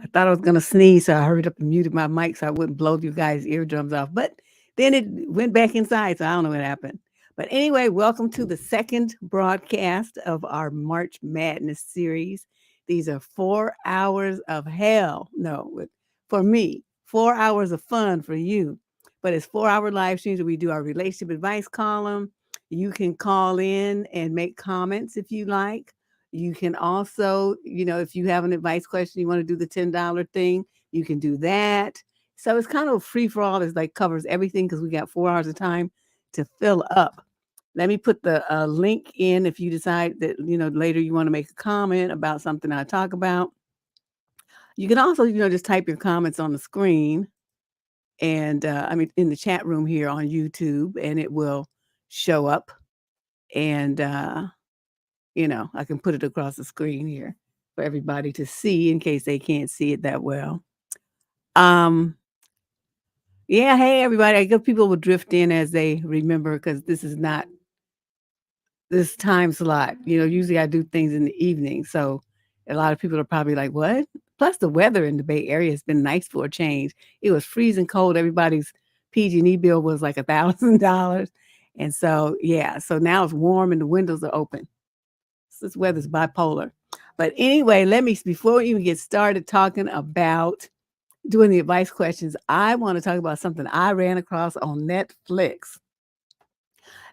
I thought I was gonna sneeze, so I hurried up and muted my mic so I wouldn't blow you guys' eardrums off. But then it went back inside, so I don't know what happened. But anyway, welcome to the second broadcast of our March Madness series. These are 4 hours of hell. No, for me, 4 hours of fun for you. But it's 4-hour live streams where we do our relationship advice column. You can call in and make comments if you like. You can also, if you have an advice question, you want to do the $10 thing, you can do that. So it's kind of free for all. It's like covers everything because we got 4 hours of time to fill up. Let me put the link in if you decide that, later you want to make a comment about something I talk about. You can also, just type your comments on the screen and in the chat room here on YouTube, and it will show up. And, I can put it across the screen here for everybody to see in case they can't see it that well. Yeah, hey, everybody. I guess people will drift in as they remember because this is not this time slot. Usually I do things in the evening. So a lot of people are probably like, what? Plus the weather in the Bay Area has been nice for a change. It was freezing cold. Everybody's PG&E bill was like $1,000. And so, yeah, so now it's warm and the windows are open. This weather's bipolar. But anyway, before we even get started talking about doing the advice questions, I want to talk about something I ran across on Netflix.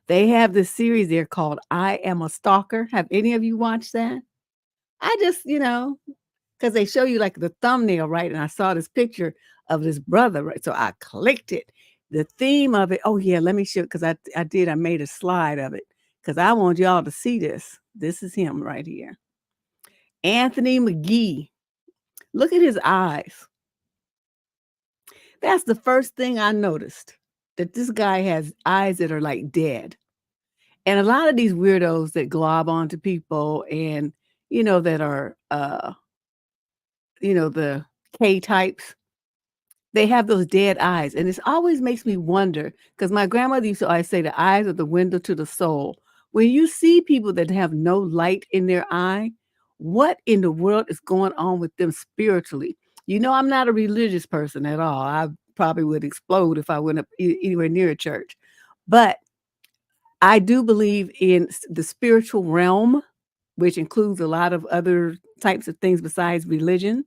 They have this series there called I Am a Stalker. Have any of you watched that? I just, because they show you like the thumbnail, right? And I saw this picture of this brother, right? So I clicked it. The theme of it, oh yeah, let me show, because I made a slide of it because I want y'all to see this. This is him right here. Anthony McGee. Look at his eyes. That's the first thing I noticed, that this guy has eyes that are like dead. And a lot of these weirdos that glob onto people and, that are, the K types, they have those dead eyes. And this always makes me wonder, because my grandmother used to always say the eyes are the window to the soul. When you see people that have no light in their eye, what in the world is going on with them spiritually? I'm not a religious person at all. I probably would explode if I went up anywhere near a church. But I do believe in the spiritual realm, which includes a lot of other types of things besides religion.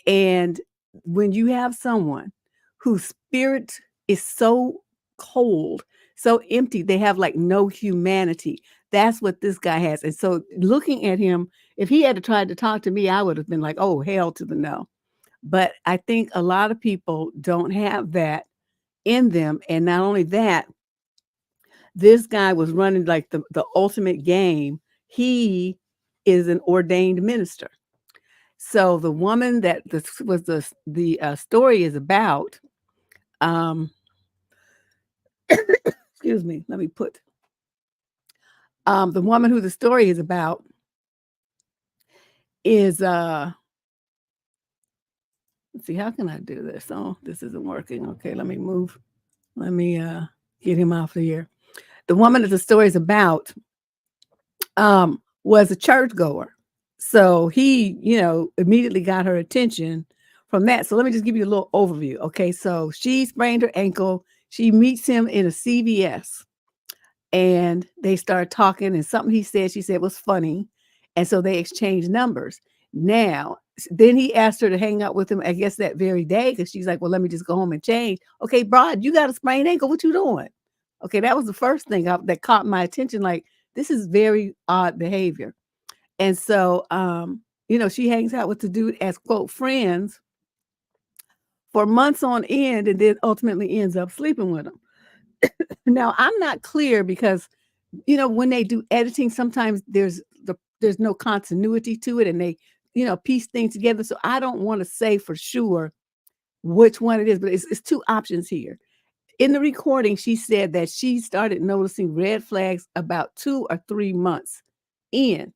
And when you have someone whose spirit is so cold, so empty, they have like no humanity. That's what this guy has. And so looking at him, if he had tried to talk to me, I would have been like, oh, hell to the no. But I think a lot of people don't have that in them. And not only that, this guy was running like the ultimate game. He is an ordained minister. So the woman that this was the story is about, excuse me, let me put, the woman who the story is about is, let's see, how can I do this? Oh, this isn't working. Okay, let me move. Let me get him off of here. The woman that the story is about was a churchgoer. So he, immediately got her attention from that. So let me just give you a little overview. Okay. So she sprained her ankle. She meets him in a CVS and they start talking, and something he said, she said was funny. And so they exchanged numbers. Now, then he asked her to hang out with him, I guess that very day, because she's like, well, let me just go home and change. Okay, Brad, you got a sprained ankle. What you doing? Okay, that was the first thing that caught my attention. Like, this is very odd behavior. And so, she hangs out with the dude as quote friends for months on end, and then ultimately ends up sleeping with him. Now, I'm not clear because, when they do editing, sometimes there's no continuity to it, and they, piece things together. So I don't want to say for sure which one it is, but it's two options here. In the recording, she said that she started noticing red flags about 2 or 3 months in.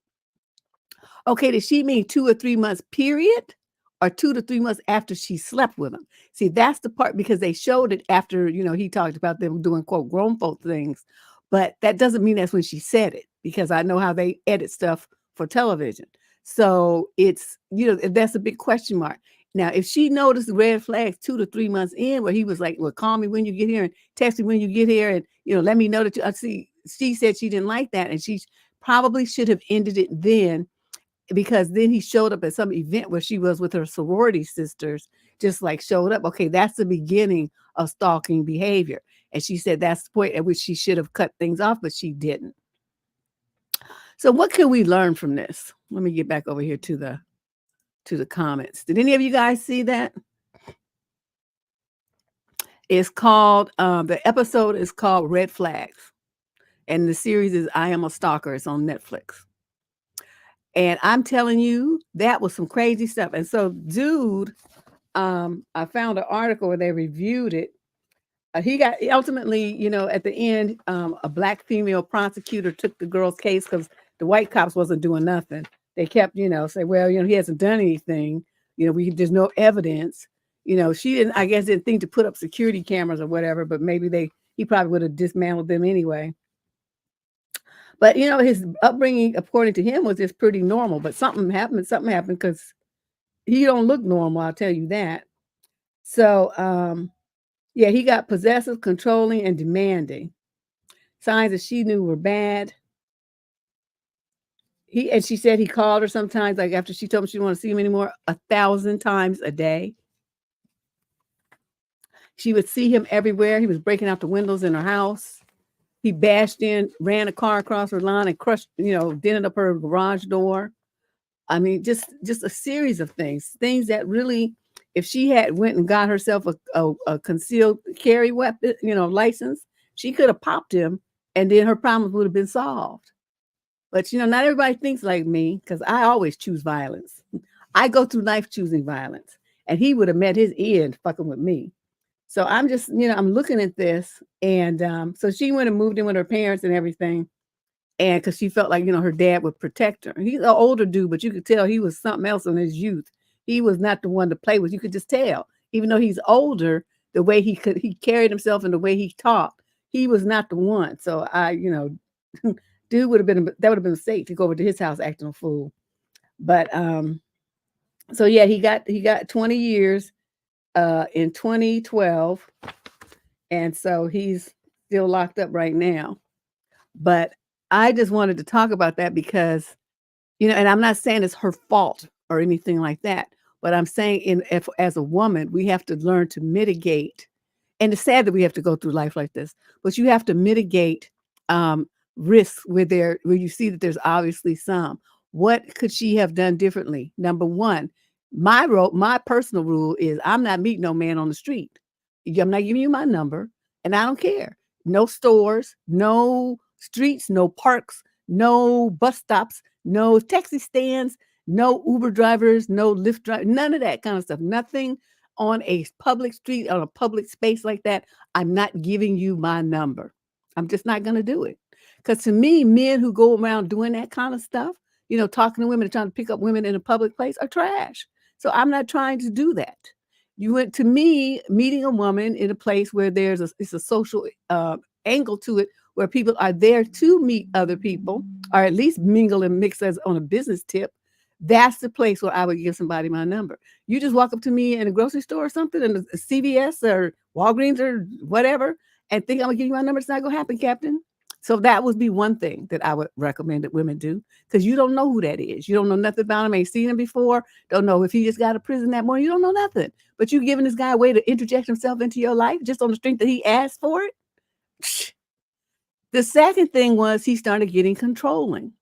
Okay, did she mean 2 or 3 months period, or 2 to 3 months after she slept with him? See, that's the part, because they showed it after, he talked about them doing quote grown folk things, but that doesn't mean that's when she said it, because I know how they edit stuff for television. So it's, that's a big question mark. Now, if she noticed red flags 2 to 3 months in, where he was like, well, call me when you get here and text me when you get here, and, let me know that I see, she said she didn't like that. And she probably should have ended it then, because then he showed up at some event where she was with her sorority sisters, just like showed up. Okay, that's the beginning of stalking behavior. And she said that's the point at which she should have cut things off, but she didn't. So what can we learn from this? Let me get back over here to the comments. Did any of you guys see that? It's called the episode is called Red Flags. And the series is I Am a Stalker. It's on Netflix. And I'm telling you, that was some crazy stuff. And so, dude, I found an article where they reviewed it. He got ultimately, at the end, a black female prosecutor took the girl's case because the white cops wasn't doing nothing. They kept, say, well, he hasn't done anything. There's no evidence. She didn't, I guess, didn't think to put up security cameras or whatever, but maybe he probably would have dismantled them anyway. But, his upbringing, according to him, was just pretty normal. But something happened because he don't look normal, I'll tell you that. So, yeah, he got possessive, controlling, and demanding. Signs that she knew were bad. She said he called her sometimes, like after she told him she didn't want to see him anymore, 1,000 times a day. She would see him everywhere. He was breaking out the windows in her house. He bashed in, ran a car across her lawn and crushed, dented up her garage door. I mean, just a series of things that really, if she had went and got herself a concealed carry weapon, license, she could have popped him, and then her problems would have been solved. But, not everybody thinks like me, because I always choose violence. I go through life choosing violence, and he would have met his end fucking with me. So I'm just, I'm looking at this, and so she went and moved in with her parents and everything. And because she felt like, her dad would protect her. He's an older dude, but you could tell he was something else in his youth. He was not the one to play with. You could just tell. Even though he's older, the way he carried himself and the way he talked, he was not the one. So dude would have been a mistake to go over to his house acting a fool. But so yeah, he got 20 years in 2012. And so he's still locked up right now. But I just wanted to talk about that because, and I'm not saying it's her fault or anything like that, but I'm saying as a woman, we have to learn to mitigate. And it's sad that we have to go through life like this, but you have to mitigate risks where you see that there's obviously some. What could she have done differently? Number one, my personal rule is I'm not meeting no man on the street. I'm not giving you my number, and I don't care. No stores, no streets, no parks, no bus stops, no taxi stands, no Uber drivers, no Lyft drivers, none of that kind of stuff. Nothing on a public street, on a public space like that. I'm not giving you my number. I'm just not going to do it. Because to me, men who go around doing that kind of stuff, talking to women and trying to pick up women in a public place are trash. So I'm not trying to do that. You went to me meeting a woman in a place where it's a social angle to it, where people are there to meet other people, or at least mingle and mix as on a business tip. That's the place where I would give somebody my number. You just walk up to me in a grocery store or something, in a CVS or Walgreens or whatever, and think I'm gonna give you my number. It's not gonna happen, Captain. So that would be one thing that I would recommend that women do, because you don't know who that is. You don't know nothing about him, ain't seen him before, don't know if he just got out of prison that morning. You don't know nothing. But you giving this guy a way to interject himself into your life just on the strength that he asked for it. The second thing was he started getting controlling.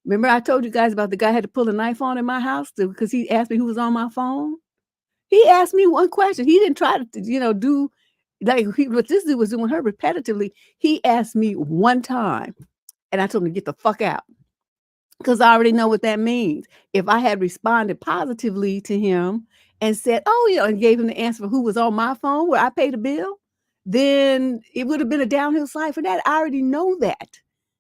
Remember I told you guys about the guy had to pull a knife on in my house because he asked me who was on my phone? He asked me one question. He didn't try to, do like what this dude was doing her repetitively. He asked me one time, and I told him to get the fuck out, because I already know what that means. If I had responded positively to him and said, "Oh, and gave him the answer for who was on my phone where I paid a bill," then it would have been a downhill slide for that. I already know that.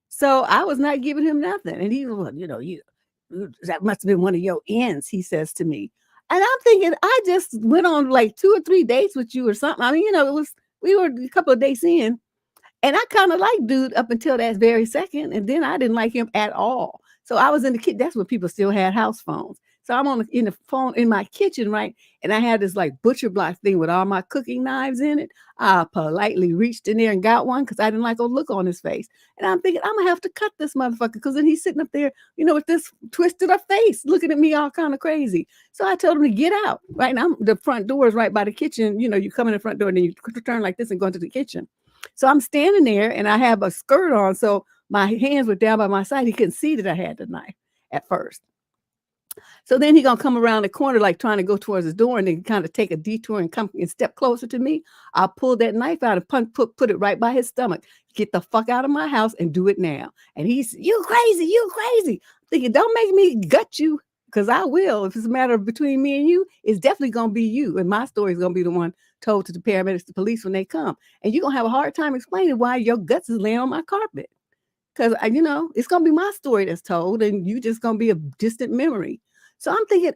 So I was not giving him nothing. And he was, "Well, that must have been one of your ends," he says to me. And I'm thinking, I just went on like 2 or 3 dates with you or something. I mean, we were a couple of days in, and I kinda liked dude up until that very second, and then I didn't like him at all. So I was in the kitchen. That's when people still had house phones. So I'm in the phone in my kitchen, right? And I had this like butcher block thing with all my cooking knives in it. I politely reached in there and got one because I didn't like a look on his face. And I'm thinking, I'm gonna have to cut this motherfucker, because then he's sitting up there, with this twisted up face, looking at me all kind of crazy. So I told him to get out. Right now, the front door is right by the kitchen. You come in the front door and then you turn like this and go into the kitchen. So I'm standing there and I have a skirt on. So my hands were down by my side. He couldn't see that I had the knife at first. So then he gonna come around the corner, like trying to go towards his door, and then kind of take a detour and come and step closer to me. I pulled that knife out and put it right by his stomach. Get the fuck out of my house and do it now. And he's, "You crazy, you crazy." I'm thinking, don't make me gut you, because I will. If it's a matter of between me and you, it's definitely gonna be you. And my story is gonna be the one told to the paramedics, the police when they come. And you're gonna have a hard time explaining why your guts is laying on my carpet. Because it's gonna be my story that's told, and you just gonna be a distant memory. So I'm thinking,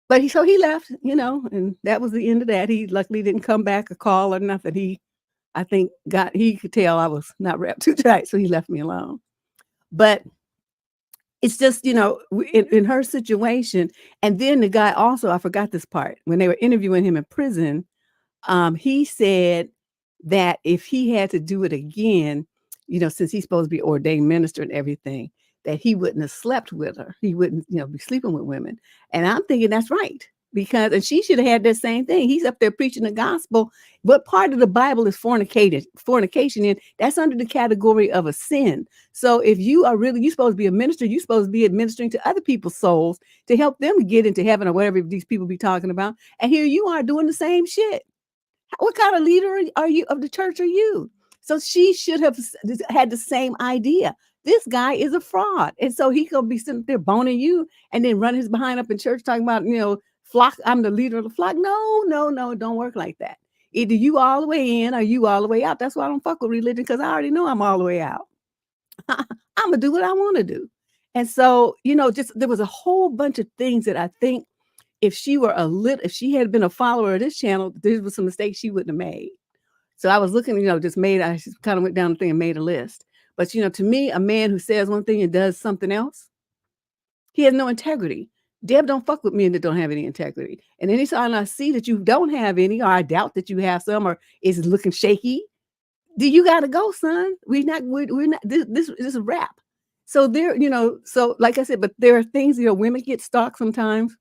but he left, and that was the end of that. He luckily didn't come back or call or nothing. I think he could tell I was not wrapped too tight, so he left me alone. But it's just, in her situation. And then the guy also, I forgot this part, when they were interviewing him in prison, he said that if he had to do it again, since he's supposed to be ordained minister and everything, that he wouldn't have slept with her. He wouldn't, be sleeping with women. And I'm thinking that's right. And she should have had that same thing. He's up there preaching the gospel. What part of the Bible is fornication in? That's under the category of a sin. So if you're supposed to be a minister, you're supposed to be administering to other people's souls to help them get into heaven or whatever these people be talking about. And here you are doing the same shit. What kind of leader are you of the church are you? So she should have had the same idea. This guy is a fraud. And so he gonna be sitting there boning you and then run his behind up in church talking about, flock, I'm the leader of the flock. No, no, no, don't work like that. Either you all the way in or you all the way out. That's why I don't fuck with religion, because I already know I'm all the way out. I'm gonna do what I want to do. And so, just there was a whole bunch of things that I think if she had been a follower of this channel, there was some mistakes she wouldn't have made. So I was looking, I just kind of went down the thing and made a list. But, to me, a man who says one thing and does something else, he has no integrity. Deb don't fuck with men that don't have any integrity. And anytime I see that you don't have any, or I doubt that you have some, or is looking shaky, you got to go, son. We're not, this is a wrap. So so like I said, but there are things, women get stalked sometimes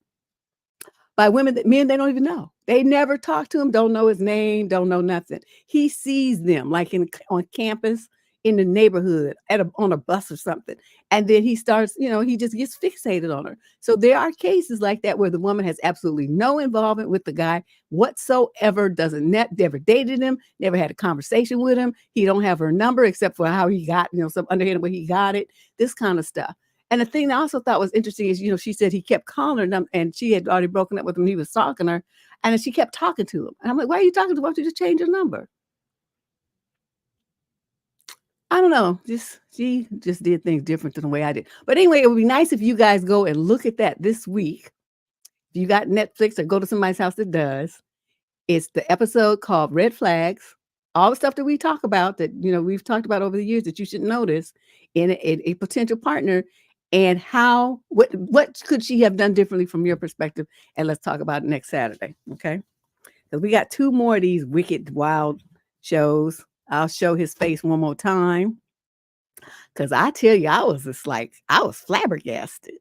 by women that men they don't even know. They never talk to him, don't know his name, don't know nothing. He sees them like on campus, in the neighborhood, on a bus or something. And then he starts, he just gets fixated on her. So there are cases like that where the woman has absolutely no involvement with the guy whatsoever, never dated him, never had a conversation with him. He don't have her number except for how he got, some underhanded way he got it, this kind of stuff. And the thing I also thought was interesting is, she said he kept calling her, and she had already broken up with him. He was stalking her, and then she kept talking to him. And I'm like, why are you talking to him? Why don't you just change your number? I don't know. She just did things different than the way I did. But anyway, it would be nice if you guys go and look at that this week. If you got Netflix, or go to somebody's house that does. It's the episode called Red Flags. All the stuff that we talk about that, we've talked about over the years that you should notice in a potential partner. and what could she have done differently from your perspective? And let's talk about it next Saturday, okay? Because we got 2 more of these wicked, wild shows. I'll show his face one more time. Because I tell you, I was flabbergasted.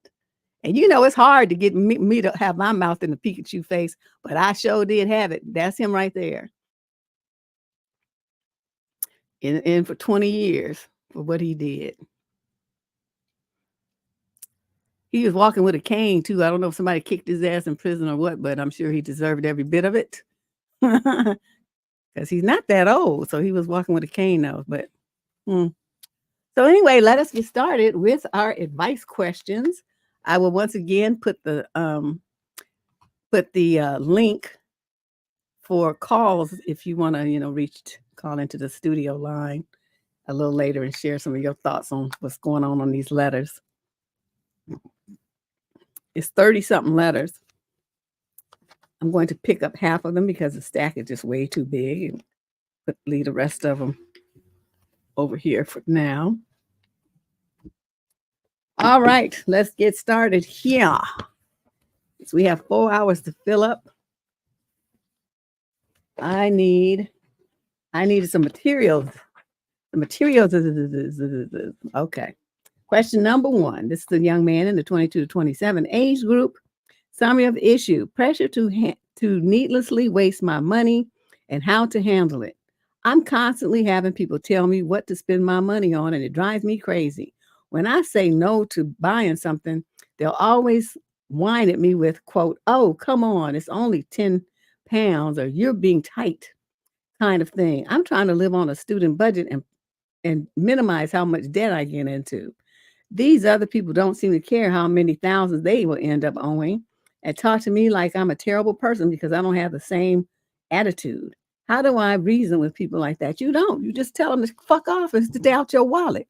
And it's hard to get me to have my mouth in the Pikachu face, but I sure did have it. That's him right there. In for 20 years for what he did. He was walking with a cane too. I don't know if somebody kicked his ass in prison or what, but I'm sure he deserved every bit of it. Because he's not that old. So he was walking with a cane now. But so anyway, let us get started with our advice questions. I will once again put the link for calls if you want to, call into the studio line a little later and share some of your thoughts on what's going on these letters. It's 30-something letters. I'm going to pick up half of them because the stack is just way too big, and leave the rest of them over here for now. All right, let's get started here. So we have 4 hours to fill up. I needed some materials. The materials. Okay. Question number 1. This is a young man in the 22 to 27 age group. Summary of issue: pressure to needlessly waste my money and how to handle it. I'm constantly having people tell me what to spend my money on, and it drives me crazy. When I say no to buying something, they'll always whine at me with, quote, "Oh, come on, it's only 10 pounds," or "You're being tight," kind of thing. I'm trying to live on a student budget and minimize how much debt I get into. These other people don't seem to care how many thousands they will end up owing, and talk to me like I'm a terrible person because I don't have the same attitude. How do I reason with people like that? You don't. You just tell them to fuck off and stay out your wallet.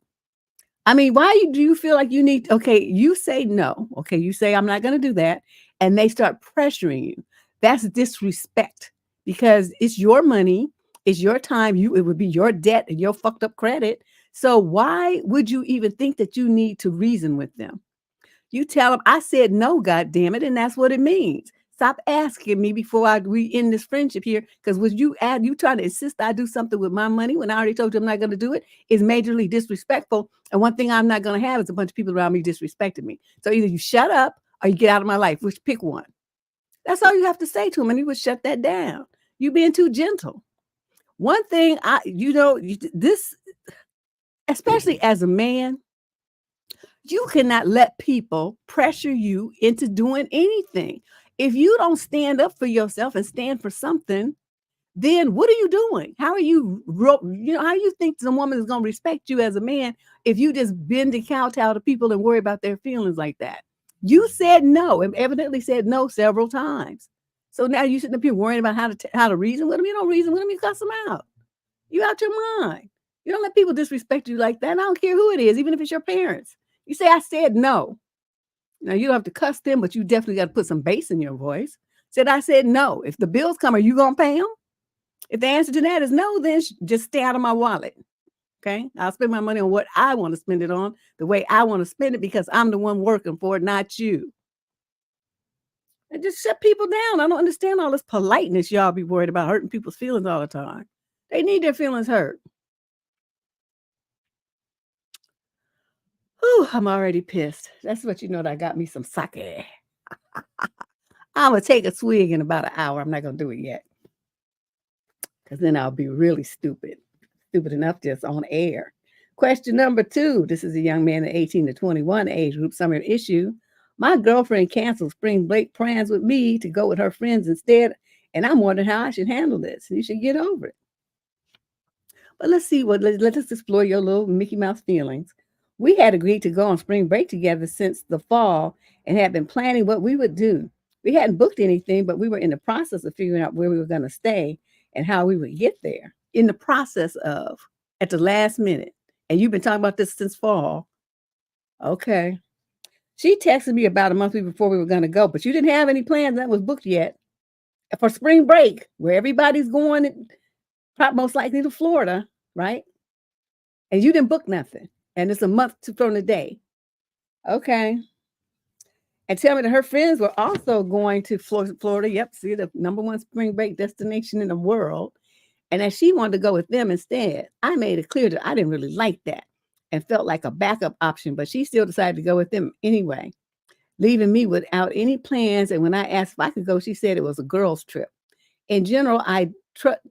I mean, do you feel like you need, okay, you say no. Okay, you say, I'm not going to do that. And they start pressuring you. That's disrespect because it's your money. It's your time. It would be your debt and your fucked up credit. So why would you even think that you need to reason with them? You tell them, I said no, God damn it, and that's what it means. Stop asking me before we end this friendship here, because when you trying to insist I do something with my money when I already told you I'm not going to do it is majorly disrespectful. And one thing I'm not going to have is a bunch of people around me disrespecting me. So either you shut up or you get out of my life, which pick one. That's all you have to say to him, and he would shut that down. You being too gentle. One thing this, especially as a man, you cannot let people pressure you into doing anything. If you don't stand up for yourself and stand for something, then what are you doing? How are you, how do you think the woman is going to respect you as a man if you just bend and kowtow to people and worry about their feelings like that? You said no and evidently said no several times. So now you're sitting up here worrying about how to reason with them. You don't reason with them, you cuss them out. You out your mind. You don't let people disrespect you like that. I don't care who it is, even if it's your parents. You say, I said no. Now, you don't have to cuss them, but you definitely got to put some bass in your voice. I said no. If the bills come, are you going to pay them? If the answer to that is no, then just stay out of my wallet. Okay? I'll spend my money on what I want to spend it on, the way I want to spend it, because I'm the one working for it, not you. And just shut people down. I don't understand all this politeness y'all be worried about hurting people's feelings all the time. They need their feelings hurt. Whew, I'm already pissed. That's what you know that I got me some sake. I'm going to take a swig in about an hour. I'm not going to do it yet. Because then I'll be really stupid. Stupid enough just on air. Question number 2. This is a young man in 18 to 21 age group. Summary of issue. My girlfriend canceled spring break plans with me to go with her friends instead. And I'm wondering how I should handle this. You should get over it. But let's see let us explore your little Mickey Mouse feelings. We had agreed to go on spring break together since the fall and had been planning what we would do. We hadn't booked anything, but we were in the process of figuring out where we were going to stay and how we would get there. In the process of, at the last minute. And you've been talking about this since fall. Okay. She texted me about a month before we were going to go, but you didn't have any plans that was booked yet for spring break, where everybody's going, most likely to Florida, right? And you didn't book nothing. And it's a month from the day. Okay. And tell me that her friends were also going to Florida. Yep, see, the number one spring break destination in the world. And that she wanted to go with them instead. I made it clear that I didn't really like that and felt like a backup option, but she still decided to go with them anyway, leaving me without any plans. And when I asked if I could go, she said it was a girls' trip. In general, I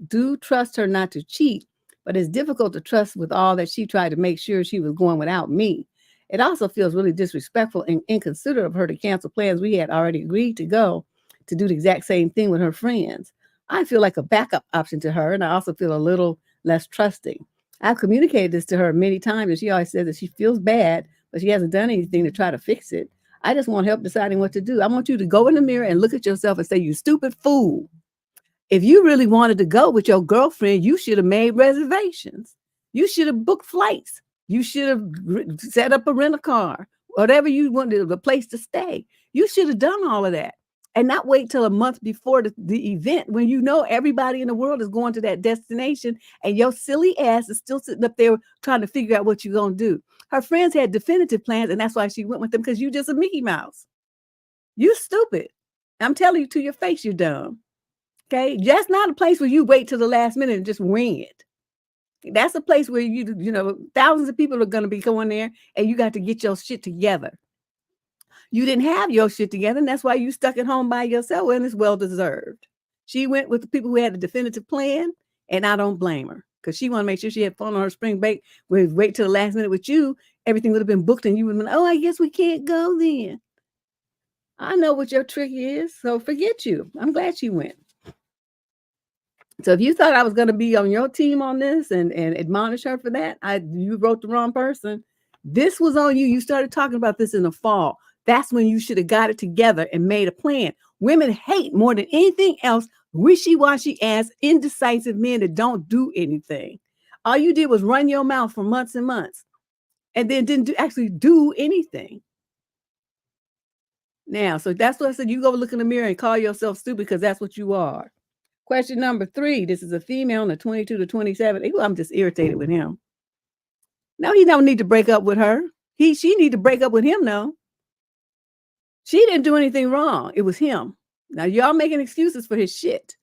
do trust her not to cheat, but it's difficult to trust with all that she tried to make sure she was going without me. It also feels really disrespectful and inconsiderate of her to cancel plans we had already agreed to go to do the exact same thing with her friends. I feel like a backup option to her, and I also feel a little less trusting. I've communicated this to her many times, and she always says that she feels bad, but she hasn't done anything to try to fix it. I just want help deciding what to do. I want you to go in the mirror and look at yourself and say, "You stupid fool. If you really wanted to go with your girlfriend, you should have made reservations. You should have booked flights. You should have set up a rental car, whatever you wanted, a place to stay. You should have done all of that and not wait till a month before the event when you know everybody in the world is going to that destination and your silly ass is still sitting up there trying to figure out what you're going to do." Her friends had definitive plans, and that's why she went with them, because you just a Mickey Mouse. You stupid. I'm telling you to your face, you're dumb. Okay, that's not a place where you wait till the last minute and just wing it. That's a place where thousands of people are going to be going there, and you got to get your shit together. You didn't have your shit together, and that's why you stuck at home by yourself, and it's well deserved. She went with the people who had a definitive plan, and I don't blame her, because she wanted to make sure she had fun on her spring break. Wait till the last minute with you, everything would have been booked, and you would have been, "Oh, I guess we can't go then." I know what your trick is, so forget you. I'm glad she went. So if you thought I was going to be on your team on this and admonish her for that, you wrote the wrong person. This was on you. You started talking about this in the fall. That's when you should have got it together and made a plan. Women hate more than anything else wishy-washy ass, indecisive men that don't do anything. All you did was run your mouth for months and months and then didn't actually do anything. Now, so that's what I said. You go look in the mirror and call yourself stupid, because that's what you are. Question number 3. This is a female in the 22 to 27. Ooh, I'm just irritated with him. No, he don't need to break up with her. She need to break up with him, though. She didn't do anything wrong. It was him. Now, y'all making excuses for his shit.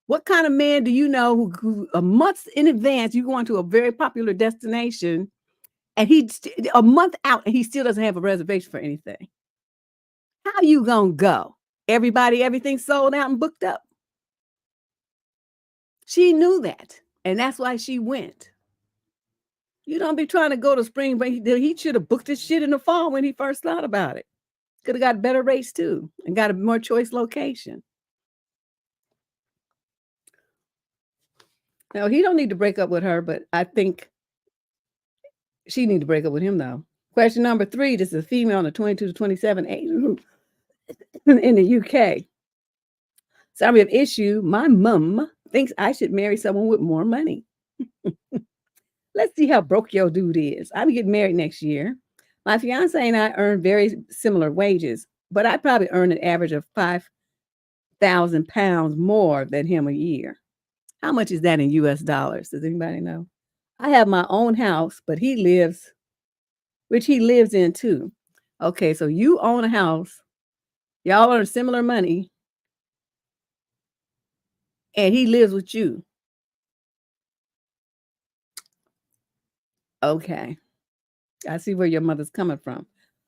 What kind of man do you know who a month in advance, you going to a very popular destination, and a month out, and he still doesn't have a reservation for anything? How you gonna go? Everything's sold out and booked up. She knew that, and that's why she went. You don't be trying to go to spring break. He should have booked his shit in the fall when he first thought about it. Could have got better rates too and got a more choice location. Now, he don't need to break up with her, but I think she need to break up with him, though. Question number 3. This is a female in the 22 to 27 age group in the UK. Summary of issue: my mom thinks I should marry someone with more money. Let's see how broke your dude is. I'm getting married next year. My fiance and I earn very similar wages, but I probably earn an average of £5,000 more than him a year. How much is that in US dollars? Does anybody know? I have my own house, but he lives in too. Okay, so you own a house, y'all earn similar money, and he lives with you. Okay, I see where your mother's coming from.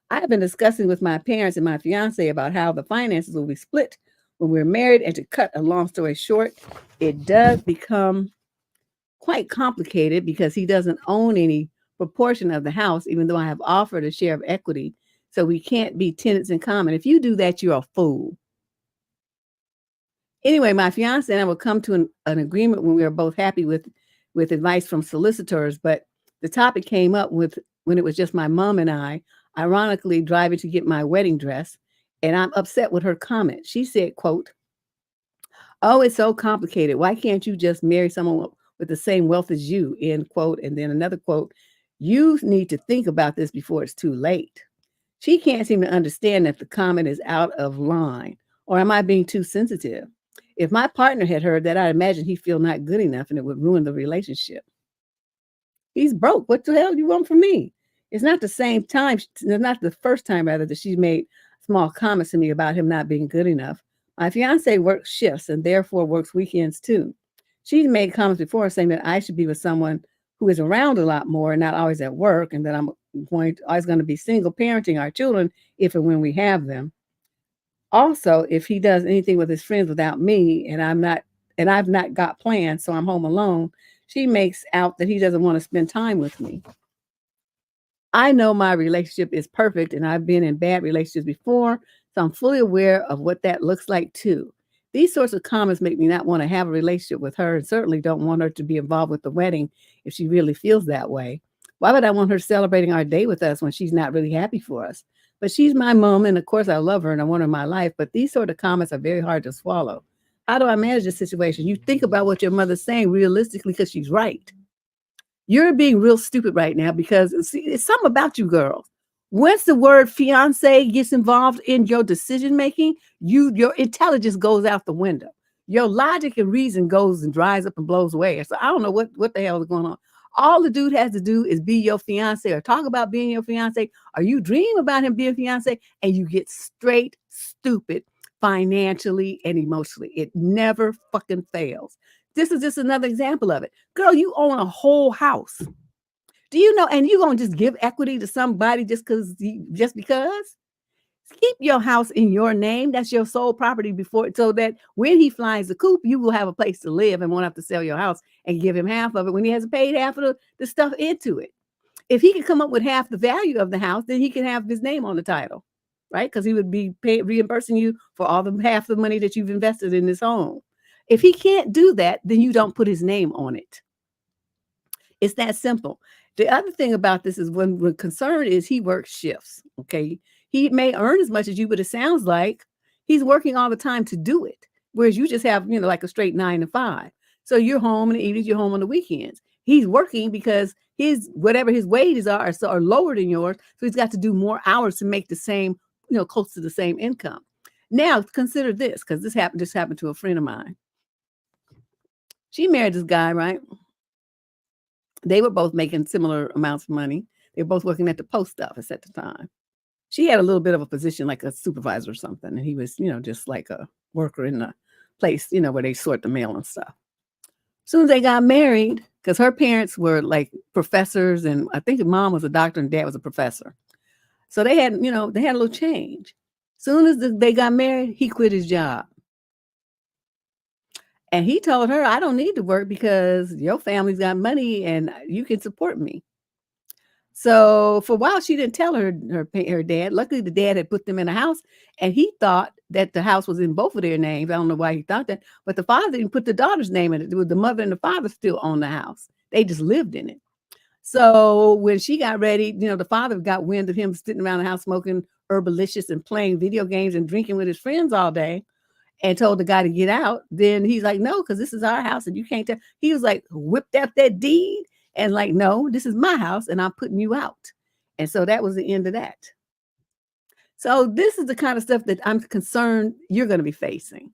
I have been discussing with my parents and my fiance about how the finances will be split when we're married, and to cut a long story short, it does become quite complicated because he doesn't own any proportion of the house, even though I have offered a share of equity. So we can't be tenants in common. If you do that, you're a fool. Anyway, my fiance and I will come to an agreement when we are both happy with advice from solicitors. But the topic came up when it was just my mom and I, ironically driving to get my wedding dress. And I'm upset with her comment. She said, quote, "Oh, it's so complicated. Why can't you just marry someone with the same wealth as you?" End quote. And then another quote, "You need to think about this before it's too late." She can't seem to understand that the comment is out of line. Or am I being too sensitive? If my partner had heard that, I'd imagine he'd feel not good enough and it would ruin the relationship. He's broke. What the hell do you want from me? It's not the same time, it's not the first time rather that she's made small comments to me about him not being good enough. My fiance works shifts and therefore works weekends too. She's made comments before saying that I should be with someone who is around a lot more and not always at work, and that I'm always going to be single parenting our children if and when we have them. Also, if he does anything with his friends without me and I've not got plans, so I'm home alone, she makes out that he doesn't want to spend time with me. I know my relationship is perfect and I've been in bad relationships before, so I'm fully aware of what that looks like too. These sorts of comments make me not want to have a relationship with her and certainly don't want her to be involved with the wedding if she really feels that way. Why would I want her celebrating our day with us when she's not really happy for us? But she's my mom, and of course I love her and I want her in my life, but these sort of comments are very hard to swallow. How do I manage this situation? You think about what your mother's saying realistically because she's right. You're being real stupid right now because see, it's something about you girls. Once the word fiance gets involved in your decision making, your intelligence goes out the window. Your logic and reason goes and dries up and blows away. So I don't know what the hell is going on. All the dude has to do is be your fiance or talk about being your fiance, or you dream about him being fiance, and you get straight stupid financially and emotionally. It never fucking fails. This is just another example of it. Girl, you own a whole house. Do you know? And you gonna just give equity to somebody just because? Keep your house in your name. That's your sole property before, so that when he flies the coop, you will have a place to live and won't have to sell your house and give him half of it when he hasn't paid half of the stuff into it. If he can come up with half the value of the house, then he can have his name on the title, right? Because he would be reimbursing you for all the half the money that you've invested in this home. If he can't do that, then you don't put his name on it. It's that simple. The other thing about this is when concern is he works shifts. Okay. He may earn as much as you, but it sounds like he's working all the time to do it. Whereas you just have, like a straight 9 to 5. So you're home in the evenings, you're home on the weekends. He's working because whatever his wages are lower than yours. So he's got to do more hours to make the same, close to the same income. Now consider this, because this happened to a friend of mine. She married this guy, right? They were both making similar amounts of money. They were both working at the post office at the time. She had a little bit of a position like a supervisor or something, and he was, just like a worker in the place, where they sort the mail and stuff. As soon as they got married, because her parents were like professors, and I think mom was a doctor and dad was a professor. So they had, they had a little change. As soon as they got married, he quit his job. And he told her, I don't need to work because your family's got money and you can support me. So for a while, she didn't tell her dad. Luckily, the dad had put them in a house, and he thought that the house was in both of their names. I don't know why he thought that, but the father didn't put the daughter's name in it. The mother and the father still owned the house. They just lived in it. So when she got ready, the father got wind of him sitting around the house smoking herbalicious and playing video games and drinking with his friends all day, and told the guy to get out. Then he's like, no, because this is our house and you can't tell. He was like, whipped out that deed and like, no, this is my house and I'm putting you out. And so that was the end of that. So this is the kind of stuff that I'm concerned you're going to be facing,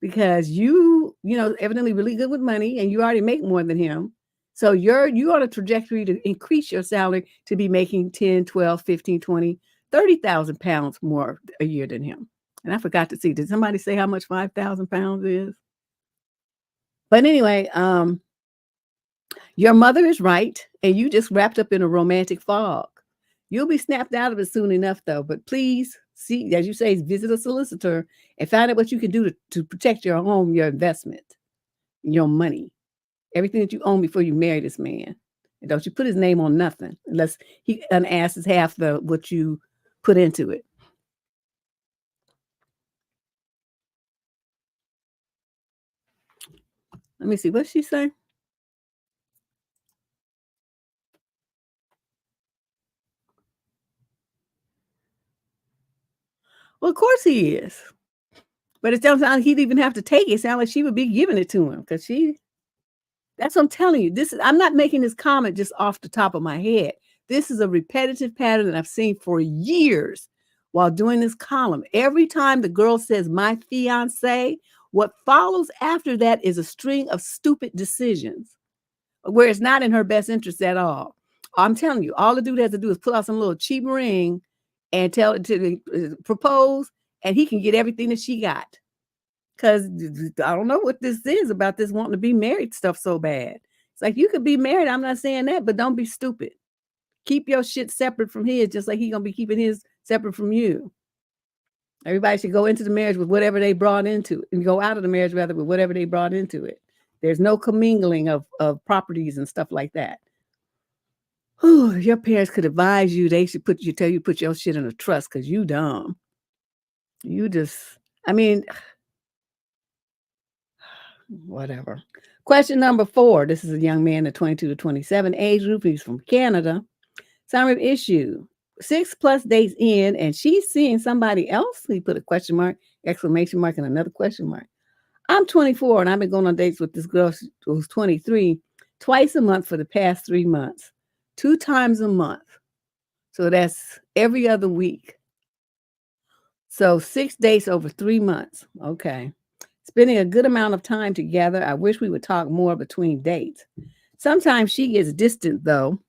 because you evidently really good with money and you already make more than him. So you're on a trajectory to increase your salary to be making 10, 12, 15, 20, 30,000 pounds more a year than him. And I forgot to see, did somebody say how much 5,000 pounds is? But anyway, your mother is right, and you just wrapped up in a romantic fog. You'll be snapped out of it soon enough, though. But please see, as you say, visit a solicitor and find out what you can do to protect your home, your investment, your money, everything that you own before you marry this man. And don't you put his name on nothing unless he asks half what you put into it. Let me see. What's she say? Well, of course he is. But it doesn't sound like he'd even have to take it. It sounds like she would be giving it to him because that's what I'm telling you. I'm not making this comment just off the top of my head. This is a repetitive pattern that I've seen for years while doing this column. Every time the girl says my fiance, what follows after that is a string of stupid decisions where it's not in her best interest at all. I'm telling you, all the dude has to do is pull out some little cheap ring and tell it to propose, and he can get everything that she got. Because I don't know what this is about this wanting to be married stuff so bad. It's like you could be married. I'm not saying that, but don't be stupid. Keep your shit separate from his, just like he's gonna be keeping his separate from you. Everybody should go into the marriage with whatever they brought into it, and go out of the marriage rather with whatever they brought into it. There's no commingling of properties and stuff like that. Whew, your parents could advise you. They should tell you put your shit in a trust because you dumb. You just, I mean, whatever. Question number 4. This is a young man, the 22 to 27 age group. He's from Canada. Summary of issue. 6+ days in, and she's seeing somebody else. He put a question mark, exclamation mark, and another question mark. I'm 24, and I've been going on dates with this girl who's 23 twice a month for the past 3 months, 2 times a month. So that's every other week. So 6 dates over 3 months. Okay. Spending a good amount of time together. I wish we would talk more between dates. Sometimes she gets distant, though,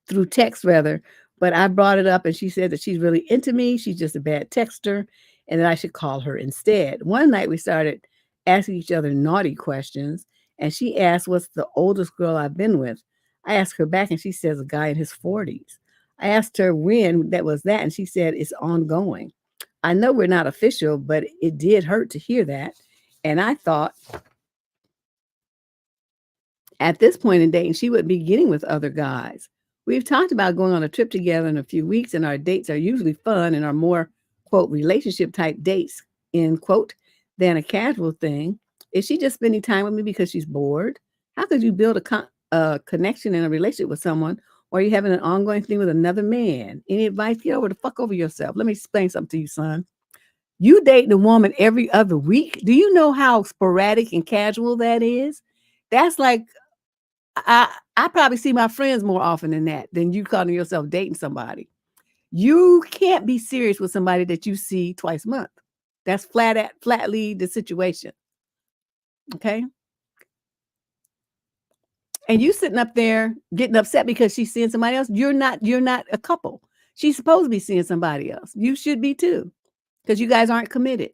through text rather, but I brought it up and she said that she's really into me. She's just a bad texter and that I should call her instead. One night we started asking each other naughty questions and she asked, what's the oldest girl I've been with? I asked her back and she says a guy in his 40s. I asked her when that was that and she said it's ongoing. I know we're not official, but it did hurt to hear that. And I thought at this point in dating, she would be getting with other guys. We've talked about going on a trip together in a few weeks, and our dates are usually fun and are more, quote, relationship type dates, end quote, than a casual thing. Is she just spending time with me because she's bored? How could you build a connection and a relationship with someone, or are you having an ongoing thing with another man? Any advice? Get over the fuck over yourself. Let me explain something to you, son. You date the woman every other week. Do you know how sporadic and casual that is? That's like I probably see my friends more often than you calling yourself dating somebody. You can't be serious with somebody that you see twice a month. That's flatly the situation. Okay. And you sitting up there getting upset because she's seeing somebody else. You're not a couple. She's supposed to be seeing somebody else. You should be too, because you guys aren't committed.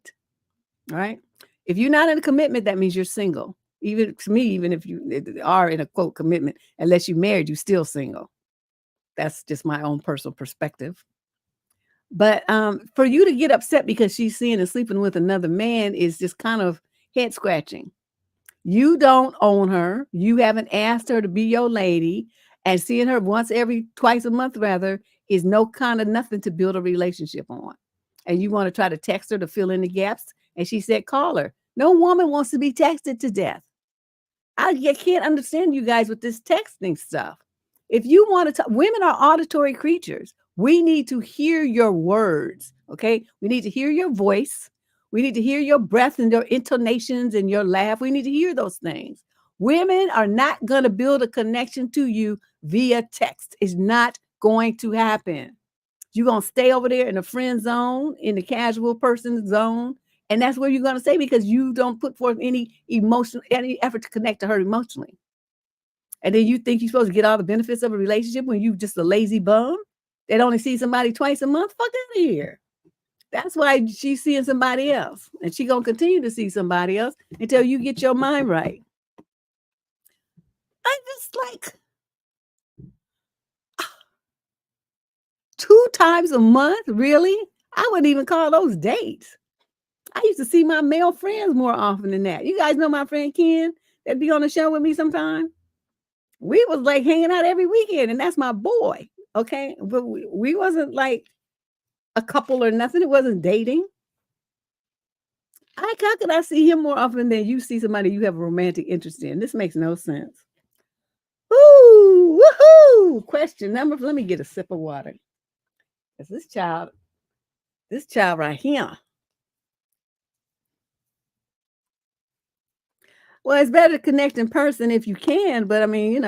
All right. If you're not in a commitment, that means you're single. Even to me, even if you are in a quote commitment, unless you're married, you're still single. That's just my own personal perspective. But for you to get upset because she's seeing and sleeping with another man is just kind of head scratching. You don't own her. You haven't asked her to be your lady, and seeing her twice a month rather is no kind of nothing to build a relationship on. And you want to try to text her to fill in the gaps, and she said, call her. No woman wants to be texted to death. I can't understand you guys with this texting stuff. If you want to talk, women are auditory creatures. We need to hear your words, okay? We need to hear your voice. We need to hear your breath and your intonations and your laugh. We need to hear those things. Women are not going to build a connection to you via text. It's not going to happen. You're going to stay over there in the friend zone, in the casual person zone. And that's where you're going to stay because you don't put forth any effort to connect to her emotionally. And then you think you're supposed to get all the benefits of a relationship when you just a lazy bum that only sees somebody twice a month. Fuck out of here. That's why she's seeing somebody else. And she's going to continue to see somebody else until you get your mind right. I just like 2 times a month, really? I wouldn't even call those dates. I used to see my male friends more often than that. You guys know my friend Ken that be on the show with me sometime? We was like hanging out every weekend, and that's my boy. Okay. But we wasn't like a couple or nothing. It wasn't dating. How could I see him more often than you see somebody you have a romantic interest in? This makes no sense. Woo, woohoo! Question number. Let me get a sip of water. It's this child right here. Well, it's better to connect in person if you can, but I mean,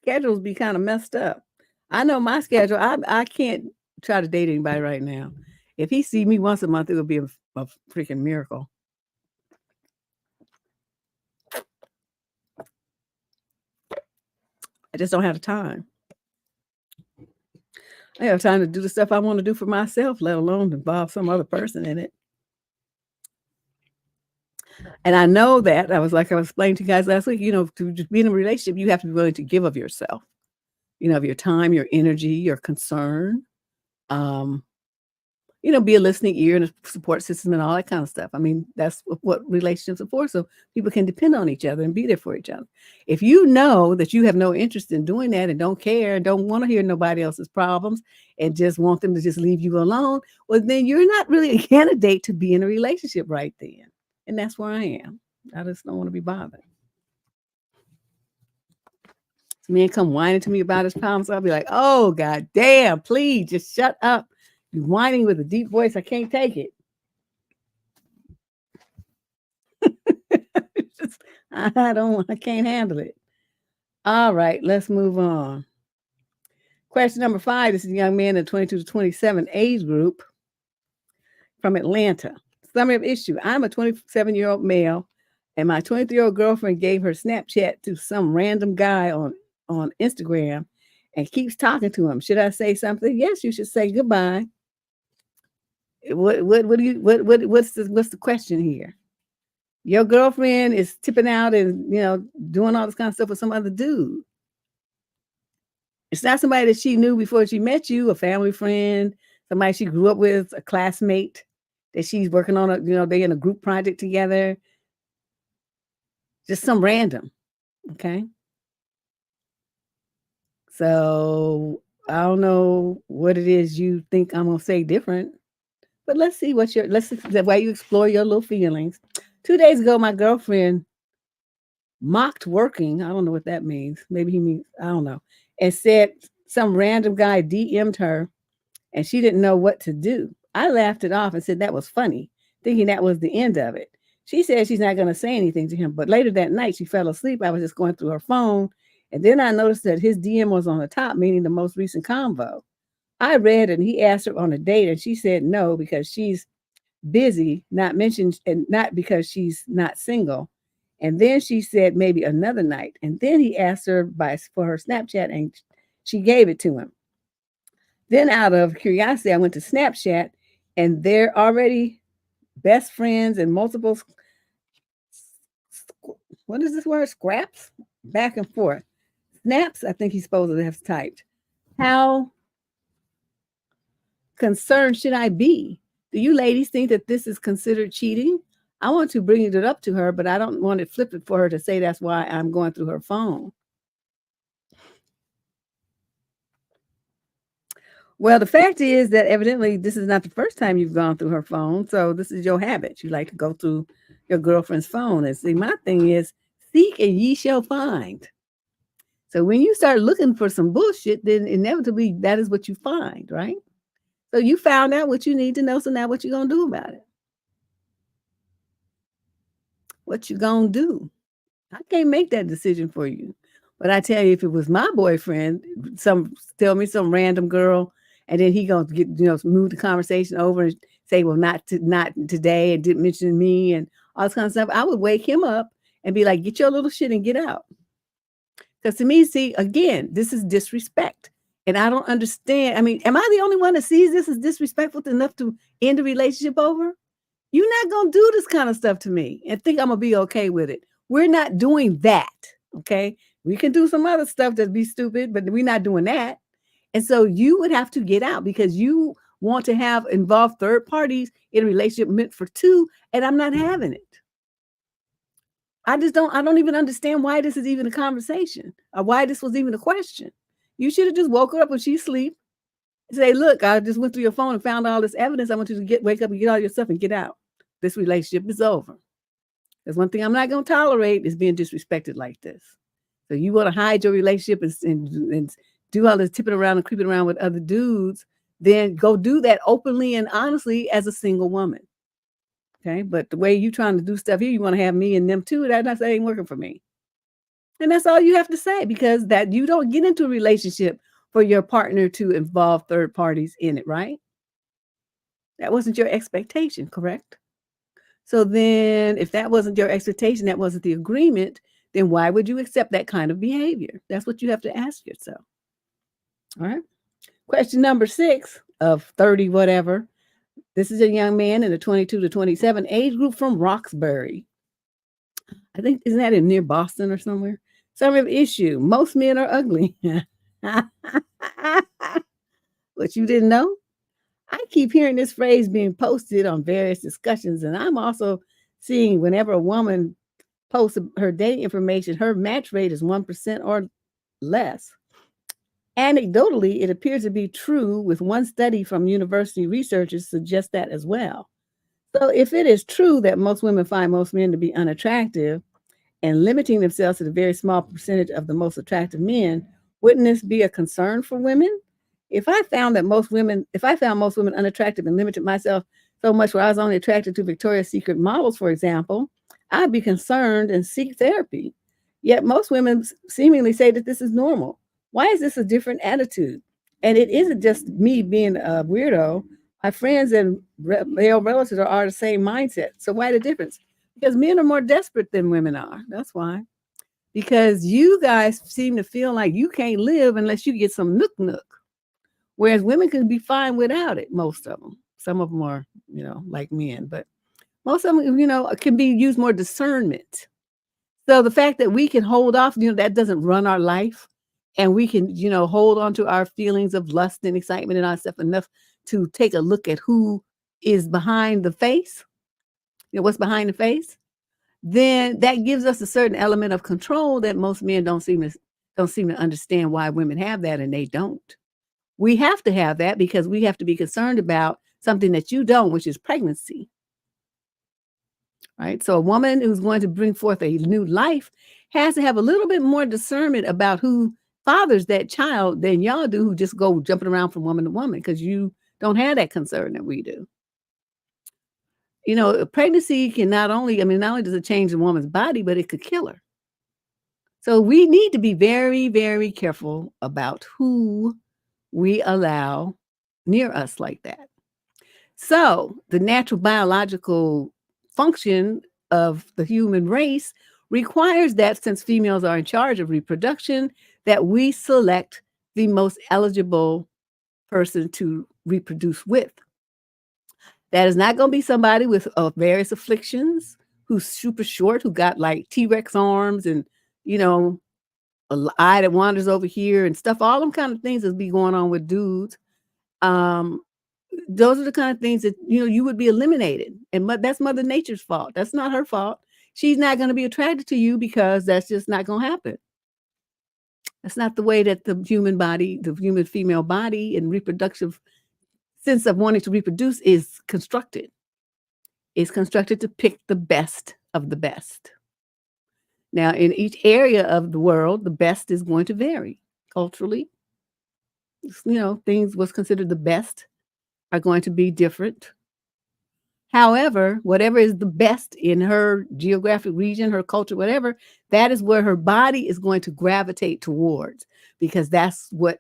schedules be kind of messed up. I know my schedule. I can't try to date anybody right now. If he see me once a month, it would be a freaking miracle. I just don't have the time. I have time to do the stuff I want to do for myself, let alone involve some other person in it. And I know that I was explaining to you guys last week, to just be in a relationship, you have to be willing to give of yourself, of your time, your energy, your concern, um, be a listening ear and a support system and all that kind of stuff. I mean, that's what relationships are for. So people can depend on each other and be there for each other. If you know that you have no interest in doing that and don't care and don't want to hear nobody else's problems and just want them to just leave you alone, well, then you're not really a candidate to be in a relationship right then. And that's where I am. I just don't want to be bothered. This man come whining to me about his problems. I'll be like, oh, God damn, please just shut up. You're whining with a deep voice. I can't take it. I can't handle it. All right, let's move on. Question number 5. This is a young man in the 22 to 27 age group from Atlanta. Summary of issue. I'm a 27-year-old male, and my 23-year-old girlfriend gave her Snapchat to some random guy on Instagram and keeps talking to him. Should I say something? Yes, you should say goodbye. What's the question here? Your girlfriend is tipping out and doing all this kind of stuff with some other dude. It's not somebody that she knew before she met you, a family friend, somebody she grew up with, a classmate that she's working on, they in a group project together. Just some random. Okay. So I don't know what it is you think I'm gonna say different, but let's see the way you explore your little feelings. 2 days ago, my girlfriend mocked working. I don't know what that means. Maybe he means, I don't know. And said some random guy DM'd her and she didn't know what to do. I laughed it off and said that was funny, thinking that was the end of it. She said she's not going to say anything to him, but later that night she fell asleep. I was just going through her phone and then I noticed that his DM was on the top, meaning the most recent convo. I read and he asked her on a date and she said no because she's busy, not mentioned, and not because she's not single. And then she said maybe another night. And then he asked her for her Snapchat and she gave it to him. Then out of curiosity, I went to Snapchat and they're already best friends and multiple, what is this word? Scraps? Back and forth. Snaps, I think he's supposed to have typed. How concerned should I be? Do you ladies think that this is considered cheating? I want to bring it up to her, but I don't want to flip it for her to say that's why I'm going through her phone. Well, the fact is that evidently this is not the first time you've gone through her phone. So this is your habit. You like to go through your girlfriend's phone. And see, my thing is seek and ye shall find. So when you start looking for some bullshit, then inevitably that is what you find, right? So you found out what you need to know. So now what you going to do about it? What you going to do? I can't make that decision for you. But I tell you, if it was my boyfriend, tell me some random girl, and then he gonna get move the conversation over and say, well, not today, and didn't mention me and all this kind of stuff, I would wake him up and be like, get your little shit and get out. Because to me, see, again, this is disrespect. And I don't understand. I mean, am I the only one that sees this as disrespectful enough to end the relationship over? You're not gonna do this kind of stuff to me and think I'm gonna be okay with it. We're not doing that. Okay. We can do some other stuff that'd be stupid, but we're not doing that. And so you would have to get out because you want to have involved third parties in a relationship meant for two, and I'm not having it. I don't even understand why this is even a conversation or why this was even a question. You should have just woke her up when she's asleep and say, look, I just went through your phone and found all this evidence. I want you to wake up and get all your stuff and get out. This relationship is over. There's one thing I'm not going to tolerate is being disrespected like this. So you want to hide your relationship and do all this tipping around and creeping around with other dudes, then go do that openly and honestly as a single woman. Okay. But the way you trying to do stuff here, you want to have me and them too. That ain't working for me. And that's all you have to say, because that you don't get into a relationship for your partner to involve third parties in it, right? That wasn't your expectation, correct? So then if that wasn't your expectation, that wasn't the agreement, then why would you accept that kind of behavior? That's what you have to ask yourself. All right. Question number 6 of 30 whatever. This is a young man in the 22 to 27 age group from Roxbury. I think, isn't that in near Boston or somewhere? Summary of issue. Most men are ugly. What you didn't know? I keep hearing this phrase being posted on various discussions, and I'm also seeing whenever a woman posts her dating information, her match rate is 1% or less. Anecdotally, it appears to be true, with one study from university researchers suggests that as well. So if it is true that most women find most men to be unattractive and limiting themselves to the very small percentage of the most attractive men, wouldn't this be a concern for women? If I found most women unattractive and limited myself so much where I was only attracted to Victoria's Secret models, for example, I'd be concerned and seek therapy. Yet most women seemingly say that this is normal. Why is this a different attitude? And it isn't just me being a weirdo. My friends and male relatives are the same mindset. So why the difference? Because men are more desperate than women are. That's why. Because you guys seem to feel like you can't live unless you get some nook. Whereas women can be fine without it, most of them. Some of them are, like men, but most of them, can be used more discernment. So the fact that we can hold off, that doesn't run our life. And we can, hold on to our feelings of lust and excitement and our stuff enough to take a look at who is behind the face, what's behind the face, then that gives us a certain element of control that most men don't seem to understand why women have that, and they don't. We have to have that because we have to be concerned about something that you don't, which is pregnancy. Right? So a woman who's going to bring forth a new life has to have a little bit more discernment about who fathers that child than y'all do, who just go jumping around from woman to woman, because you don't have that concern that we do. Pregnancy can not only does it change a woman's body, but it could kill her. So we need to be very, very careful about who we allow near us like that. So the natural biological function of the human race requires that, since females are in charge of reproduction, that we select the most eligible person to reproduce with. That is not going to be somebody with various afflictions, who's super short, who got like T-Rex arms and, an eye that wanders over here and stuff. All them kind of things that be going on with dudes. Those are the kind of things that, you would be eliminated. And that's Mother Nature's fault. That's not her fault. She's not going to be attracted to you because that's just not going to happen. That's not the way that the human female body and reproductive sense of wanting to reproduce is constructed. It's constructed to pick the best of the best. Now, in each area of the world, the best is going to vary culturally. Things what's considered the best are going to be different. However, whatever is the best in her geographic region, her culture, whatever, that is where her body is going to gravitate towards, because that's what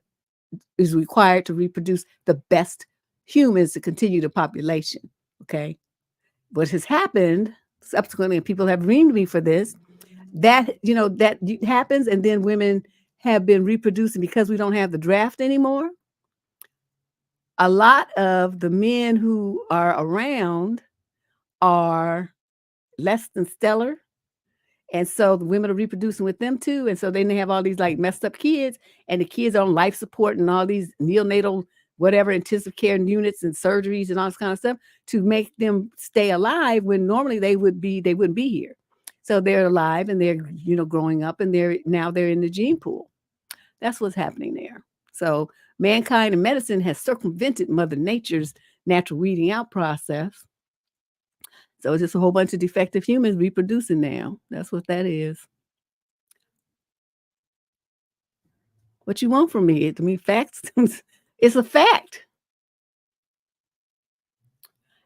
is required to reproduce the best humans to continue the population. Okay. What has happened subsequently, and people have reamed me for this, that happens, and then women have been reproducing because we don't have the draft anymore. A lot of the men who are around are less than stellar. And so the women are reproducing with them too. And so then they have all these like messed up kids, and the kids are on life support and all these neonatal, whatever, intensive care units and surgeries and all this kind of stuff to make them stay alive, when normally they wouldn't be here. So they're alive and they're, growing up, and they're in the gene pool. That's what's happening there. So mankind and medicine has circumvented Mother Nature's natural weeding out process. So it's just a whole bunch of defective humans reproducing now. That's what that is. What you want from me? Facts? It's a fact.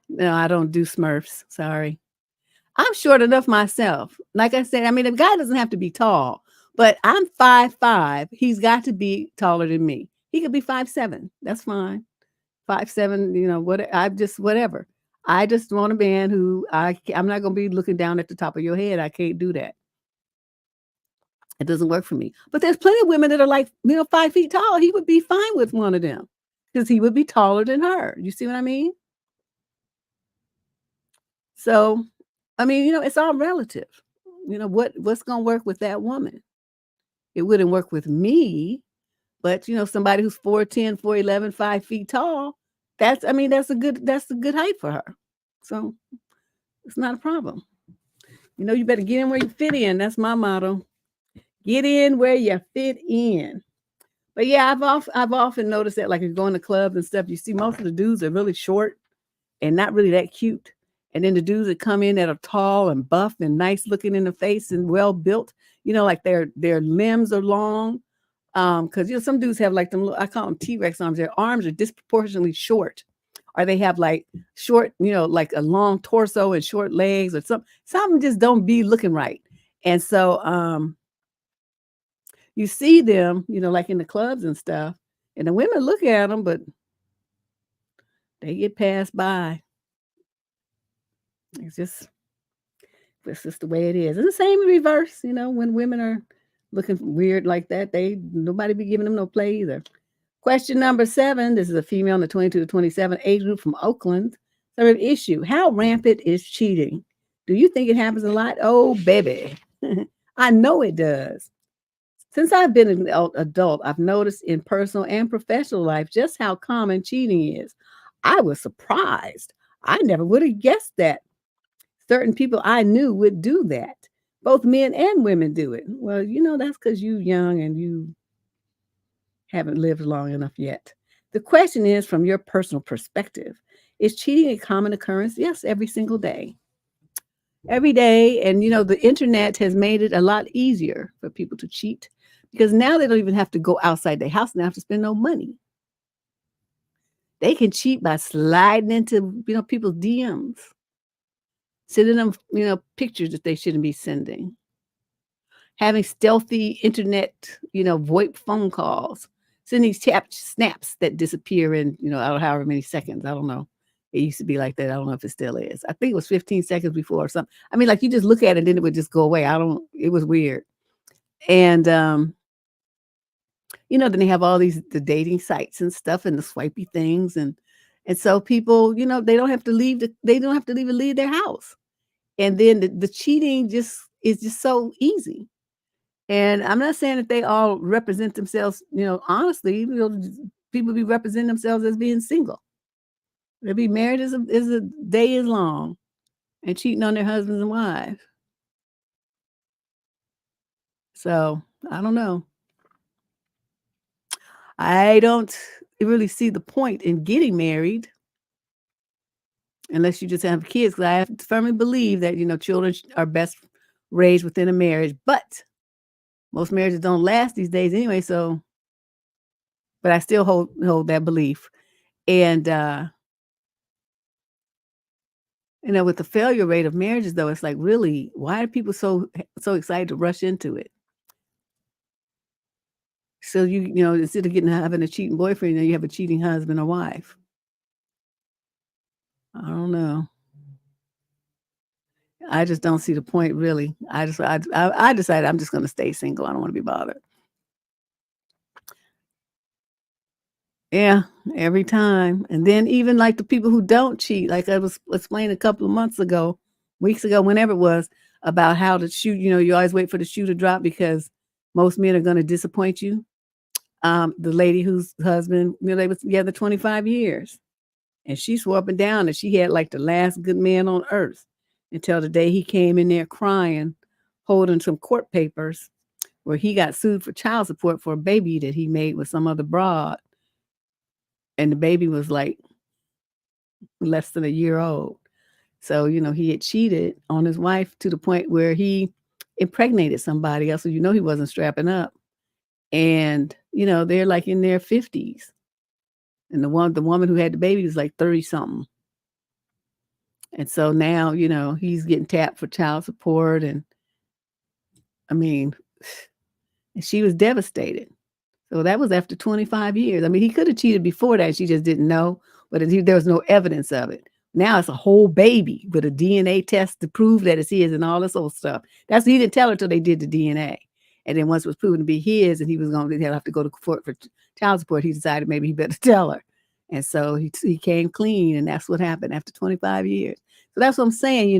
No, I don't do Smurfs. Sorry. I'm short enough myself. Like I said, the guy doesn't have to be tall, but I'm 5'5". He's got to be taller than me. He could be 5'7". That's fine. 5'7", whatever. I just want a man who I'm not going to be looking down at the top of your head. I can't do that. It doesn't work for me. But there's plenty of women that are like, 5 feet tall. He would be fine with one of them. because he would be taller than her. You see what I mean? So, I mean, it's all relative. What's gonna work with that woman? It wouldn't work with me, but somebody who's 4'10", 4'11", 5 feet tall, that's a good height for her. So it's not a problem. You better get in where you fit in. That's my motto. Get in where you fit in. But yeah, I've often noticed that, like, if you go in the clubs and stuff, you see most of the dudes are really short and not really that cute. And then the dudes that come in that are tall and buff and nice looking in the face and well built, like their limbs are long. Because some dudes have like them, I call them T-Rex arms. Their arms are disproportionately short, or they have like short, like a long torso and short legs, or some just don't be looking right. And so you see them, like in the clubs and stuff, and the women look at them, but they get passed by. It's just That's just the way it is. And the same in reverse, when women are looking weird like that, nobody be giving them no play either. Question number 7. This is a female in the 22 to 27 age group from Oakland. Third issue: how rampant is cheating? Do you think it happens a lot? Oh, baby. I know it does. Since I've been an adult, I've noticed in personal and professional life just how common cheating is. I was surprised. I never would have guessed that certain people I knew would do that. Both men and women do it. Well, that's because you young and you haven't lived long enough yet. The question is, from your personal perspective, is cheating a common occurrence? Yes, every single day. Every day. And, the internet has made it a lot easier for people to cheat because now they don't even have to go outside their house and they have to spend no money. They can cheat by sliding into, people's DMs, sending them, pictures that they shouldn't be sending, having stealthy internet, VoIP phone calls, sending snaps that disappear in, I don't know, however many seconds. I don't know. It used to be like that. I don't know if it still is. I think it was 15 seconds before or something. I mean, like, you just look at it and then it would just go away. It was weird. And, then they have all the dating sites and stuff and the swipey things. And so people, they don't have to leave even leave their house. And then the cheating is just so easy. And I'm not saying that they all represent themselves, honestly, people be representing themselves as being single. They'll be married as a day is long and cheating on their husbands and wives. So I don't know. I don't really see the point in getting married unless you just have kids. Because I firmly believe that, children are best raised within a marriage. But most marriages don't last these days anyway. So, but I still hold that belief. And, with the failure rate of marriages, though, it's like, really, why are people so excited to rush into it? So instead of having a cheating boyfriend, you have a cheating husband or wife. I don't know. I just don't see the point, really. I decided I'm just going to stay single. I don't want to be bothered. Yeah, every time. And then even like the people who don't cheat, like I was explaining a couple of weeks ago, whenever it was, about how to shoot. You always wait for the shoe to drop because most men are going to disappoint you. The lady whose husband, they was together 25 years. And she swore up and down that she had like the last good man on earth until the day he came in there crying, holding some court papers where he got sued for child support for a baby that he made with some other broad. And the baby was like less than a year old. So, he had cheated on his wife to the point where he impregnated somebody else. So, he wasn't strapping up. And, they're like in their 50s. And the woman who had the baby was like 30 something. And so now, he's getting tapped for child support. And I mean, and she was devastated. So that was after 25 years. I mean, he could have cheated before that. She just didn't know, but there was no evidence of it. Now it's a whole baby with a DNA test to prove that it's his and all this old stuff. He didn't tell her till they did the DNA. And then once it was proven to be his and he was going to have to go to court for child support, he decided maybe he better tell her. And so he came clean, and that's what happened after 25 years. So that's what I'm saying,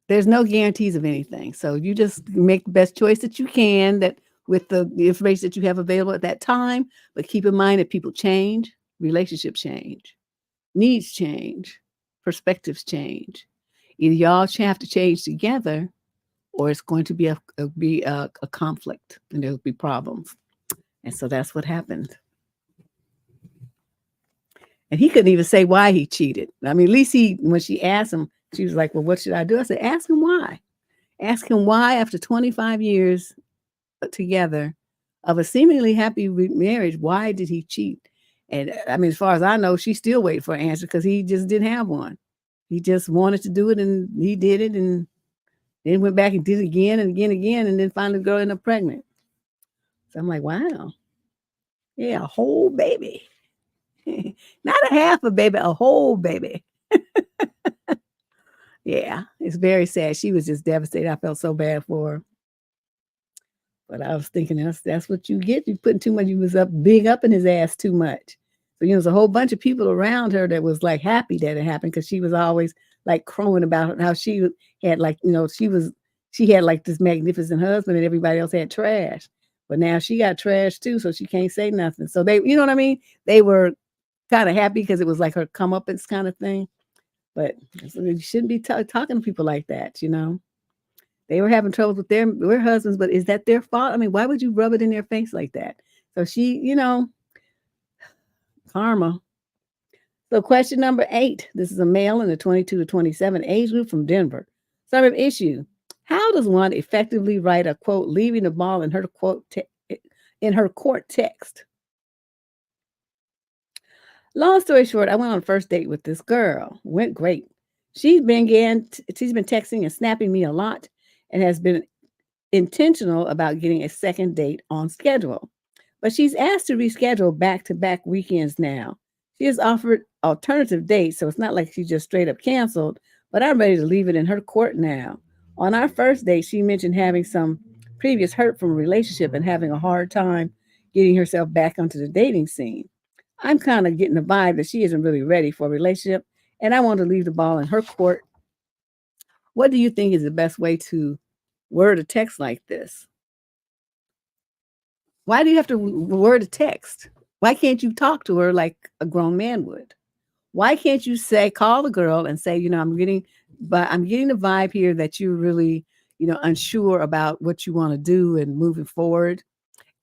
there's no guarantees of anything. So you just make the best choice that you can that with the information that you have available at that time. But keep in mind that people change, relationships change, needs change, perspectives change. Either y'all have to change together, or it's going to be a conflict, and there'll be problems. And so that's what happened. And he couldn't even say why he cheated. I mean, at least when she asked him, she was like, "Well, what should I do?" I said, "Ask him why. Ask him why after 25 years together of a seemingly happy marriage, why did he cheat?" And I mean, as far as I know, she's still waiting for an answer because he just didn't have one. He just wanted to do it, and he did it, and then went back and did it again and again and again, and then finally the girl ended up pregnant. So I'm like, wow, yeah, a whole baby. Not a half a baby, a whole baby. Yeah, it's very sad. She was just devastated. I felt so bad for her. But I was thinking that's what you get. You putting too much, you was big up in his ass too much. So, there's a whole bunch of people around her that was like happy that it happened because she was always like crowing about how she had like, she had like this magnificent husband and everybody else had trash. But now she got trash too, so she can't say nothing. So they, you know what I mean? They were kind of happy because it was like her comeuppance kind of thing. But you shouldn't be talking to people like that, They were having troubles with their husbands, but is that their fault? I mean, why would you rub it in their face like that? So she, karma. So question number 8. This is a male in the 22 to 27 age group from Denver. Summary of issue. How does one effectively write a quote leaving the ball in her in her court text? Long story short, I went on a first date with this girl. Went great. She's been texting and snapping me a lot and has been intentional about getting a second date on schedule. But she's asked to reschedule back-to-back weekends now. She has offered alternative dates, so it's not like she just straight up canceled, but I'm ready to leave it in her court now. On our first date, she mentioned having some previous hurt from a relationship and having a hard time getting herself back onto the dating scene. I'm kind of getting the vibe that she isn't really ready for a relationship, and I want to leave the ball in her court. What do you think is the best way to word a text like this? Why do you have to word a text? Why can't you talk to her like a grown man would? Why can't you call the girl and say, I'm getting the vibe here that you're really, unsure about what you want to do and moving forward.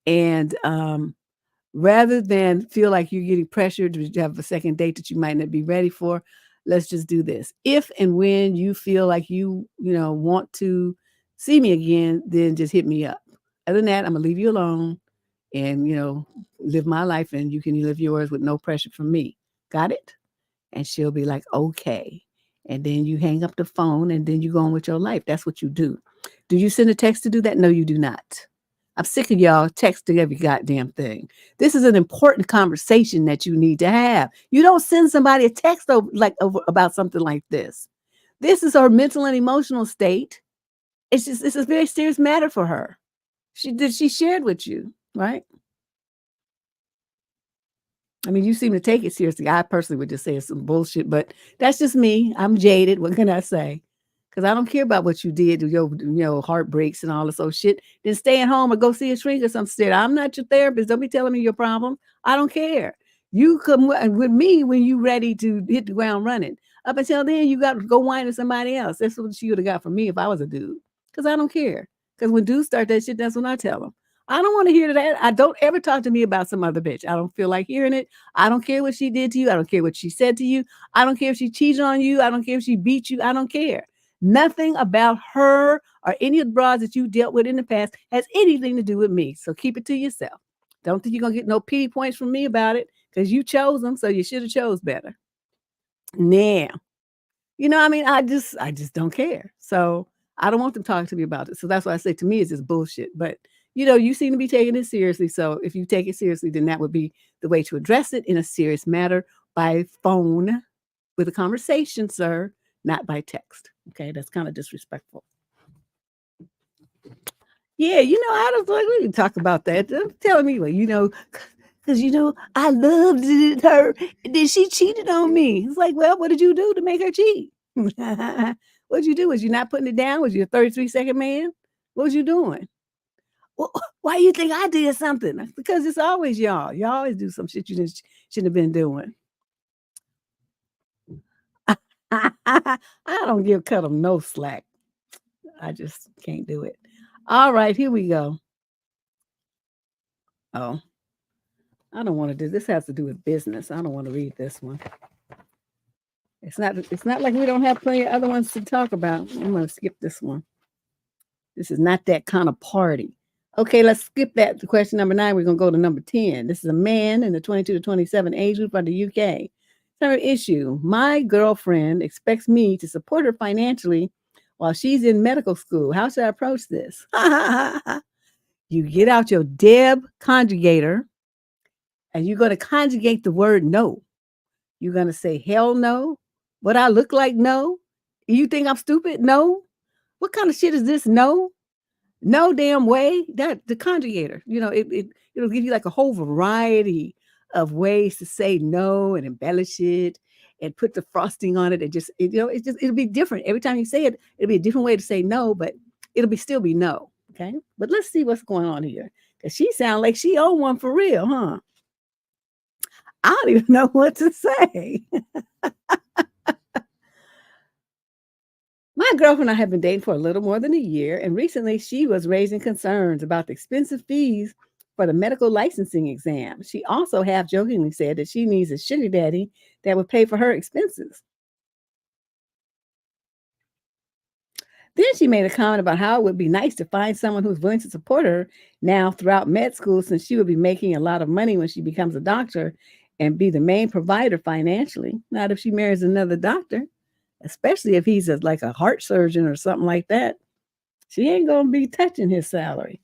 And rather than feel like you're getting pressured to have a second date that you might not be ready for, let's just do this. If and when you feel like want to see me again, then just hit me up. Other than that, I'm gonna leave you alone and live my life, and you can live yours with no pressure from me. Got it? And she'll be like, okay. And then you hang up the phone and then you go on with your life. That's what you do. Do you send a text to do that? No, you do not. I'm sick of y'all texting every goddamn thing. This is an important conversation that you need to have. You don't send somebody a text about something like this. This is her mental and emotional state. It's a very serious matter for her. She shared with you, right? I mean, you seem to take it seriously. I personally would just say it's some bullshit, but that's just me. I'm jaded. What can I say? Because I don't care about what you did, your heartbreaks and all this old shit. Then stay at home or go see a shrink or some shit. I'm not your therapist. Don't be telling me your problem. I don't care. You come with me when you ready to hit the ground running. Up until then, you got to go whine to somebody else. That's what she would have got from me if I was a dude. Because I don't care. Because when dudes start that shit, that's when I tell them. I don't want to hear that. I don't ever talk to me about some other bitch. I don't feel like hearing it. I don't care what she did to you. I don't care what she said to you. I don't care if she cheated on you. I don't care if she beat you. I don't care. Nothing about her or any of the bras that you dealt with in the past has anything to do with me. So keep it to yourself. Don't think you're going to get no pity points from me about it because you chose them. So you should have chose better. Now, I just don't care. So I don't want them talking to me about it. So that's why I say to me, it's just bullshit. But, you seem to be taking it seriously. So if you take it seriously, then that would be the way to address it in a serious matter by phone with a conversation, sir, not by text. Okay, that's kind of disrespectful. Yeah, I was like, we can talk about that. They're telling me, well, because I loved her, and then she cheated on me. It's like, well, what did you do to make her cheat? What'd you do? Was you not putting it down? Was you a 33-second man? What was you doing? Well, why you think I did something? Because it's always y'all. You always do some shit you just shouldn't have been doing. I don't give cut them no slack. I just can't do it. All right, here we go. Oh, I don't want to do this. Has to do with business. I don't want to read this one. It's not like we don't have plenty of other ones to talk about. I'm gonna skip this one. This is not that kind of party. Okay, let's skip that to question number 9. We're gonna go to number 10. This is a man in the 22 to 27 age group from the UK. Third issue. My girlfriend expects me to support her financially while she's in medical school. How should I approach this? You get out your Deb conjugator and you're going to conjugate the word no. You're going to say, hell no. What I look like? No. You think I'm stupid? No. What kind of shit is this? No. No damn way. That the conjugator, it'll give you like a whole variety of ways to say no and embellish it and put the frosting on it and it'll be different. Every time you say it, it'll be a different way to say no, but it'll still be no. Okay. But let's see what's going on here. Cause she sounds like she own one for real, huh? I don't even know what to say. My girlfriend and I have been dating for a little more than a year, and recently she was raising concerns about the expensive fees for the medical licensing exam. She also half jokingly said that she needs a sugar daddy that would pay for her expenses. Then she made a comment about how it would be nice to find someone who's willing to support her now throughout med school, since she would be making a lot of money when she becomes a doctor and be the main provider financially. Not if she marries another doctor, especially if he's like a heart surgeon or something like that. She ain't going to be touching his salary.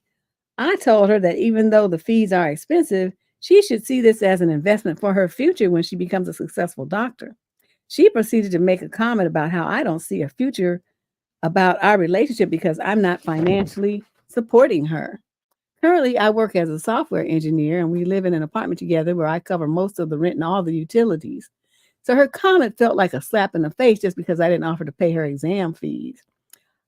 I told her that even though the fees are expensive, she should see this as an investment for her future when she becomes a successful doctor. She proceeded to make a comment about how I don't see a future about our relationship because I'm not financially supporting her. Currently, I work as a software engineer and we live in an apartment together where I cover most of the rent and all the utilities. So her comment felt like a slap in the face just because I didn't offer to pay her exam fees.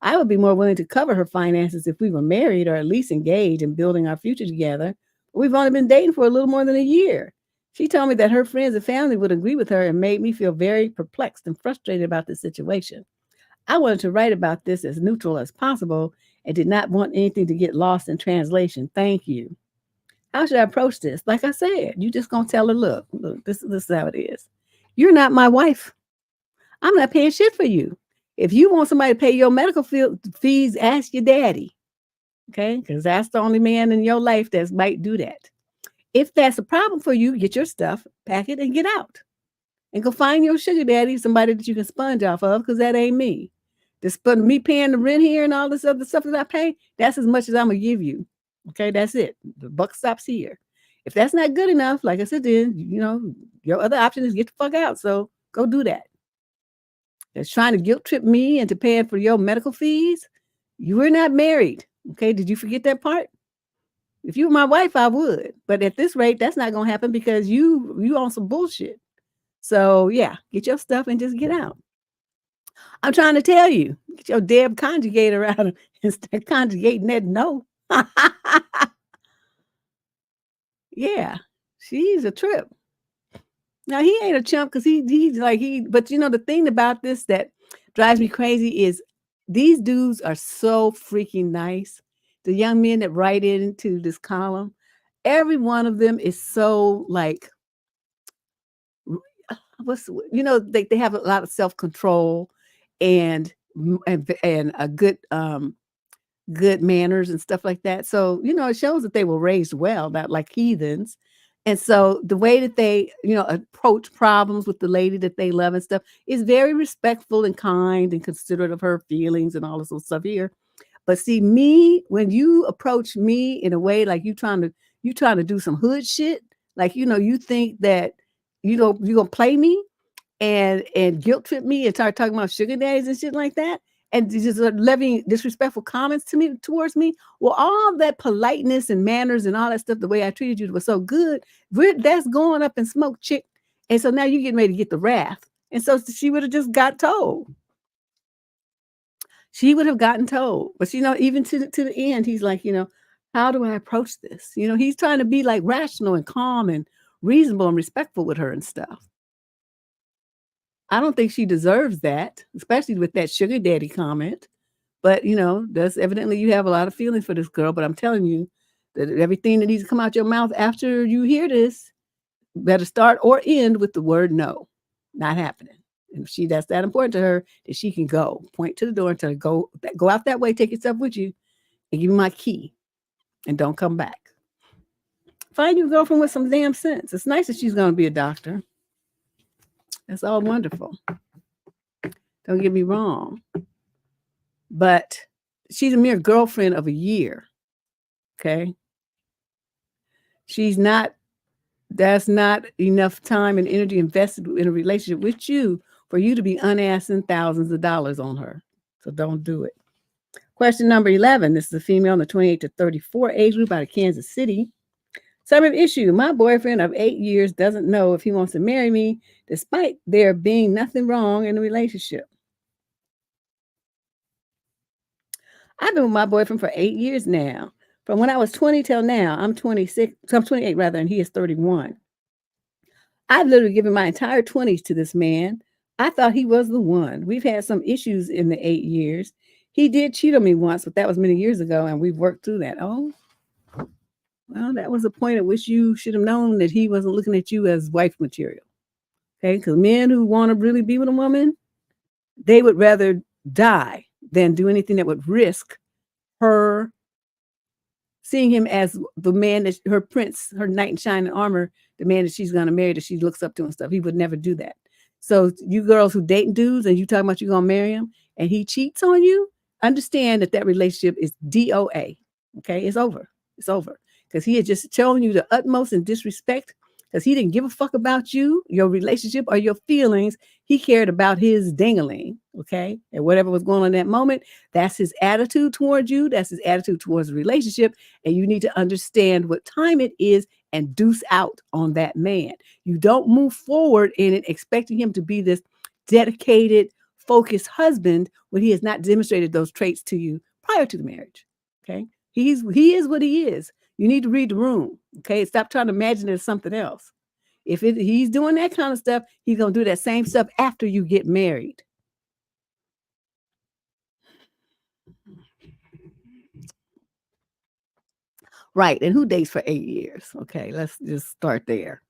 I would be more willing to cover her finances if we were married or at least engaged in building our future together. We've only been dating for a little more than a year. She told me that her friends and family would agree with her and made me feel very perplexed and frustrated about the situation. I wanted to write about this as neutral as possible and did not want anything to get lost in translation. Thank you. How should I approach this? Like I said, you just gonna tell her, look, this is how it is. You're not my wife. I'm not paying shit for you. If you want somebody to pay your medical fees, ask your daddy. Okay? Because that's the only man in your life that might do that. If that's a problem for you, get your stuff, pack it, and get out. And go find your sugar daddy, somebody that you can sponge off of, because that ain't me. Me paying the rent here and all this other stuff that I pay, that's as much as I'm gonna give you. Okay, that's it. The buck stops here. If that's not good enough, like I said, then your other option is get the fuck out. So go do that. That's trying to guilt trip me into paying for your medical fees. You were not married. Okay, did you forget that part? If you were my wife, I would. But at this rate, that's not gonna happen because you on some bullshit. So yeah, get your stuff and just get out. I'm trying to tell you, get your damn conjugator out and start conjugating that no. Yeah, she's a trip. Now he ain't a chump because he's like but the thing about this that drives me crazy is these dudes are so freaking nice. The young men that write into this column, every one of them is so like they have a lot of self-control and and a good manners and stuff like that. So, it shows that they were raised well, not like heathens. And so the way that they, approach problems with the lady that they love and stuff is very respectful and kind and considerate of her feelings and all this little stuff here. But see, when you approach me in a way like you trying to do some hood shit, like you think that you're gonna play me and guilt trip me and start talking about sugar daddies and shit like that. and just levying disrespectful comments towards me. Well, all that politeness and manners and all that stuff, the way I treated you was so good. That's going up in smoke, chick. And so now you're getting ready to get the wrath. And so she would have just got told. She would have gotten told. But even to the end, he's like, how do I approach this? He's trying to be like rational and calm and reasonable and respectful with her and stuff. I don't think she deserves that, especially with that sugar daddy comment. But, that's evidently you have a lot of feelings for this girl. But I'm telling you that everything that needs to come out your mouth after you hear this better start or end with the word no. Not happening. And if that's that important to her, that she can go. Point to the door and tell her, go out that way, take yourself with you, and give me my key. And don't come back. Find your girlfriend with some damn sense. It's nice that she's going to be a doctor. That's all wonderful. Don't get me wrong. But she's a mere girlfriend of a year. Okay? That's not enough time and energy invested in a relationship with you for you to be unassing thousands of dollars on her. So don't do it. Question number 11. This is a female in the 28 to 34 age group out of Kansas City. Summary of issue. My boyfriend of 8 years doesn't know if he wants to marry me, despite there being nothing wrong in the relationship. I've been with my boyfriend for 8 years now. From when I was 20 till now, I'm 26, so I'm 28 rather, and he is 31. I've literally given my entire 20s to this man. I thought he was the one. We've had some issues in the 8 years. He did cheat on me once, but that was many years ago, and we've worked through that. Oh, well, that was a point at which you should have known that he wasn't looking at you as wife material. Okay, because men who want to really be with a woman, they would rather die than do anything that would risk her seeing him as the man that her prince, her knight in shining armor, the man that she's going to marry, that she looks up to and stuff. He would never do that. So you girls who dating dudes and you talking about you're going to marry him and he cheats on you, understand that relationship is DOA. Okay, it's over. It's over. Because he had just shown you the utmost in disrespect because he didn't give a fuck about you, your relationship, or your feelings. He cared about his ding-a-ling, okay? And whatever was going on in that moment, that's his attitude towards you. That's his attitude towards the relationship. And you need to understand what time it is and deuce out on that man. You don't move forward in it expecting him to be this dedicated, focused husband when he has not demonstrated those traits to you prior to the marriage, okay? He is what he is. You need to read the room, okay? Stop trying to imagine it as something else. If he's doing that kind of stuff, he's going to do that same stuff after you get married. Right, and who dates for 8 years? Okay, let's just start there.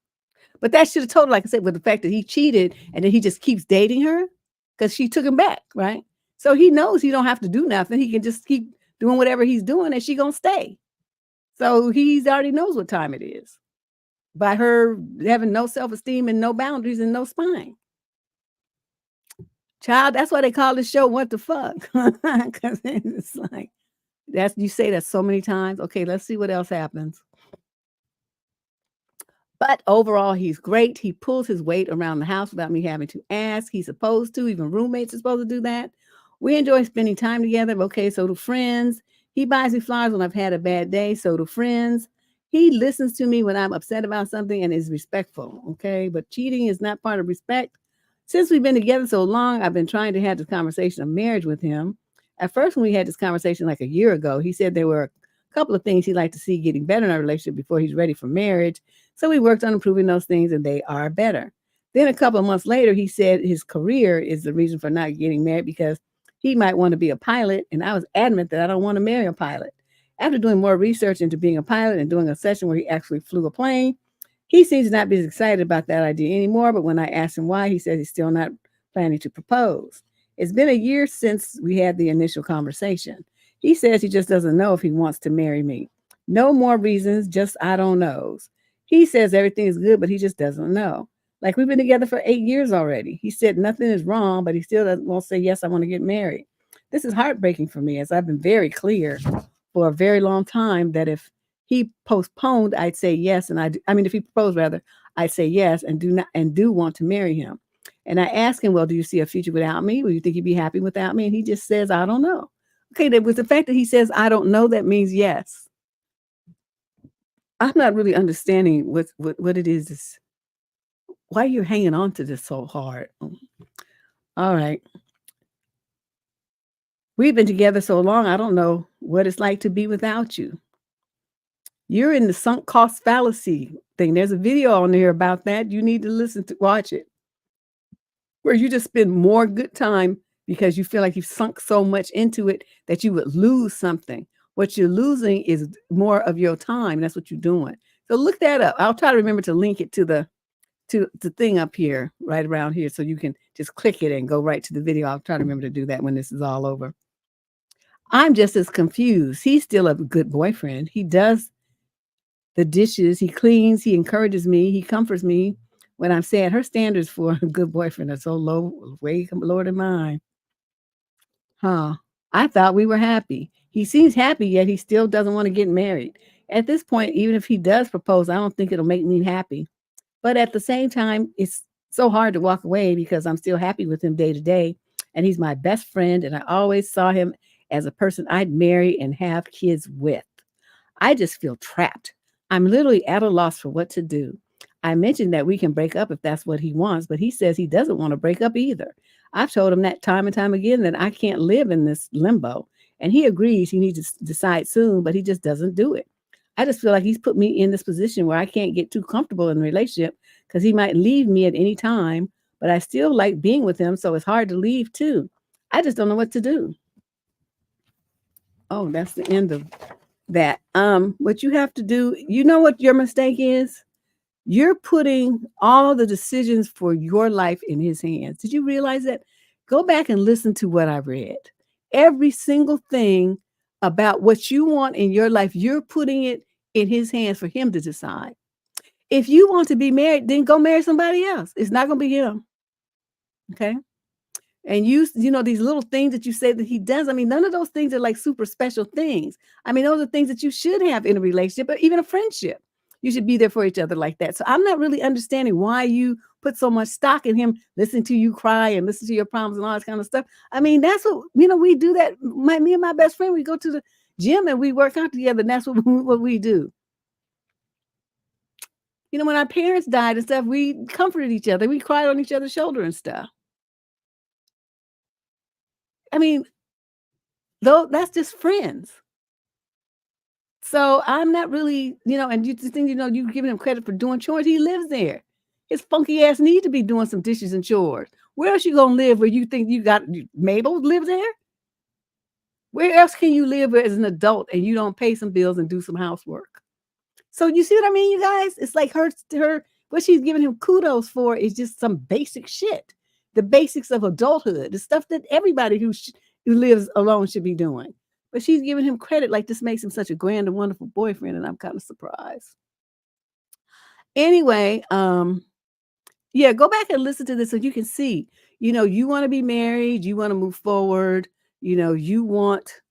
But that should have told her, like I said, with the fact that he cheated and then he just keeps dating her because she took him back, right? So he knows he don't have to do nothing. He can just keep doing whatever he's doing and she going to stay. So he already knows what time it is by her having no self-esteem and no boundaries and no spine. Child, that's why they call this show What the Fuck? Because it's like, you say that so many times. Okay, let's see what else happens. But overall, he's great. He pulls his weight around the house without me having to ask. He's supposed to. Even roommates are supposed to do that. We enjoy spending time together. Okay, so do friends. He buys me flowers when I've had a bad day. So do friends. He listens to me when I'm upset about something and is respectful. Okay, but cheating is not part of respect. Since we've been together so long, I've been trying to have this conversation of marriage with him. At first, when we had this conversation like a year ago, he said there were a couple of things he'd like to see getting better in our relationship before he's ready for marriage. So we worked on improving those things and they are better. Then a couple of months later, he said his career is the reason for not getting married because he might want to be a pilot. And I was adamant that I don't want to marry a pilot. After doing more research into being a pilot and doing a session where he actually flew a plane, he seems to not be as excited about that idea anymore. But when I asked him why, he says he's still not planning to propose. It's been a year since we had the initial conversation. He says he just doesn't know if he wants to marry me. No more reasons, just I don't knows. He says everything is good, but he just doesn't know. Like we've been together for 8 years already. He said nothing is wrong, but he still won't say, yes, I want to get married. This is heartbreaking for me, as I've been very clear for a very long time that if he postponed, I'd say yes. And if he proposed rather, I'd say yes and do want to marry him. And I asked him, well, do you see a future without me? Will you think you'd be happy without me? And he just says, I don't know. Okay, with the fact that he says, I don't know, that means yes. I'm not really understanding what it is, why you're hanging on to this so hard. All right. We've been together so long, I don't know what it's like to be without you. You're in the sunk cost fallacy thing. There's a video on there about that. You need to watch it, where you just spend more good time because you feel like you've sunk so much into it that you would lose something. What you're losing is more of your time. That's what you're doing. So look that up. I'll try to remember to link it to the thing up here, right around here, so you can just click it and go right to the video. I'll try to remember to do that when this is all over. I'm just as confused. He's still a good boyfriend. He does the dishes, he cleans, he encourages me, he comforts me when I'm sad. Her standards for a good boyfriend are so low, way lower than mine. Huh. I thought we were happy. He seems happy, yet he still doesn't want to get married. At this point, even if he does propose, I don't think it'll make me happy. But at the same time, it's so hard to walk away because I'm still happy with him day to day. And he's my best friend. And I always saw him as a person I'd marry and have kids with. I just feel trapped. I'm literally at a loss for what to do. I mentioned that we can break up if that's what he wants, but he says he doesn't want to break up either. I've told him that time and time again that I can't live in this limbo. And he agrees he needs to decide soon, but he just doesn't do it. I just feel like he's put me in this position where I can't get too comfortable in the relationship because he might leave me at any time, but I still like being with him, so it's hard to leave too. I just don't know what to do. Oh, that's the end of that. What you have to do, you know what your mistake is? You're putting all the decisions for your life in his hands. Did you realize that? Go back and listen to what I read. Every single thing about what you want in your life, you're putting it in his hands for him to decide. If you want to be married, then go marry somebody else. It's not going to be him. Okay? And you know, these little things that you say that he does, I mean, none of those things are like super special things. I mean, those are things that you should have in a relationship or even a friendship. You should be there for each other like that. So I'm not really understanding why you put so much stock in him, listen to you cry and listen to your problems and all that kind of stuff. I mean, that's what, you know, we do that. Me and my best friend, we go to the gym and we work out together. And that's what we do. You know, when our parents died and stuff, we comforted each other. We cried on each other's shoulder and stuff. I mean, though that's just friends. So I'm not really, you know, and you just think, you know, you giving him credit for doing chores. He lives there. His funky ass need to be doing some dishes and chores. Where else you gonna live where you think Mabel lives there? Where else can you live as an adult and you don't pay some bills and do some housework? So you see what I mean, you guys? It's like her what she's giving him kudos for is just some basic shit. The basics of adulthood, the stuff that everybody who lives alone should be doing. But she's giving him credit like this makes him such a grand and wonderful boyfriend, and I'm kind of surprised. Anyway, yeah, go back and listen to this so you can see, you know, you want to be married, you want to move forward, you know, you want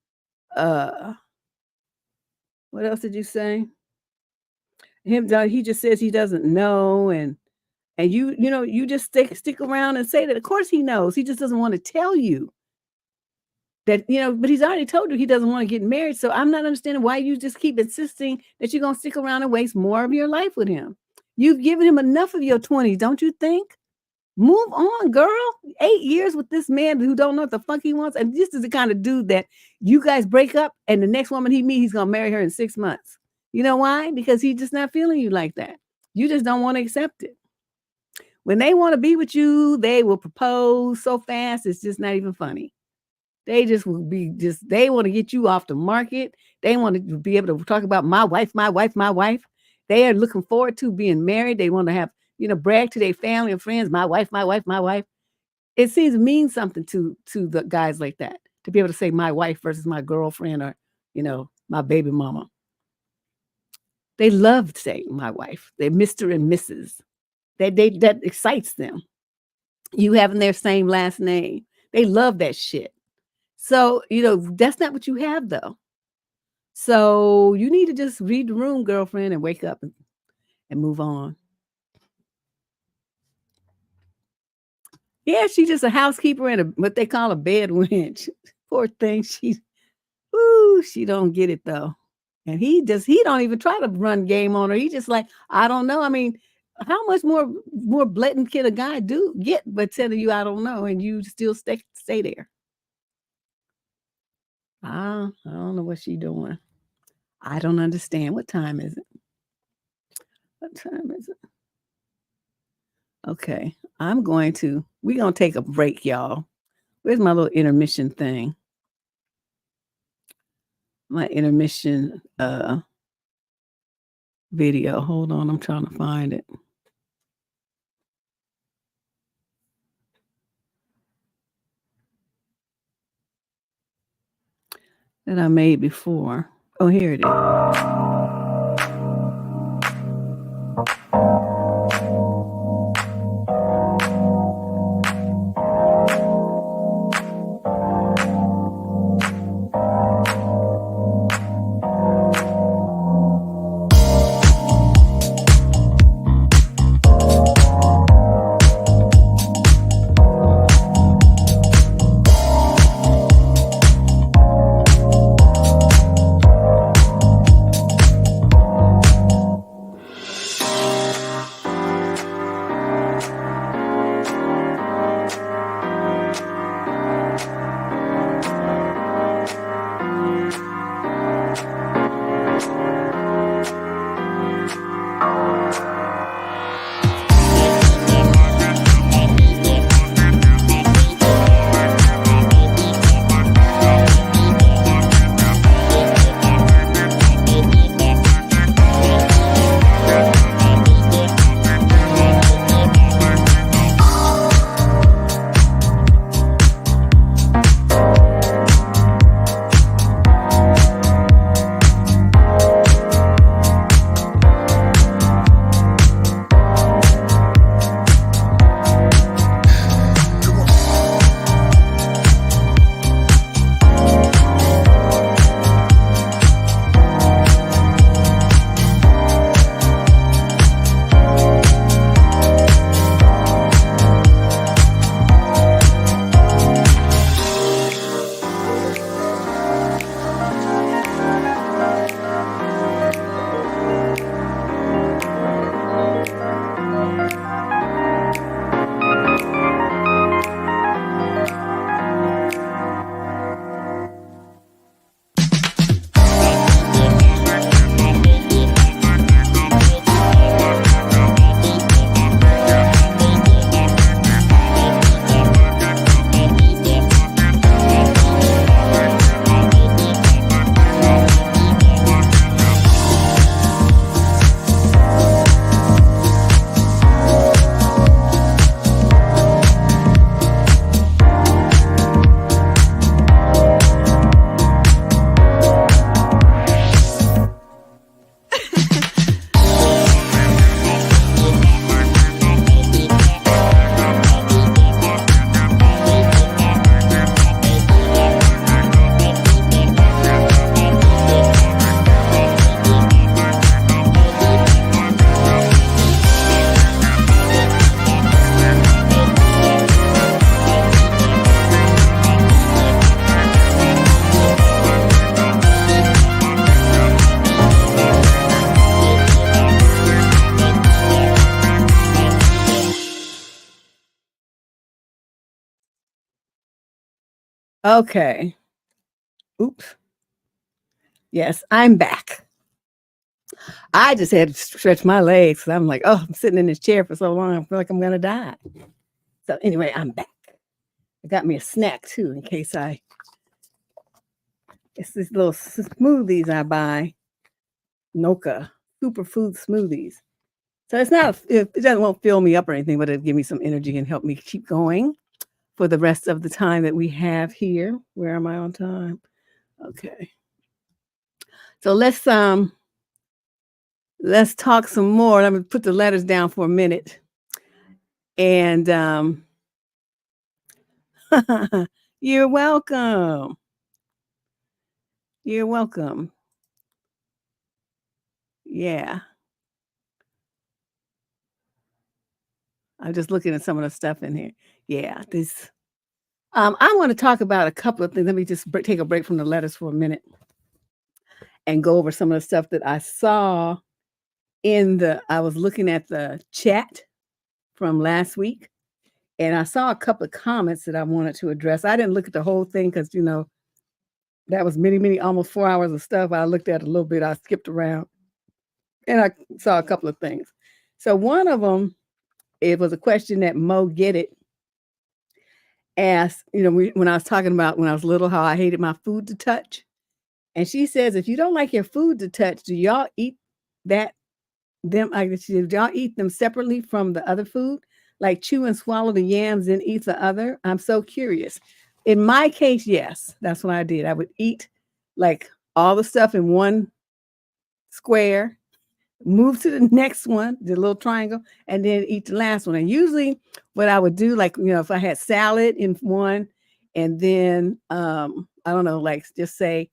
uh what else did you say? He just says he doesn't know, and you know, you just stick around and say that of course he knows. He just doesn't want to tell you that, you know, but he's already told you he doesn't want to get married. So I'm not understanding why you just keep insisting that you're gonna stick around and waste more of your life with him. You've given him enough of your 20s, don't you think? Move on, girl. 8 years with this man who don't know what the fuck he wants. And this is the kind of dude that you guys break up and the next woman he meets, he's gonna marry her in 6 months. You know why? Because he's just not feeling you like that. You just don't want to accept it. When they want to be with you, they will propose so fast, it's just not even funny. They just will be they want to get you off the market. They want to be able to talk about my wife, my wife, my wife. They are looking forward to being married. They want to have, you know, brag to their family and friends, my wife, my wife, my wife. It seems to mean something to the guys like that, to be able to say my wife versus my girlfriend or, you know, my baby mama. They love saying my wife. They're Mr. and Mrs. That excites them. You having their same last name. They love that shit. So, you know, that's not what you have though. So you need to just read the room, girlfriend, and wake up and move on. Yeah, she's just a housekeeper and what they call a bed wench. Poor thing. Ooh, she don't get it though. And he don't even try to run game on her. He just like, I don't know. I mean, how much more blatant can a guy get but telling you I don't know and you still stay there? I don't know what she doing. I don't understand. What time is it? What time is it? Okay. We're gonna take a break, y'all. Where's my little intermission thing? My intermission video. Hold on, I'm trying to find it. That I made before. Oh, here it is. Okay. Oops. Yes, I'm back. I just had to stretch my legs. I'm like, oh, I'm sitting in this chair for so long. I feel like I'm going to die. So anyway, I'm back. I got me a snack too, in case it's these little smoothies I buy. Noka superfood smoothies. So won't fill me up or anything, but it'll give me some energy and help me keep going for the rest of the time that we have here. Where am I on time? Okay. So let's talk some more. Let me put the letters down for a minute. And you're welcome. You're welcome. Yeah. I'm just looking at some of the stuff in here. Yeah, this. I want to talk about a couple of things. Let me just take a break from the letters for a minute and go over some of the stuff that I saw I was looking at the chat from last week, and I saw a couple of comments that I wanted to address. I didn't look at the whole thing because, that was many, almost 4 hours of stuff. I looked at a little bit. I skipped around, and I saw a couple of things. So one of them, it was a question that Mo Get It asked, when I was talking about when I was little, how I hated my food to touch. And she says, if you don't like your food to touch, do y'all eat do y'all eat them separately from the other food? Like chew and swallow the yams and eat the other? I'm so curious. In my case, yes, that's what I did. I would eat like all the stuff in one square, move to the next one, the little triangle, and then eat the last one. And usually what I would do, like, if I had salad in one, and then I don't know, like just say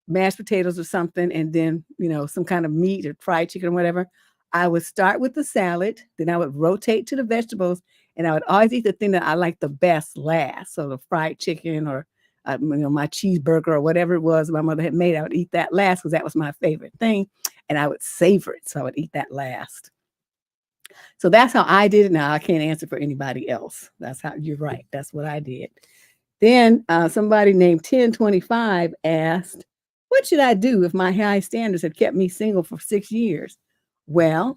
mashed potatoes or something, and then, some kind of meat or fried chicken or whatever, I would start with the salad, then I would rotate to the vegetables, and I would always eat the thing that I like the best last. So the fried chicken or, my cheeseburger or whatever it was my mother had made, I would eat that last because that was my favorite thing, and I would savor it. So I would eat that last. So that's how I did it. Now I can't answer for anybody else. That's how, you're right. That's what I did. Then somebody named 1025 asked, what should I do if my high standards have kept me single for 6 years? Well,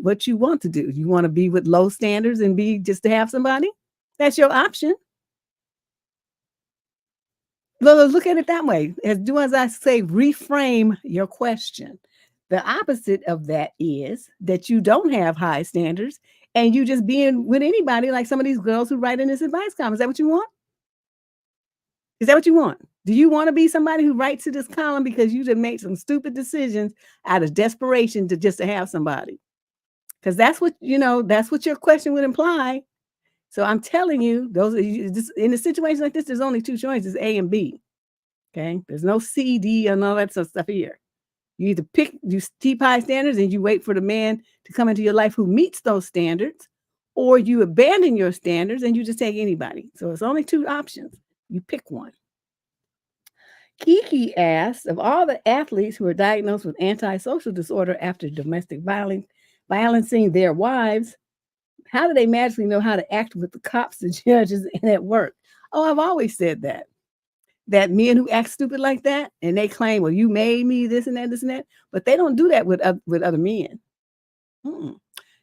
what you want to do? You want to be with low standards and be just to have somebody? That's your option. Look at it that way. As I say, reframe your question. The opposite of that is that you don't have high standards and you just being with anybody, like some of these girls who write in this advice column. Is that what you want? Is that what you want? Do you want to be somebody who writes to this column because you just made some stupid decisions out of desperation to have somebody? Because that's what your question would imply. So I'm telling you, in a situation like this, there's only two choices, A and B. Okay, there's no C, D, and all that sort of stuff here. You either you keep high standards and you wait for the man to come into your life who meets those standards, or you abandon your standards and you just take anybody. So it's only two options. You pick one. Kiki asks, of all the athletes who are diagnosed with antisocial disorder after domestic violence, violencing their wives, how do they magically know how to act with the cops, the judges, and at work? Oh, I've always said that men who act stupid like that, and they claim, well, you made me this and that, but they don't do that with other men. Mm-mm.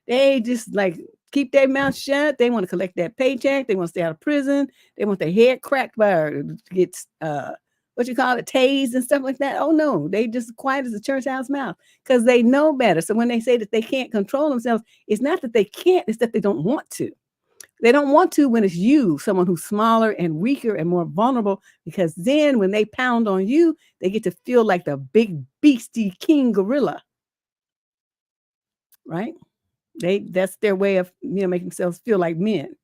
They just like keep their mouth shut. They want to collect that paycheck. They want to stay out of prison. They want their head cracked by or get tased and stuff like that. Oh no, they just quiet as a church house mouse because they know better. So when they say that they can't control themselves, it's not that they can't, it's that they don't want to. They don't want to when it's you, someone who's smaller and weaker and more vulnerable, because then when they pound on you, they get to feel like the big beastie king gorilla, right? That's their way of making themselves feel like men.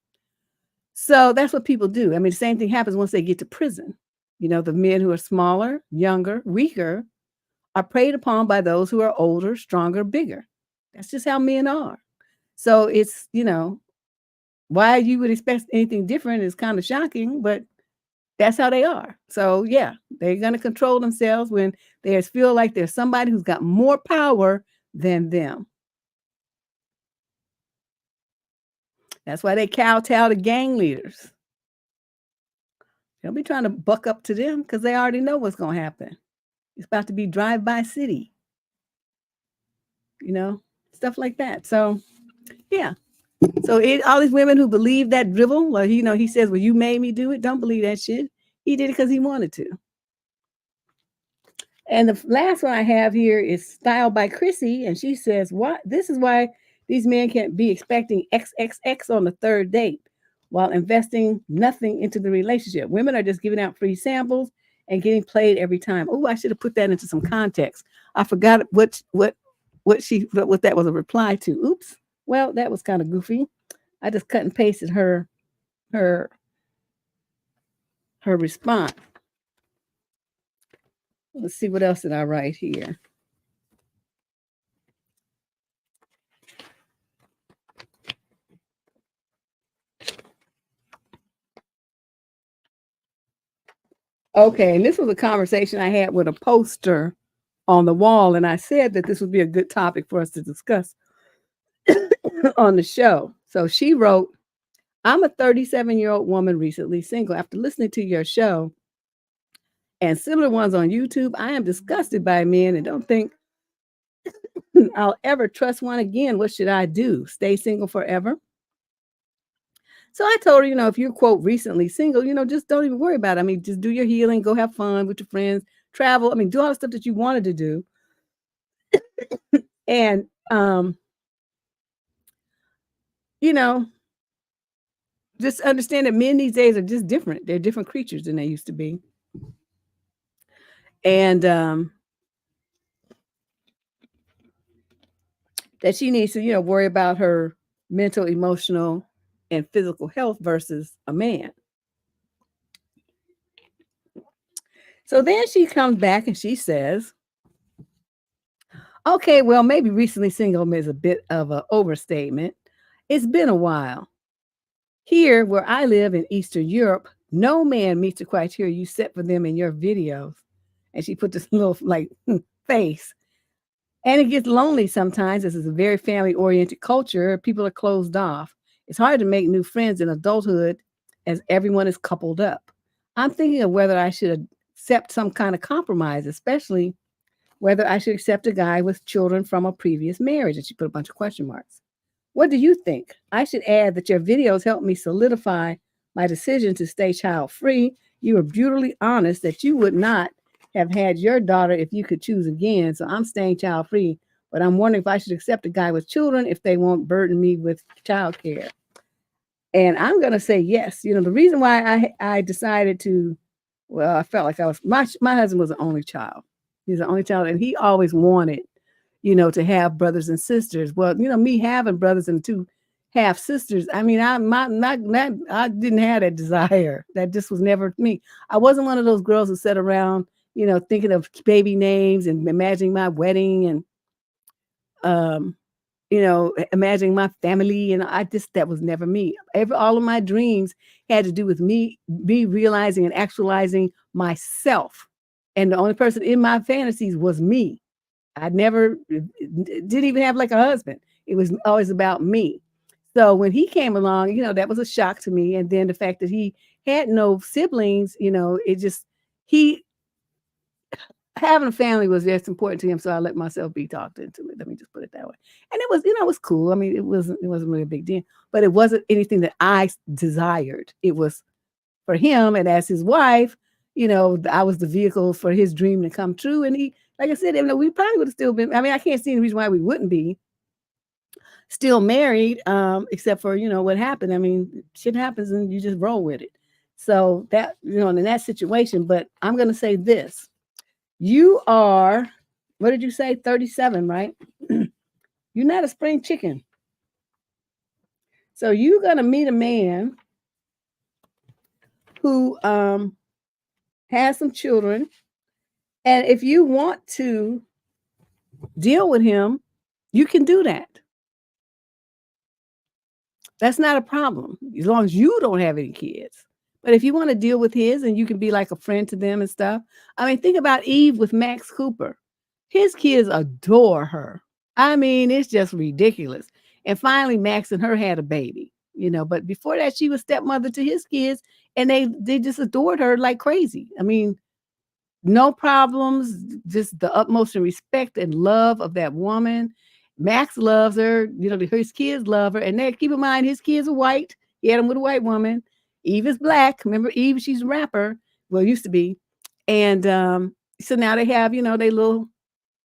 So that's what people do. The same thing happens once they get to prison. The men who are smaller, younger, weaker are preyed upon by those who are older, stronger, bigger. That's just how men are. So it's, why you would expect anything different is kind of shocking, but that's how they are. So yeah, they're going to control themselves when they feel like there's somebody who's got more power than them. That's why they kowtow to gang leaders. They'll be trying to buck up to them because they already know what's going to happen. It's about to be drive-by city, stuff like that. So yeah. So all these women who believe that dribble, well, he says, well, you made me do it. Don't believe that shit. He did it because he wanted to. And the last one I have here is Style by Chrissy. And she says, what? This is why these men can't be expecting XXX on the third date while investing nothing into the relationship. Women are just giving out free samples and getting played every time. Oh, I should have put that into some context. I forgot what that was a reply to. Oops. Well, that was kind of goofy. I just cut and pasted her response. Let's see, what else did I write here? Okay, and this was a conversation I had with a poster on the wall, and I said that this would be a good topic for us to discuss on the show. So she wrote, I'm a 37-year-old woman recently single. After listening to your show and similar ones on YouTube, I am disgusted by men and don't think I'll ever trust one again. What should I do? Stay single forever? So I told her, if you're, quote, recently single, just don't even worry about it. I mean, just do your healing, go have fun with your friends, travel. I mean, do all the stuff that you wanted to do. And, just understand that men these days are just different. They're different creatures than they used to be. And that she needs to, worry about her mental, emotional, and physical health versus a man. So then she comes back and she says, okay, well, maybe recently single is a bit of an overstatement. It's been a while. Here, where I live in Eastern Europe, no man meets the criteria you set for them in your videos. And she put this little face. And it gets lonely sometimes. This is a very family-oriented culture. People are closed off. It's hard to make new friends in adulthood as everyone is coupled up. I'm thinking of whether I should accept some kind of compromise, especially whether I should accept a guy with children from a previous marriage. And she put a bunch of question marks. What do you think? I should add that your videos helped me solidify my decision to stay child-free. You were brutally honest that you would not have had your daughter if you could choose again. So I'm staying child-free, but I'm wondering if I should accept a guy with children if they won't burden me with childcare. And I'm going to say yes. The reason why I decided to, well, I felt like my husband was the only child. He's the only child, and he always wanted, to have brothers and sisters. Well, me having brothers and two half sisters, I mean, I didn't have that desire. That just was never me. I wasn't one of those girls who sat around, thinking of baby names and imagining my wedding and, imagining my family. And that was never me. All of my dreams had to do with me realizing and actualizing myself. And the only person in my fantasies was me. I never didn't even have like a husband. It was always about me. So when he came along, that was a shock to me. And then the fact that he had no siblings, having a family was just important to him. So I let myself be talked into it. Let me just put it that way. And it was, it was cool. I mean, it wasn't really a big deal, but it wasn't anything that I desired. It was for him. And as his wife, I was the vehicle for his dream to come true. And he, like I said, we probably would have still been, I mean, I can't see any reason why we wouldn't be still married, except for, what happened. I mean, shit happens and you just roll with it. So that, in that situation, but I'm going to say this, you are, what did you say? 37, right? You're not a spring chicken. So you're going to meet a man who, has some children. And if you want to deal with him, you can do that. That's not a problem, as long as you don't have any kids. But if you want to deal with his and you can be like a friend to them and stuff. I mean, think about Eve with Max Cooper. His kids adore her. I mean, it's just ridiculous. And finally, Max and her had a baby, but before that, she was stepmother to his kids and they just adored her like crazy. I mean, no problems, just the utmost respect and love of that woman. Max loves her, his kids love her. And then keep in mind, his kids are white. He had them with a white woman. Eve is black. Remember Eve, she's a rapper. Well, used to be. And so now they have, they little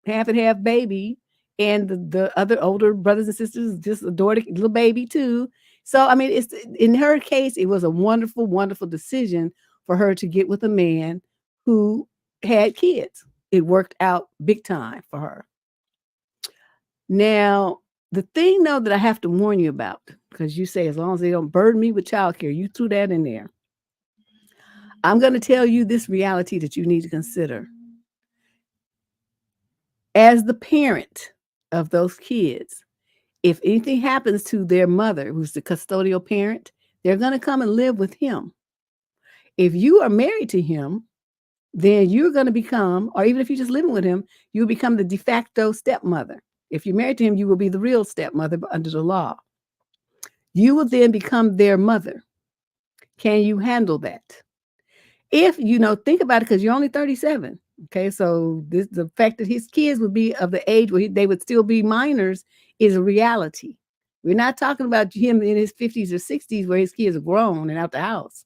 half and half baby. And the other older brothers and sisters just adore the little baby too. So, I mean, it's in her case, it was a wonderful, wonderful decision for her to get with a man who had kids. It worked out big time for her. Now, the thing though that I have to warn you about, because you say as long as they don't burden me with childcare, you threw that in there. I'm going to tell you this reality that you need to consider. As the parent of those kids, if anything happens to their mother, who's the custodial parent, they're going to come and live with him. If you are married to him, then you're going to become, or even if you're just living with him, you'll become the de facto stepmother. If you're married to him, you will be the real stepmother under the law. You will then become their mother. Can you handle that? If think about it, because you're only 37. Okay, so the fact that his kids would be of the age where they would still be minors is a reality. We're not talking about him in his 50s or 60s where his kids are grown and out the house.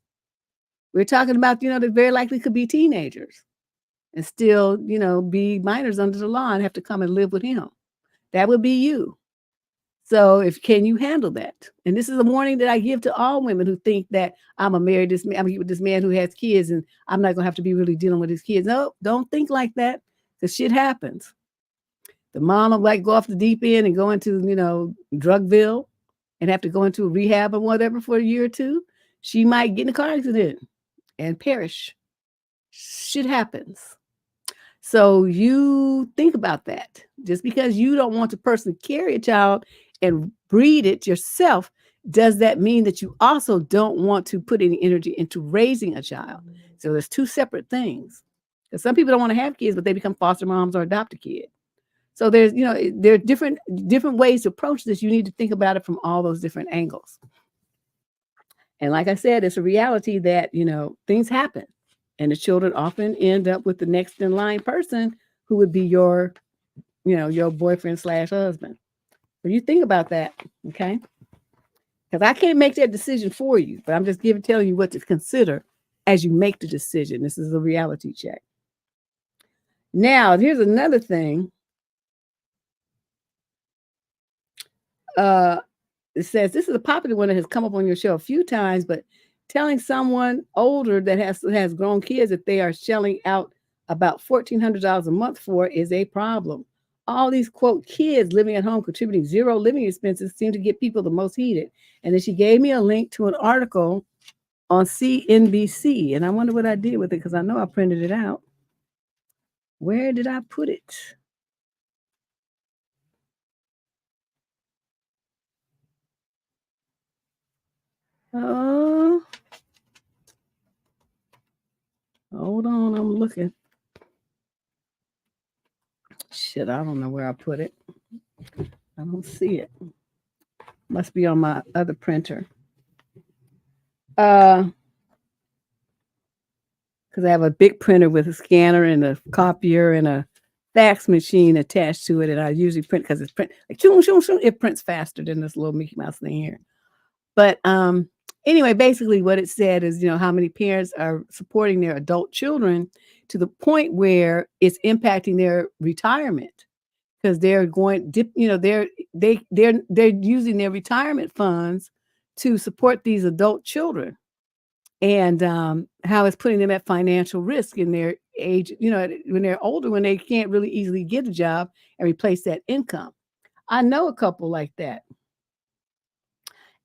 We're talking about, they very likely could be teenagers and still, be minors under the law and have to come and live with him. That would be you. So can you handle that? And this is a warning that I give to all women who think that I'm gonna marry this man, I'm gonna get with this man who has kids and I'm not gonna have to be really dealing with his kids. No, don't think like that, because shit happens. The mom will go off the deep end and go into, drugville and have to go into a rehab or whatever for a year or two. She might get in a car accident and perish. Shit happens. So you think about that. Just because you don't want to personally carry a child and breed it yourself, does that mean that you also don't want to put any energy into raising a child? So there's two separate things. Because some people don't want to have kids, but they become foster moms or adopt a kid. So there are different ways to approach this. You need to think about it from all those different angles. And like I said, it's a reality that, things happen. And the children often end up with the next in line person who would be your boyfriend / husband. So you think about that, okay? Because I can't make that decision for you, but I'm just telling you what to consider as you make the decision. This is a reality check. Now, here's another thing. It says, this is a popular one that has come up on your show a few times, but telling someone older that has grown kids that they are shelling out about $1,400 a month for is a problem. All these, quote, kids living at home contributing zero living expenses seem to get people the most heated. And then she gave me a link to an article on CNBC. And I wonder what I did with it, because I know I printed it out. Where did I put it? Oh, hold on, I'm looking. Shit, I don't know where I put it. I don't see it. Must be on my other printer. Because I have a big printer with a scanner and a copier and a fax machine attached to it, and I usually print because it's print like shoom, shoom, shoom. It prints faster than this little Mickey Mouse thing here. But anyway, basically what it said is, how many parents are supporting their adult children to the point where it's impacting their retirement, because they're going, they're using their retirement funds to support these adult children, and how it's putting them at financial risk in their age, when they're older, when they can't really easily get a job and replace that income. I know a couple like that.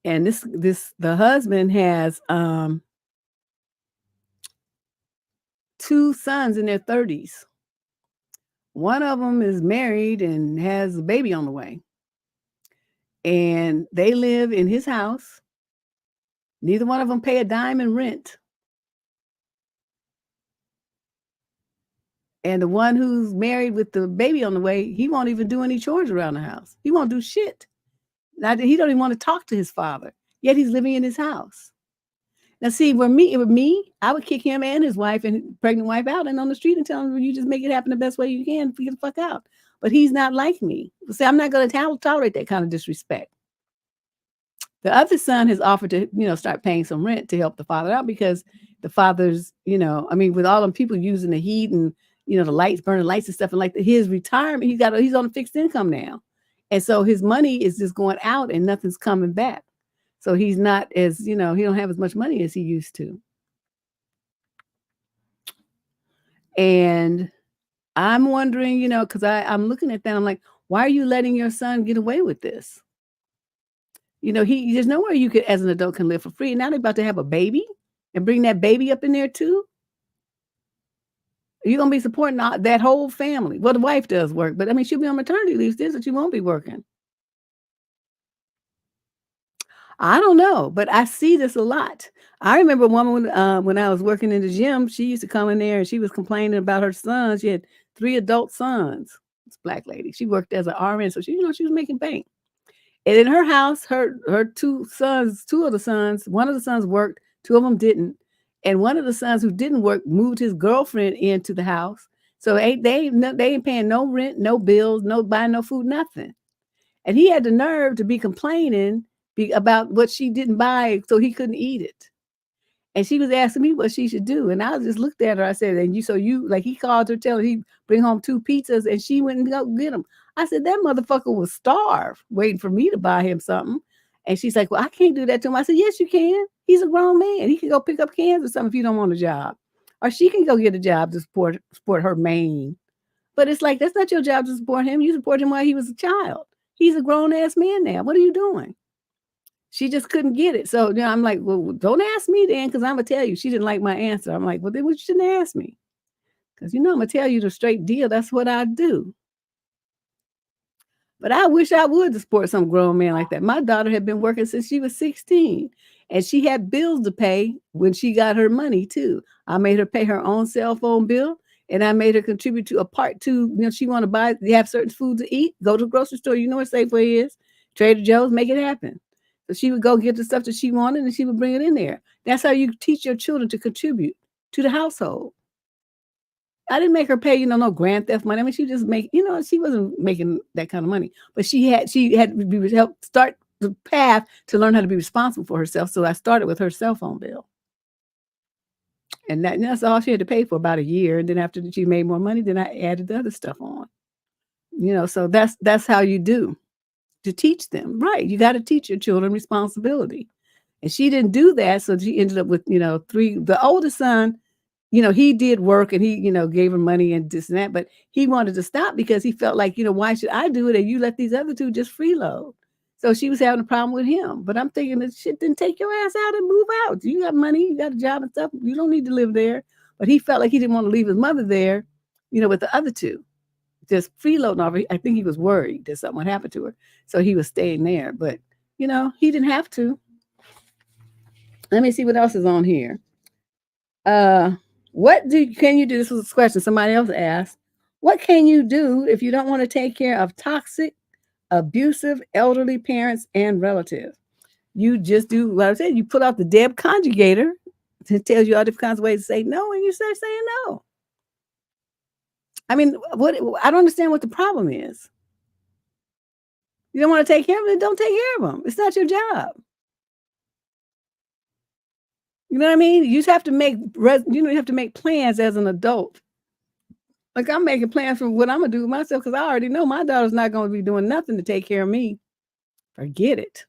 And the husband has two sons in their 30s. One of them is married and has a baby on the way. And they live in his house. Neither one of them pay a dime in rent. And the one who's married with the baby on the way, he won't even do any chores around the house. He won't do shit. He don't even want to talk to his father, yet he's living in his house. Now, see, with me, I would kick him and his wife and pregnant wife out and on the street and tell him, you just make it happen the best way you can, get the fuck out. But he's not like me. See, I'm not going to tolerate that kind of disrespect. The other son has offered to, start paying some rent to help the father out, because the father's, with all them people using the heat and, the lights, burning lights and stuff, and like his retirement, he's on a fixed income now. And so his money is just going out and nothing's coming back. So he's not as, he don't have as much money as he used to. And I'm wondering, because I'm looking at that, I'm like, why are you letting your son get away with this? There's nowhere you could, as an adult, can live for free. Now they're about to have a baby and bring that baby up in there too. You're going to be supporting that whole family. Well, the wife does work, but she'll be on maternity leave, so she won't be working. I don't know, but I see this a lot. I remember a woman when I was working in the gym, she used to come in there and she was complaining about her sons. She had 3 adult sons. This black lady. She worked as an RN, so she was making bank. And in her house, her 2 sons, 2 of the sons, one of the sons worked, 2 of them didn't. And one of the sons who didn't work moved his girlfriend into the house. So they ain't paying no rent, no bills, no buying no food, nothing. And he had the nerve to be complaining about what she didn't buy so he couldn't eat it. And she was asking me what she should do. And I just looked at her. I said, and you, like he called her, telling he bring home 2 pizzas and she went and go get them. I said, that motherfucker was starved waiting for me to buy him something. And she's like, well, I can't do that to him. I said, yes, you can. He's a grown man. He can go pick up cans or something if you don't want a job. Or she can go get a job to support her main. But it's like, that's not your job to support him. You support him while he was a child. He's a grown ass man now. What are you doing? She just couldn't get it. So, I'm like, well, don't ask me then, because I'm going to tell you. She didn't like my answer. I'm like, well, then you shouldn't ask me. Because, I'm going to tell you the straight deal. That's what I do. But I wish I would support some grown man like that. My daughter had been working since she was 16. And she had bills to pay when she got her money, too. I made her pay her own cell phone bill. And I made her contribute to a part to, she want to have certain food to eat, go to the grocery store. You know what Safeway is? Trader Joe's, make it happen. So she would go get the stuff that she wanted and she would bring it in there. That's how you teach your children to contribute to the household. I didn't make her pay, no grand theft money. I mean, she just she wasn't making that kind of money, but she had to be helped start the path to learn how to be responsible for herself. So I started with her cell phone bill. And that's all she had to pay for about a year. And then after she made more money, then I added the other stuff on. So that's how you do to teach them. Right. You got to teach your children responsibility. And she didn't do that. So she ended up with, 3. The oldest son, he did work and he, gave her money and this and that. But he wanted to stop because he felt like, why should I do it? And you let these other 2 just freeload. So she was having a problem with him. But I'm thinking that shit, then take your ass out and move out. You got money, you got a job and stuff. You don't need to live there. But he felt like he didn't want to leave his mother there, with the other 2. Just freeloading off. I think he was worried that something would happen to her. So he was staying there. But, he didn't have to. Let me see what else is on here. What can you do? This was a question somebody else asked. What can you do if you don't want to take care of toxic, abusive, elderly parents and relatives? You just do what I said. You put out the Deb conjugator. It tells you all different kinds of ways to say no, and you start saying no. I mean, I don't understand what the problem is. You don't want to take care of them, don't take care of them. It's not your job. You know what I mean? You just have to you have to make plans as an adult. Like I'm making plans for what I'm gonna do with myself because I already know my daughter's not gonna be doing nothing to take care of me. Forget it.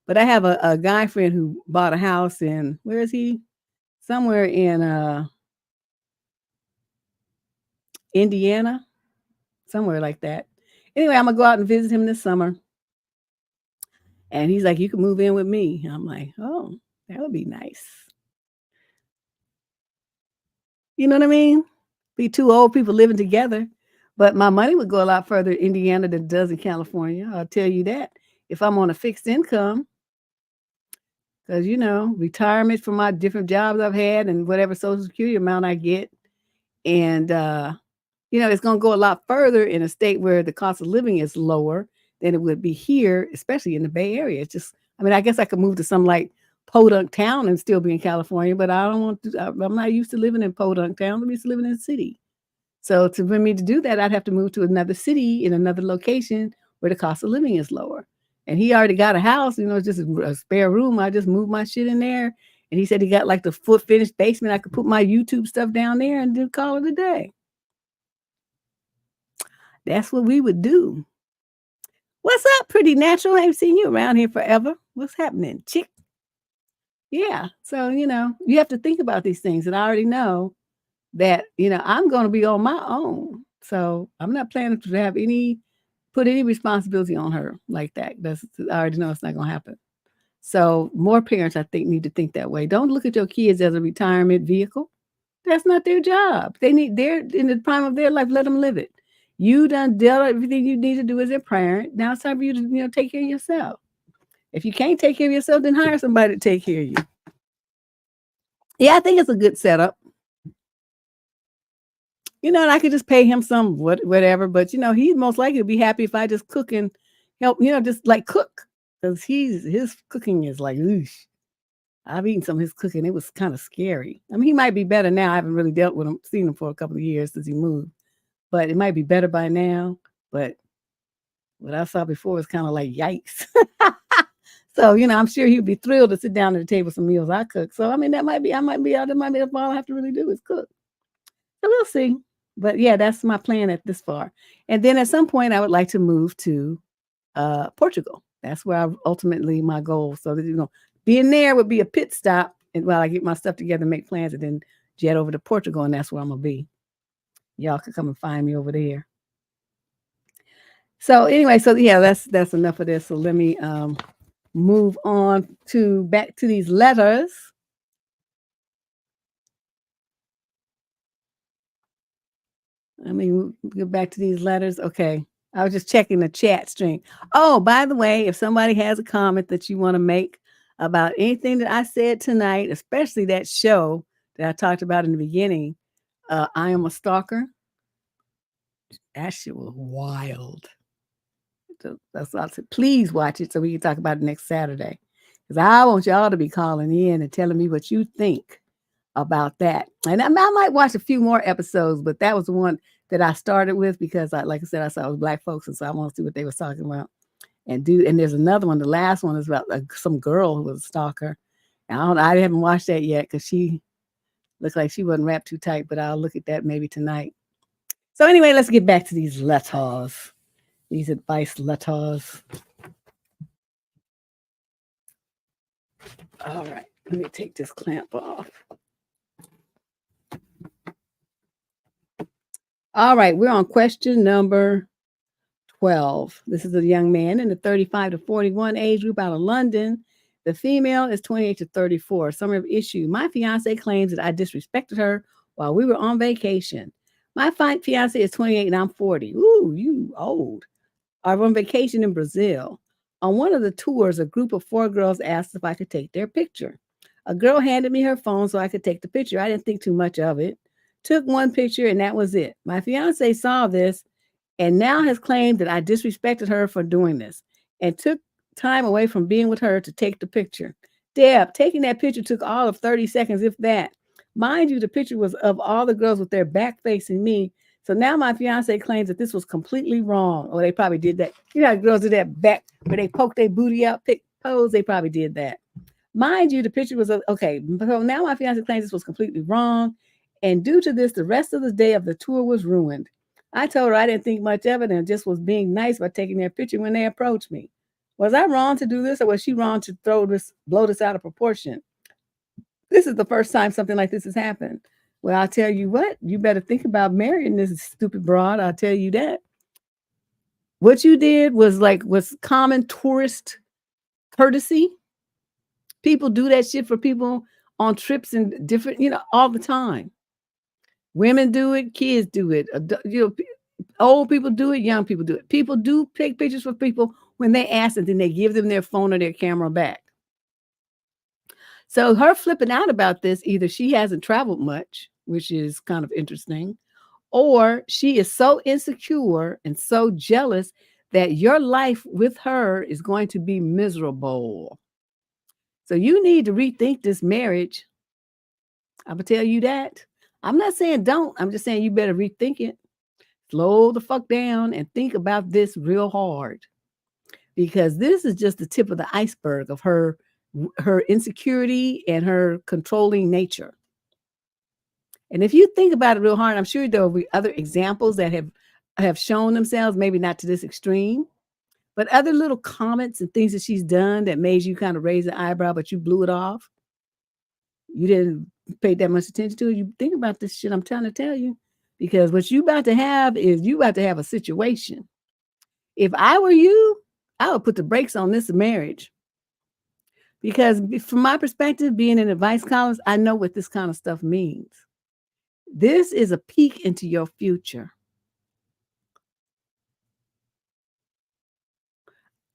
But I have a guy friend who bought a house in, where is he? Somewhere in Indiana, somewhere like that. Anyway, I'm gonna go out and visit him this summer. And he's like, you can move in with me. I'm like, oh, that would be nice. You know what I mean? Be 2 old people living together. But my money would go a lot further in Indiana than it does in California. I'll tell you that. If I'm on a fixed income, because, retirement from my different jobs I've had and whatever Social Security amount I get. And, it's going to go a lot further in a state where the cost of living is lower than it would be here, especially in the Bay Area. It's just, I guess I could move to some like podunk town and still be in California, but I don't want to. I'm not used to living in podunk town. I'm used to living in a city. So for me to do that, I'd have to move to another city in another location where the cost of living is lower. And he already got a house, it's just a spare room. I just moved my shit in there. And he said he got like the full finished basement. I could put my YouTube stuff down there and then call it a day. That's what we would do. What's up, Pretty Natural? I haven't seen you around here forever. What's happening, chick? Yeah. So, you have to think about these things. And I already know that, I'm going to be on my own. So I'm not planning to have put any responsibility on her like that. I already know it's not going to happen. So more parents, I think, need to think that way. Don't look at your kids as a retirement vehicle. That's not their job. They're in the prime of their life. Let them live it. You done done everything you need to do as a parent. Now it's time for you to, take care of yourself. If you can't take care of yourself, then hire somebody to take care of you. Yeah, I think it's a good setup. And I could just pay him some whatever, but he's most likely to be happy if I just cook and help, just like cook. Because his cooking is like, oosh. I've eaten some of his cooking. It was kind of scary. I mean, he might be better now. I haven't really dealt with him, seen him for a couple of years since he moved. But it might be better by now. But what I saw before was kind of like yikes. So, I'm sure he'd be thrilled to sit down at the table with some meals I cook. So, I mean, that might be that's all I have to really do is cook. So we'll see. But yeah, that's my plan at this far. And then at some point I would like to move to Portugal. That's where ultimately my goal. So that being there would be a pit stop and while I get my stuff together, make plans, and then jet over to Portugal, and that's where I'm gonna be. Y'all can come and find me over there. So anyway, so yeah, that's enough of this. So let me move on back to these letters. Let me get back to these letters. Okay. I was just checking the chat stream. Oh, by the way, if somebody has a comment that you want to make about anything that I said tonight, especially that show that I talked about in the beginning, I Am a Stalker. That shit was wild. So that's all I said. Please watch it so we can talk about it next Saturday. Because I want y'all to be calling in and telling me what you think about that. And I might watch a few more episodes, but that was the one that I started with because like I said, I saw it was Black folks, and so I want to see what they were talking about. And there's another one. The last one is about some girl who was a stalker. I haven't watched that yet because she looks like she wasn't wrapped too tight, but I'll look at that maybe tonight. So anyway, let's get back to these letters, these advice letters. All right, let me take this clamp off. All right, we're on question number 12. This is a young man in the 35 to 41 age group out of London. The female is 28 to 34. Summary of issue. My fiance claims that I disrespected her while we were on vacation. My fiance is 28 and I'm 40. Ooh, you old. Are on vacation in Brazil. On one of the tours, a group of 4 girls asked if I could take their picture. A girl handed me her phone so I could take the picture. I didn't think too much of it. Took one picture and that was it. My fiance saw this and now has claimed that I disrespected her for doing this and took time away from being with her to take the picture. Deb, taking that picture took all of 30 seconds, if that. Mind you, the picture was of all the girls with their back facing me. So now my fiance claims that this was completely wrong. Or they probably did that. You know how girls do that back where they poke their booty out, pick pose. They probably did that. Mind you, the picture was okay. So now my fiance claims this was completely wrong. And due to this, the rest of the day of the tour was ruined. I told her I didn't think much of it and just was being nice by taking their picture when they approached me. Was I wrong to do this or was she wrong to blow this out of proportion? This is the first time something like this has happened. Well, I'll tell you what, you better think about marrying this stupid broad. I'll tell you that. What you did was common tourist courtesy. People do that shit for people on trips and different, all the time. Women do it, kids do it, old people do it, young people do it. People do take pictures for people when they ask and then they give them their phone or their camera back. So her flipping out about this, either she hasn't traveled much, which is kind of interesting, or she is so insecure and so jealous that your life with her is going to be miserable. So you need to rethink this marriage. I'm going to tell you that. I'm not saying don't. I'm just saying you better rethink it. Slow the fuck down and think about this real hard. Because this is just the tip of the iceberg of her insecurity and her controlling nature. And if you think about it real hard, I'm sure there will be other examples that have shown themselves, maybe not to this extreme, but other little comments and things that she's done that made you kind of raise an eyebrow, but you blew it off. You didn't pay that much attention to it. You think about this shit I'm trying to tell you, because what you about to have is you about to have a situation. If I were you, I would put the brakes on this marriage. Because from my perspective, being in advice columns, I know what this kind of stuff means. This is a peek into your future.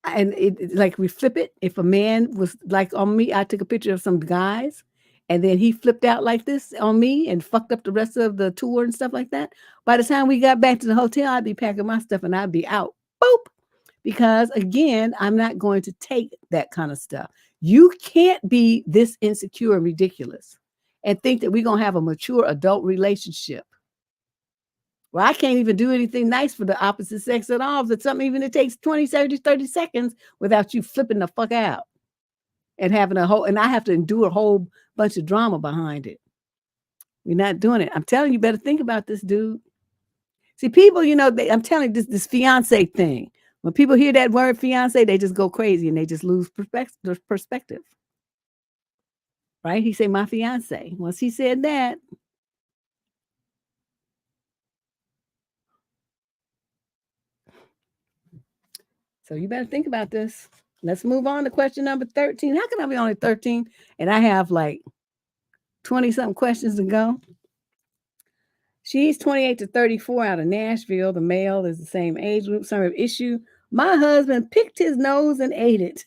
And like we flip it. If a man was like on me, I took a picture of some guys, and then he flipped out like this on me and fucked up the rest of the tour and stuff like that. By the time we got back to the hotel, I'd be packing my stuff and I'd be out. Boop. Because again, I'm not going to take that kind of stuff. You can't be this insecure and ridiculous and think that we're going to have a mature adult relationship. Well, I can't even do anything nice for the opposite sex at all. If it's something even it takes 20, 30 seconds without you flipping the fuck out and having and I have to endure a whole bunch of drama behind it. We're not doing it. I'm telling you, better think about this, dude. See, people, I'm telling you, this fiance thing. When people hear that word fiance, they just go crazy and they just lose perspective. Right? He said, my fiance. Once he said that, so you better think about this. Let's move on to question number 13. How can I be only 13 and I have like 20-something questions to go? She's 28 to 34 out of Nashville. The male is the same age group. Summary of issue. My husband picked his nose and ate it.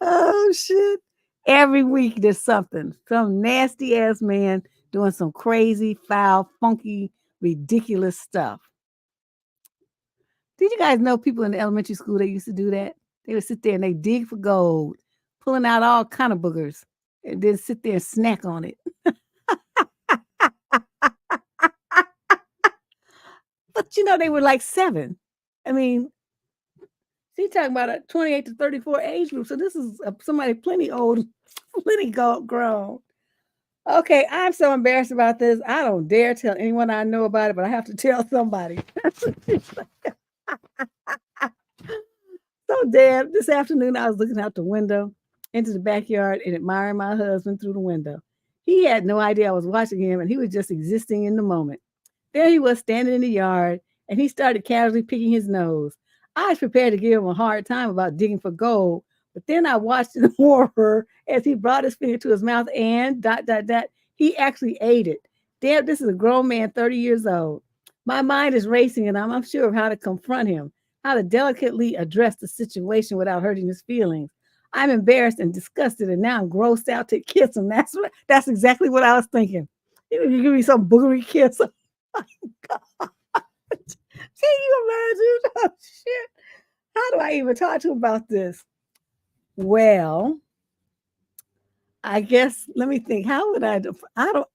Oh, shit. Every week there's something. Some nasty ass man doing some crazy, foul, funky, ridiculous stuff. Did you guys know people in the elementary school, they used to do that? They would sit there and they dig for gold, pulling out all kind of boogers, and then sit there and snack on it. But they were like 7. I mean, she's talking about a 28 to 34 age group. So this is somebody plenty old, plenty grown. Okay, I'm so embarrassed about this. I don't dare tell anyone I know about it, but I have to tell somebody. So, Deb, this afternoon I was looking out the window into the backyard and admiring my husband through the window. He had no idea I was watching him, and he was just existing in the moment. There he was standing in the yard, and he started casually picking his nose. I was prepared to give him a hard time about digging for gold, but then I watched in horror as he brought his finger to his mouth and ... he actually ate it. Damn, this is a grown man, 30 years old. My mind is racing, and I'm unsure of how to confront him, how to delicately address the situation without hurting his feelings. I'm embarrassed and disgusted, and now I'm grossed out to kiss him. That's exactly what I was thinking. You give me some boogery kiss. Oh my God. Can you imagine? Oh, shit. How do I even talk to him about this? Well, I guess, let me think. How would I do? I don't,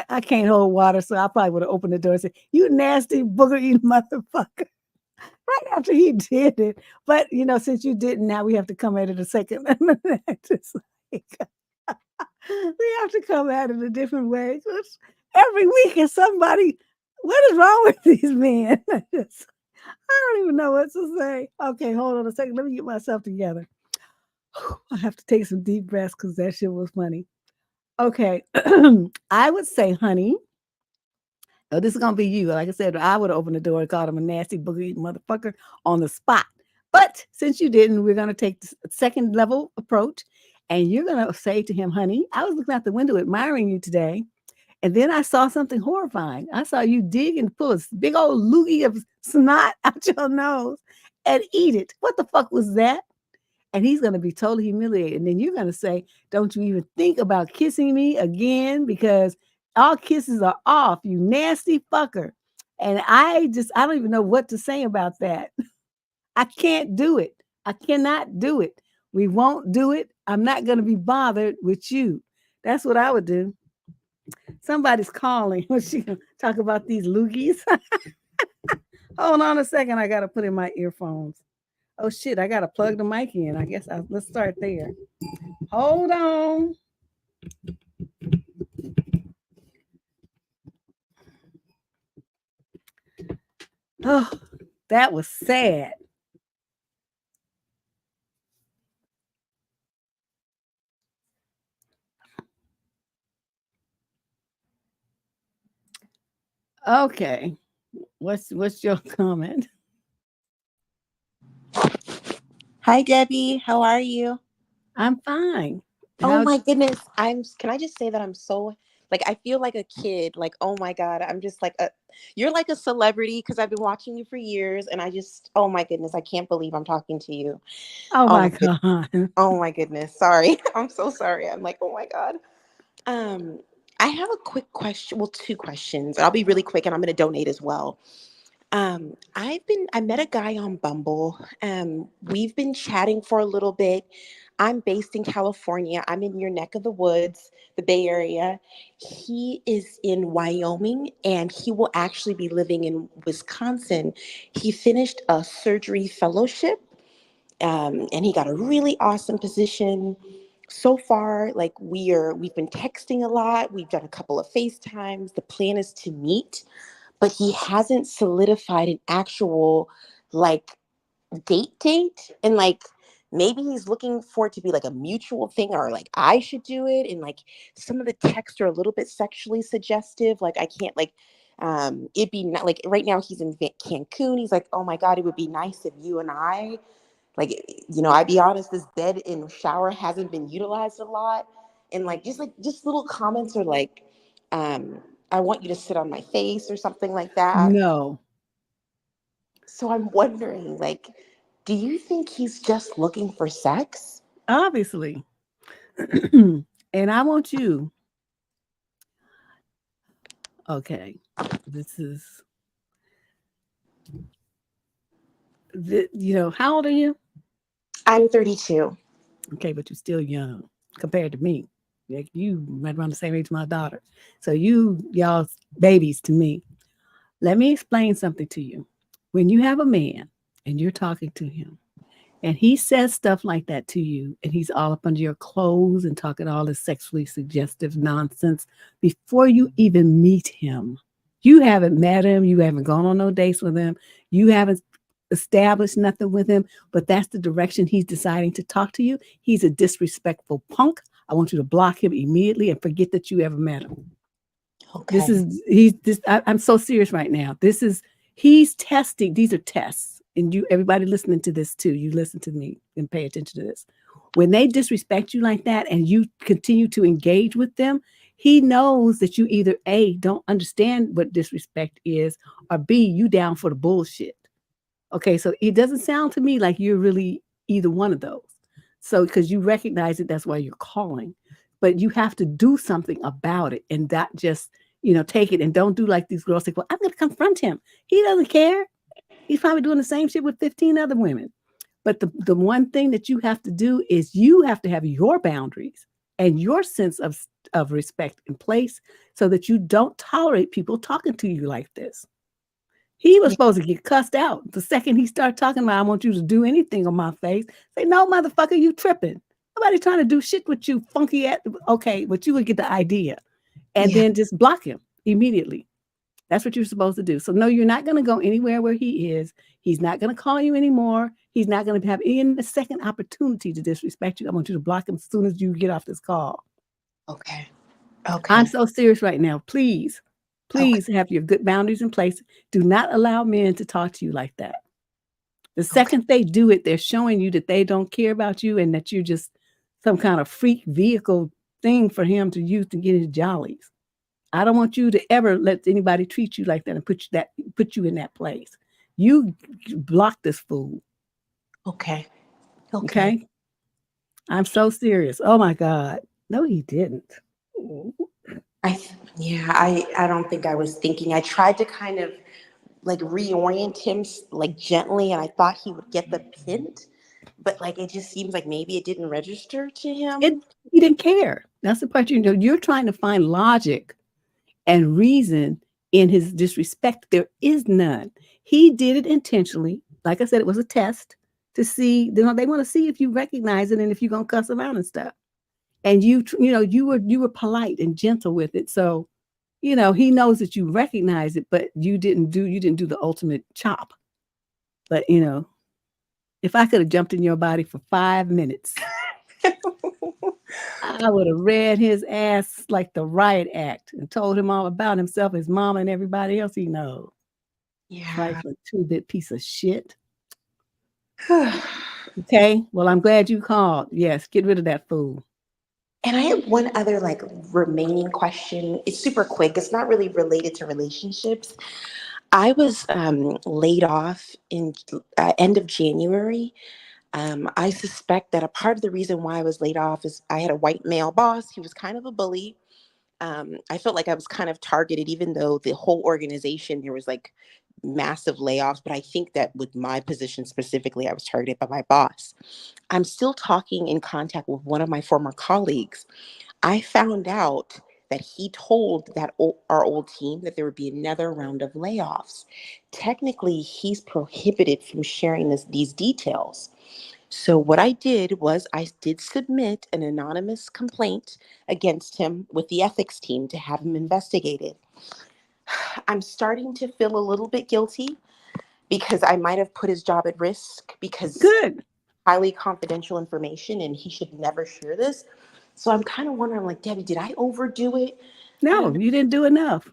I can't hold water, so I probably would have opened the door and said, you nasty booger eating motherfucker. Right after he did it. But, since you didn't, now we have to come at it a second. It's like, we have to come at it a different way. Every week is somebody, what is wrong with these men? I don't even know what to say. Okay, hold on a second. Let me get myself together. I have to take some deep breaths because that shit was funny. Okay. I would say, honey, oh, this is going to be you. Like I said, I would have opened the door and called him a nasty boogie motherfucker on the spot. But since you didn't, we're going to take the second level approach. And you're going to say to him, honey, I was looking out the window admiring you today. And then I saw something horrifying. I saw you dig and pull a big old loogie of snot out your nose and eat it. What the fuck was that? And he's going to be totally humiliated. And then you're going to say, don't you even think about kissing me again, because all kisses are off, you nasty fucker. And I don't even know what to say about that. I can't do it. I cannot do it. We won't do it. I'm not going to be bothered with you. That's what I would do. Somebody's calling. What's she going to talk about these loogies? Hold on a second. I got to put in my earphones. Oh, shit. I got to plug the mic in. I guess let's start there. Hold on. Oh, that was sad. Okay. What's your comment? Hi, Debbie. How are you? I'm fine. Oh my goodness. Can I just say that I'm so Like, I feel like a kid. Like, oh my God, I'm just like you're like a celebrity because I've been watching you for years, and oh my goodness, I can't believe I'm talking to you. Oh Oh my my goodness. God. Oh my goodness. Sorry. I'm so sorry. I'm like, oh my God. Um, I have a quick question. Well, two questions. I'll be really quick and I'm going to donate as well. I met a guy on Bumble. We've been chatting for a little bit. I'm based in California. I'm in your neck of the woods, the Bay Area. He is in Wyoming and he will actually be living in Wisconsin. He finished a surgery fellowship, and he got a really awesome position. So far, like we've been texting a lot. We've done a couple of FaceTimes. The plan is to meet, but he hasn't solidified an actual like date. And like maybe he's looking for it to be like a mutual thing, or like I should do it. And like some of the texts are a little bit sexually suggestive. Like I can't like it'd be not like right now he's in Cancun. He's like, oh my God, it would be nice if you and I like, I'd be honest, this bed and shower hasn't been utilized a lot. And just little comments are like, I want you to sit on my face or something like that. No, So I'm wondering, like, do you think he's just looking for sex? obviously. And I want you, okay, this is, how old are you? I'm 32. Okay, but you're still young compared to me. Like you right around the same age as my daughter. So y'all babies to me. Let me explain something to you. When you have a man and you're talking to him and he says stuff like that to you and he's all up under your clothes and talking all this sexually suggestive nonsense before you even meet him, you haven't met him, you haven't gone on no dates with him, you haven't established nothing with him, but that's the direction he's deciding to talk to you. He's a disrespectful punk. I want you to block him immediately and forget that you ever met him. This Okay. is he's this I'm so serious right now. He's testing. These are tests. And everybody listening to this too, you listen to me and pay attention to this. When they disrespect you like that and you continue to engage with them, he knows that you either A, don't understand what disrespect is, or B, you down for the bullshit. Okay, so it doesn't sound to me like you're really either one of those. So because you recognize it, that's why you're calling. But you have to do something about it and not just, take it and don't do like these girls say, well, I'm gonna confront him. He doesn't care. He's probably doing the same shit with 15 other women. But the one thing that you have to do is you have to have your boundaries and your sense of respect in place so that you don't tolerate people talking to you like this. He was Yeah. supposed to get cussed out. The second he started talking about, I want you to do anything on my face, say, no, motherfucker, you tripping. Nobody trying to do shit with you, funky at. Okay, but you would get the idea. And Yeah. then just block him immediately. That's what you're supposed to do. So no, you're not going to go anywhere where he is. He's not going to call you anymore. He's not going to have any second opportunity to disrespect you. I want you to block him as soon as you get off this call. Okay. I'm Okay. so serious right now. Please, Okay. please have your good boundaries in place. Do not allow men to talk to you like that. The Okay. second they do it, they're showing you that they don't care about you and that you're just some kind of freak vehicle thing for him to use to get his jollies. I don't want you to ever let anybody treat you like that and put you in that place. You block this fool. Okay. Okay. Okay. I'm so serious. Oh my God. No, he didn't. I don't think I was thinking. I tried to kind of like reorient him like gently, and I thought he would get the hint, but like it just seems like maybe it didn't register to It him. He didn't care. That's the part you're trying to find logic and reason in his disrespect. There is none. He did it intentionally. Like I said, it was a test to see, they want to see if you recognize it and if you're gonna cuss around and stuff. And you were polite and gentle with it. So, he knows that you recognize it, but you didn't do the ultimate chop. But if I could have jumped in your body for 5 minutes, I would have read his ass like the riot act and told him all about himself, his mama, and everybody else he knows. Yeah. Trifling two-bit piece of shit. Okay, well, I'm glad you called. Yes, get rid of that fool. And I have one other like remaining question. It's super quick. It's not really related to relationships. I was laid off in end of January. I suspect that a part of the reason why I was laid off is I had a white male boss. He was kind of a bully. I felt like I was kind of targeted, even though the whole organization, there was like massive layoffs. But I think that with my position specifically, I was targeted by my boss. I'm still talking in contact with one of my former colleagues. I found out that he told our old team that there would be another round of layoffs. Technically, he's prohibited from sharing these details. So what I did was I did submit an anonymous complaint against him with the ethics team to have him investigated. I'm starting to feel a little bit guilty because I might have put his job at risk because Good. highly confidential information and he should never share this. So I'm kind of wondering, like, Debbie, did I overdo it? I No, don't you didn't do enough.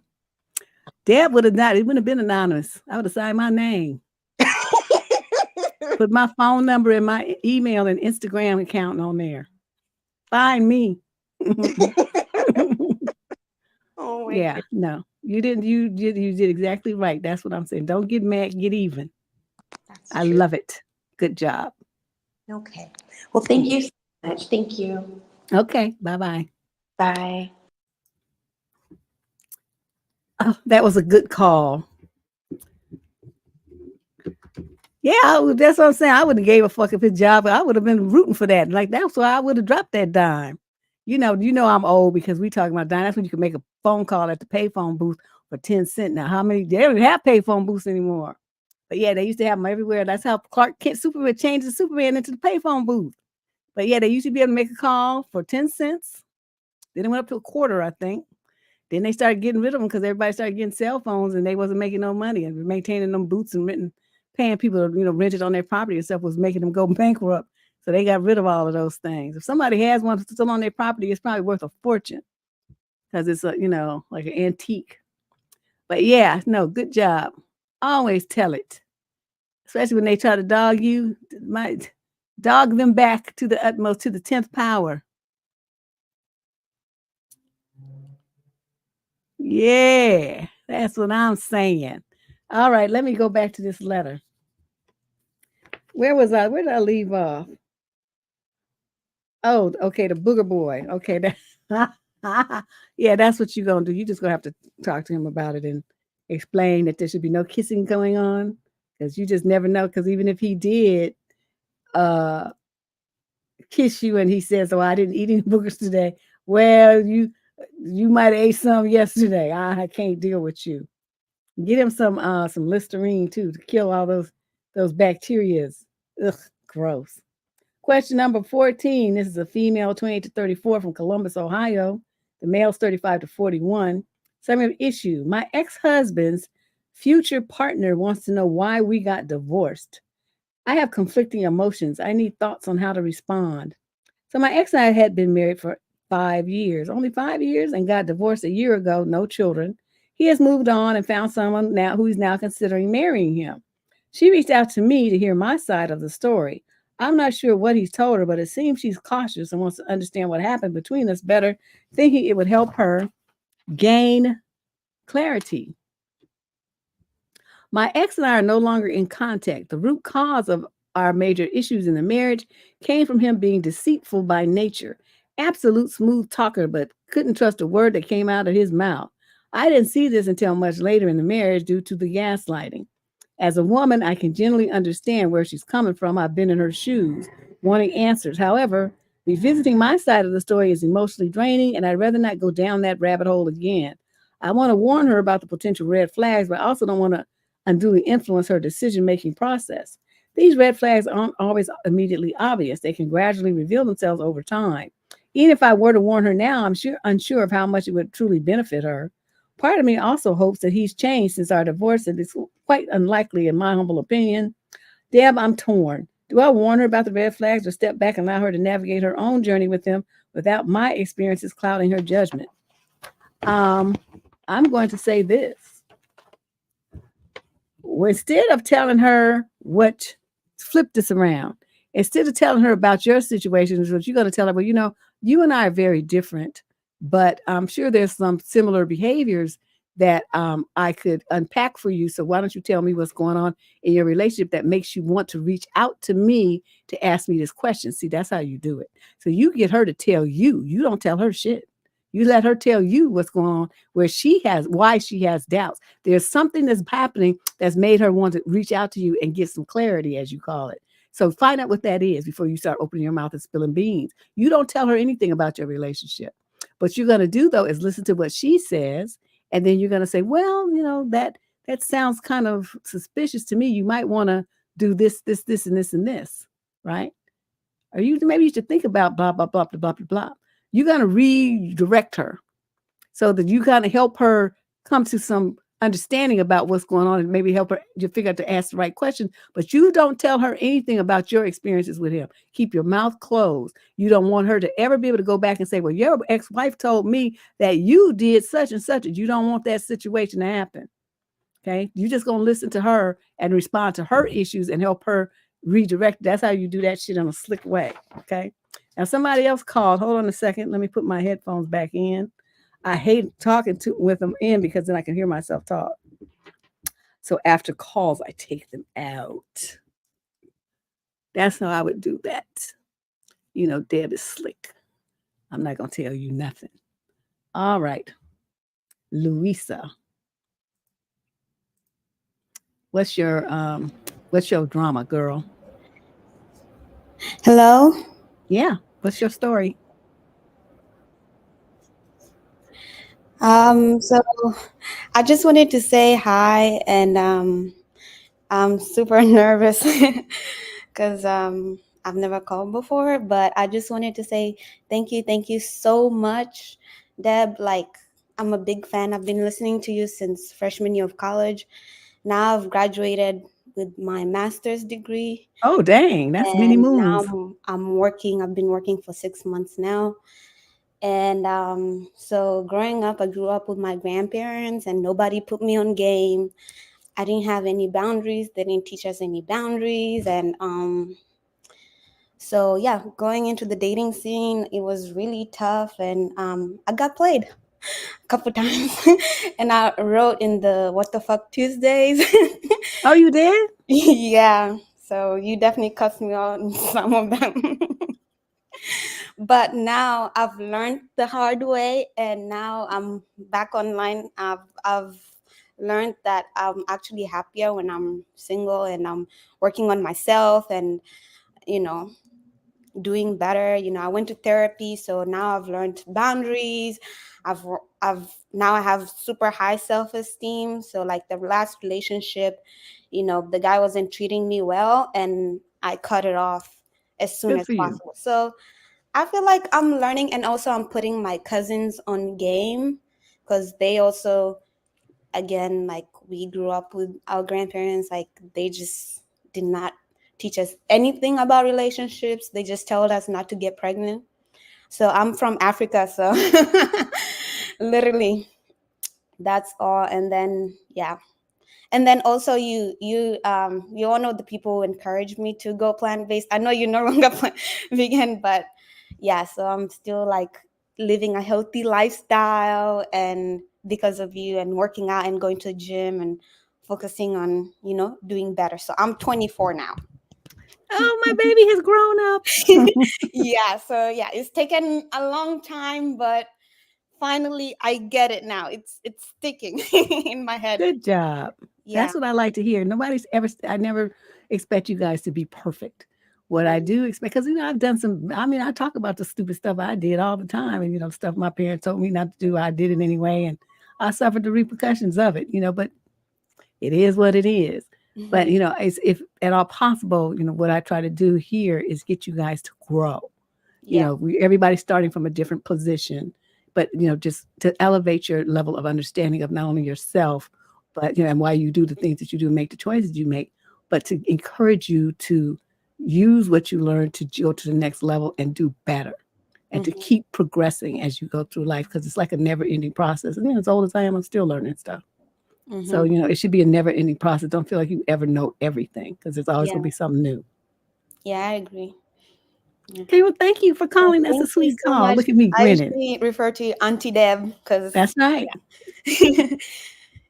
Deb would have not, it wouldn't have been anonymous. I would have signed my name, know. put my phone number and my email and Instagram account on there. Find me. Oh my Yeah, goodness. no, you didn't. You did exactly right. That's what I'm saying. Don't get mad, get even. That's I true. love it. Good job. Okay. Well, thank you so much. Thank you. Okay, bye-bye. Bye. Oh, that was a good call. Yeah, that's what I'm saying. I would have gave a fuck if his job. I would have been rooting for that. Like that's why I would have dropped that dime. You know I'm old because we talking about dime. That's when you can make a phone call at the payphone booth for 10 cents. Now, how many? They don't have payphone booths anymore. But yeah, they used to have them everywhere. That's how Clark Kent Superman changed the Superman into the payphone booth. But yeah, they used to be able to make a call for 10 cents. Then it went up to a quarter, I think. Then they started getting rid of them because everybody started getting cell phones and they wasn't making no money and maintaining them booths and paying people to rent it on their property and stuff was making them go bankrupt. So they got rid of all of those things. If somebody has one still on their property, it's probably worth a fortune because it's like an antique. But yeah, no, good job. Always tell it, especially when they try to dog you. Might dog them back to the utmost, to the 10th power. Yeah, that's what I'm saying. All right, let me go back to this letter. Where was I? Where did I leave off? Oh, okay, the booger boy. Okay, yeah, that's what you're gonna do. You just gonna have to talk to him about it and explain that there should be no kissing going on because you just never know. Because even if he did uh kiss you and he says, "Oh, I didn't eat any boogers today," well, you might have ate some yesterday. I can't deal with you. Get him some Listerine too to kill all those bacterias. Ugh, gross. Question number 14. This is a female 28 to 34 from Columbus, Ohio. The male's 35 to 41. Summary of issue. My ex-husband's future partner wants to know why we got divorced. I have conflicting emotions. I need thoughts on how to respond. So my ex and I had been married for 5 years, only 5 years, and got divorced a year ago, no children. He has moved on and found someone now who is now considering marrying him. She reached out to me to hear my side of the story. I'm not sure what he's told her, but it seems she's cautious and wants to understand what happened between us better, thinking it would help her gain clarity. My ex and I are no longer in contact. The root cause of our major issues in the marriage came from him being deceitful by nature. Absolute smooth talker, but couldn't trust a word that came out of his mouth. I didn't see this until much later in the marriage due to the gaslighting. As a woman, I can generally understand where she's coming from. I've been in her shoes, wanting answers. However, revisiting my side of the story is emotionally draining, and I'd rather not go down that rabbit hole again. I want to warn her about the potential red flags, but I also don't want to unduly influence her decision-making process. These red flags aren't always immediately obvious. They can gradually reveal themselves over time. Even if I were to warn her now, I'm unsure of how much it would truly benefit her. Part of me also hopes that he's changed since our divorce, and it's quite unlikely, in my humble opinion. Deb, I'm torn. Do I warn her about the red flags or step back and allow her to navigate her own journey with them without my experiences clouding her judgment? I'm going to say this. Instead of telling her flip this around. Instead of telling her about your situation, what you're going to tell her, well, you and I are very different, but I'm sure there's some similar behaviors that I could unpack for you. So why don't you tell me what's going on in your relationship that makes you want to reach out to me to ask me this question? See, that's how you do it. So you get her to tell you. You don't tell her shit. You let her tell you what's going on, why she has doubts. There's something that's happening that's made her want to reach out to you and get some clarity, as you call it. So find out what that is before you start opening your mouth and spilling beans. You don't tell her anything about your relationship. What you're going to do though is listen to what she says, and then you're going to say, well, that sounds kind of suspicious to me. You might want to do this, and this, and this, right? Or maybe you should think about blah blah blah blah blah blah blah. You're going to redirect her so that you kind of help her come to some understanding about what's going on, and maybe help her to figure out to ask the right questions. But you don't tell her anything about your experiences with him. Keep your mouth closed. You don't want her to ever be able to go back and say, well, your ex-wife told me that you did such and such. And you don't want that situation to happen. Okay. You're just going to listen to her and respond to her issues and help her redirect. That's how you do that shit in a slick way. Okay. Now somebody else called. Hold on a second. Let me put my headphones back in. I hate talking with them in because then I can hear myself talk. So after calls, I take them out. That's how I would do that. Deb is slick. I'm not going to tell you nothing. All right. Louisa. What's your drama, girl? Hello. Yeah. What's your story? So I just wanted to say hi, and I'm super nervous because I've never called before, but I just wanted to say thank you so much, Deb. Like, I'm a big fan. I've been listening to you since freshman year of college. Now I've graduated with my master's degree, Oh, dang. That's many and now moons. I'm working. I've been working for 6 months now. And so growing up, I grew up with my grandparents, and nobody put me on game. I didn't have any boundaries. They didn't teach us any boundaries. And so, yeah, going into the dating scene, it was really tough. And I got played a couple times. And I wrote in the What the Fuck Tuesdays. Oh, you did? Yeah. So you definitely cussed me out in some of them. But now I've learned the hard way, and now I'm back online. I've learned that I'm actually happier when I'm single, and I'm working on myself, and you know doing better. I went to therapy, so now I've learned boundaries. I've I've now I have super high self-esteem. So like the last relationship, the guy wasn't treating me well, and I cut it off as soon Good as for you. possible. So I feel like I'm learning, and also I'm putting my cousins on game because they also, again, like we grew up with our grandparents, like they just did not teach us anything about relationships. They just told us not to get pregnant. So I'm from Africa, so literally that's all. And then yeah, and then also you all know the people who encouraged me to go plant-based. I know you're no longer vegan, but yeah, so I'm still like living a healthy lifestyle, and because of you, and working out and going to the gym and focusing on doing better. So I'm 24 now. Oh, my baby has grown up. Yeah, so yeah, it's taken a long time, but finally I get it now. It's sticking in my head. Good job. Yeah. That's what I like to hear. I never expect you guys to be perfect. What I Right. do expect, because I've done I talk about the stupid stuff I did all the time, and stuff my parents told me not to do, I did it anyway, and I suffered the repercussions of it, but it is what it is. But Mhm. it's, if at all possible, what I try to do here is get you guys to grow. Yeah. Everybody's starting from a different position, but just to elevate your level of understanding of not only yourself, but and why you do the things that you do, make the choices you make, but to encourage you to use what you learn to go to the next level and do better, and to Mhm. keep progressing as you go through life, because it's like a never-ending process. And as old as I am, I'm still learning stuff. So Mhm. it should be a never-ending process. Don't feel like you ever know everything, because there's always Yeah. going to be something new. Yeah, I agree. Okay, well, thank you for calling. That's a Thank you sweet so call. much. Look at me I grinning. usually refer to you Auntie Deb because That's right.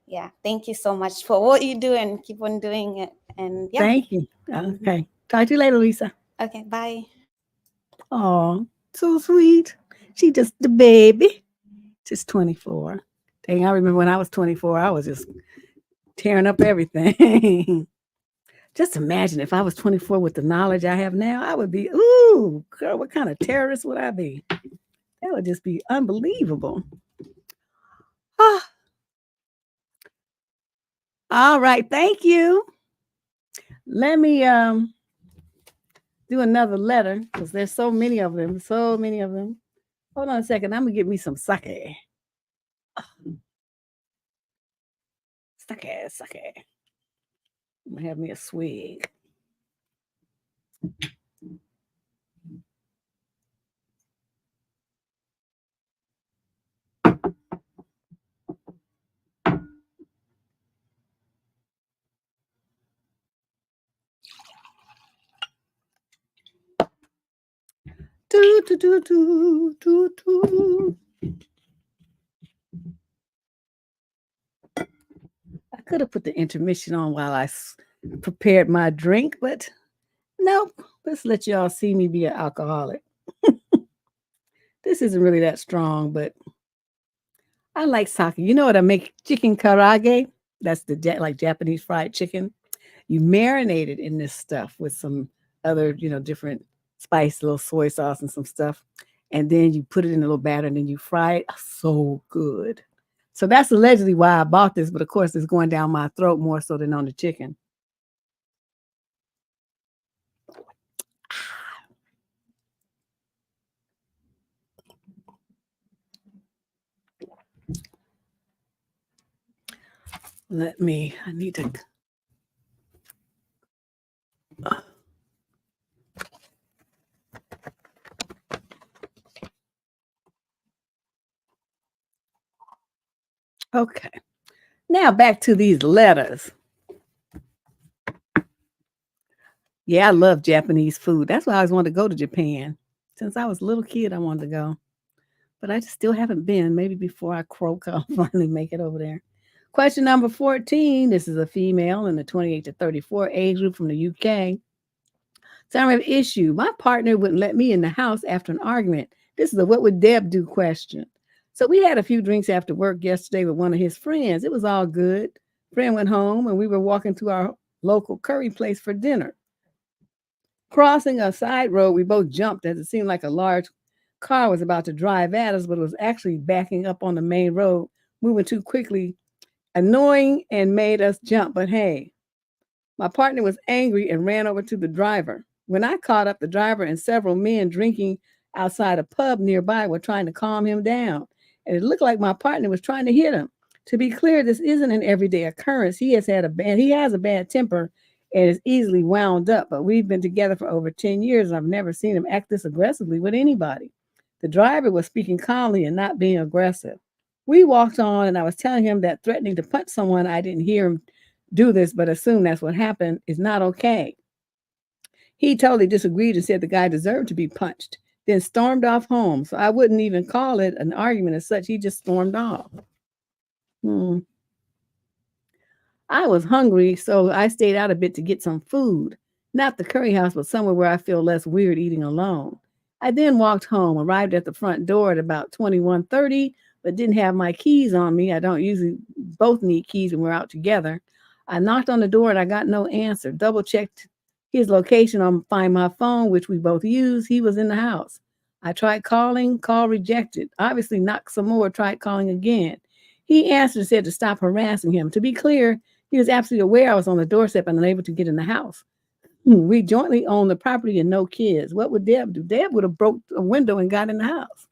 yeah, thank you so much for what you do and keep on doing it. And yeah, Thank you. Okay. Talk to you later, Lisa. okay, bye. Oh, so sweet. She just the baby. Just 24. Dang, I remember when I was 24, I was just tearing up everything. Just imagine if I was 24 with the knowledge I have now, I would be, ooh, girl, what kind of terrorist would I be? That would just be unbelievable. Ah, all right, thank you. Let me do another letter because there's so many of them. So many of them. Hold on a second. I'm gonna get me some sake. Sake. I'm gonna have me a swig. Do, do, do, do, do, do. I could have put the intermission on while I prepared my drink, but nope. Let's let y'all see me be an alcoholic. This isn't really that strong, but I like sake. You know what I make? Chicken karage. That's the like Japanese fried chicken. You marinate it in this stuff with some other, different spice, little soy sauce and some stuff. And then you put it in a little batter and then you fry it. So good. So that's allegedly why I bought this, but of course it's going down my throat more so than on the chicken. I need to. Okay. Now back to these letters. Yeah, I love Japanese food. That's why I always wanted to go to Japan. Since I was a little kid, I wanted to go. But I just still haven't been. Maybe before I croak, I'll finally make it over there. Question number 14. This is a female in the 28 to 34 age group from the UK. Summary of issue. My partner wouldn't let me in the house after an argument. This is a what would Deb do question. So we had a few drinks after work yesterday with one of his friends. It was all good. Friend went home and we were walking to our local curry place for dinner. Crossing a side road, we both jumped as it seemed like a large car was about to drive at us, but it was actually backing up on the main road, moving too quickly, annoying and made us jump. But hey, my partner was angry and ran over to the driver. When I caught up, the driver and several men drinking outside a pub nearby were trying to calm him down. And it looked like my partner was trying to hit him. To be clear, this isn't an everyday occurrence. He has a bad temper and is easily wound up, but we've been together for over 10 years and I've never seen him act this aggressively with anybody. The driver was speaking calmly and not being aggressive. We walked on and I was telling him that threatening to punch someone, I didn't hear him do this, but assume that's what happened, is not okay. He totally disagreed and said the guy deserved to be punched, then stormed off home. So I wouldn't even call it an argument as such. He just stormed off. I was hungry, so I stayed out a bit to get some food. Not the curry house, but somewhere where I feel less weird eating alone. I then walked home, arrived at the front door at about 21:30, but didn't have my keys on me. I don't usually both need keys when we're out together. I knocked on the door and I got no answer. Double checked his location on Find My Phone, which we both use. He was in the house. I tried calling, call rejected. Obviously knocked some more, tried calling again. He answered and said to stop harassing him. To be clear, he was absolutely aware I was on the doorstep and unable to get in the house. We jointly own the property and no kids. What would Deb do? Deb would have broke a window and got in the house.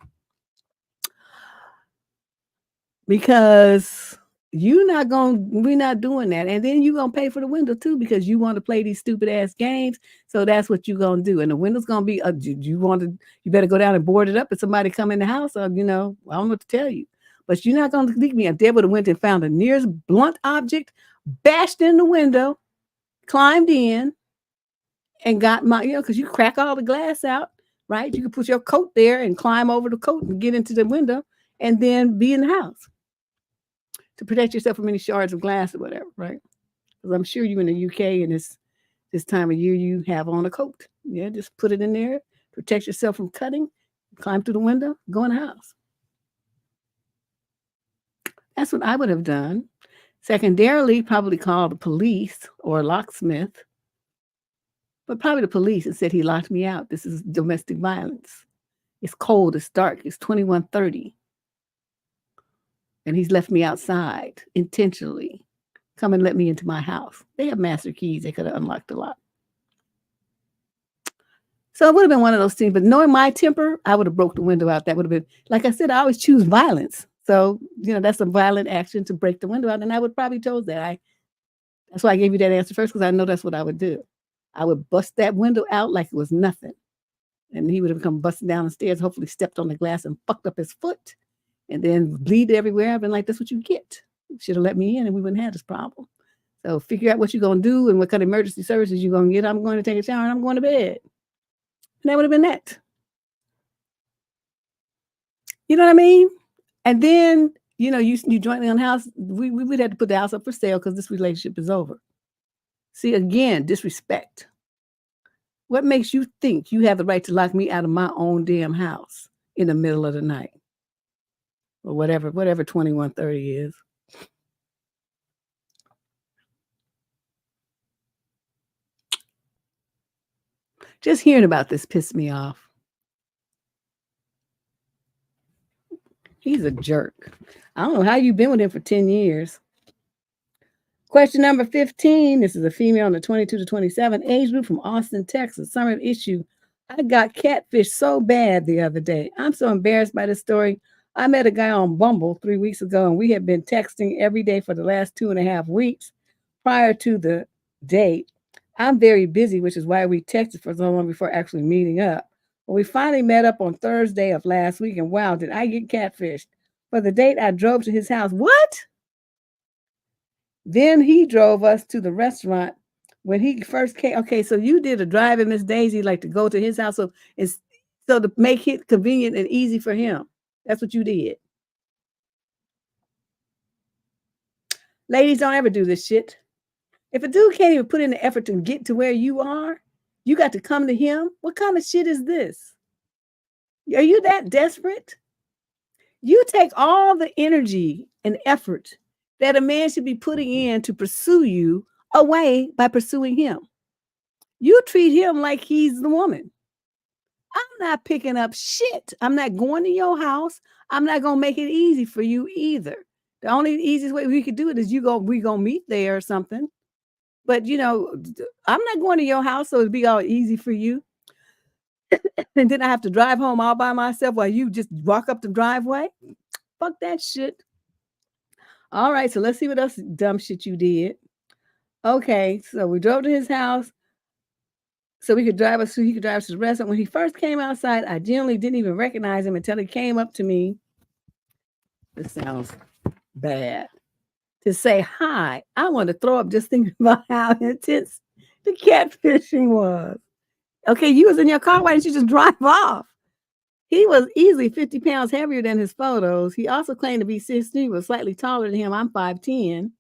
Because we're not doing that. And then you're going to pay for the window too because you want to play these stupid ass games. So that's what you're going to do. And the window's going to be, you better go down and board it up if somebody come in the house or, I don't know what to tell you. But you're not going to leave me. If Deb would have went and found the nearest blunt object, bashed in the window, climbed in, and got my, because you crack all the glass out, right? You could put your coat there and climb over the coat and get into the window and then be in the house to protect yourself from any shards of glass or whatever, right? Because I'm sure you in the UK and this time of year you have on a coat. Yeah, just put it in there, protect yourself from cutting, climb through the window, go in the house. That's what I would have done. Secondarily, probably call the police or a locksmith, but probably the police and said he locked me out. This is domestic violence. It's cold, it's dark, it's 21:30. And he's left me outside intentionally. Come and let me into my house. They have master keys. They could have unlocked the lock. So it would have been one of those things. But knowing my temper, I would have broke the window out. That would have been, like I said, I always choose violence. So, that's a violent action to break the window out. And I would probably chose that. That's why I gave you that answer first, because I know that's what I would do. I would bust that window out like it was nothing. And he would have come busting down the stairs, hopefully stepped on the glass and fucked up his foot and then bleed everywhere. I've been like, that's what you get. You should have let me in and we wouldn't have this problem. So figure out what you're going to do and what kind of emergency services you're going to get. I'm going to take a shower and I'm going to bed. And that would have been that. You know what I mean? And then, you jointly on the house. We would have to put the house up for sale because this relationship is over. See, again, disrespect. What makes you think you have the right to lock me out of my own damn house in the middle of the night? Or whatever 21:30 is. Just hearing about this pissed me off. He's a jerk. I don't know how you've been with him for 10 years. Question number 15. This is a female in the 22 to 27 age group from Austin, Texas. Summary of issue. I got catfished so bad the other day. I'm so embarrassed by this story. I met a guy on Bumble 3 weeks ago, and we had been texting every day for the last 2.5 weeks prior to the date. I'm very busy, which is why we texted for so long before actually meeting up. Well, we finally met up on Thursday of last week, and wow, did I get catfished. For the date, I drove to his house. What? Then he drove us to the restaurant when he first came. Okay, so you did a drive in Miss Daisy, like to go to his house. So to make it convenient and easy for him. That's what you did. Ladies, don't ever do this shit. If a dude can't even put in the effort to get to where you are, you got to come to him. What kind of shit is this? Are you that desperate? You take all the energy and effort that a man should be putting in to pursue you away by pursuing him. You treat him like he's the woman. I'm not picking up shit. I'm not going to your house. I'm not going to make it easy for you either. The only easiest way we could do it is we going to meet there or something. But, I'm not going to your house, so it'd be all easy for you. And then I have to drive home all by myself while you just walk up the driveway. Fuck that shit. All right, so let's see what else dumb shit you did. Okay, so we drove to his house so he could drive us to the restaurant. When he first came outside, I generally didn't even recognize him until he came up to me. This sounds bad. To say hi. I want to throw up just thinking about how intense the catfishing was. Okay, you was in your car. Why didn't you just drive off? He was easily 50 pounds heavier than his photos. He also claimed to be 6'3", he was slightly taller than him. I'm 5'10".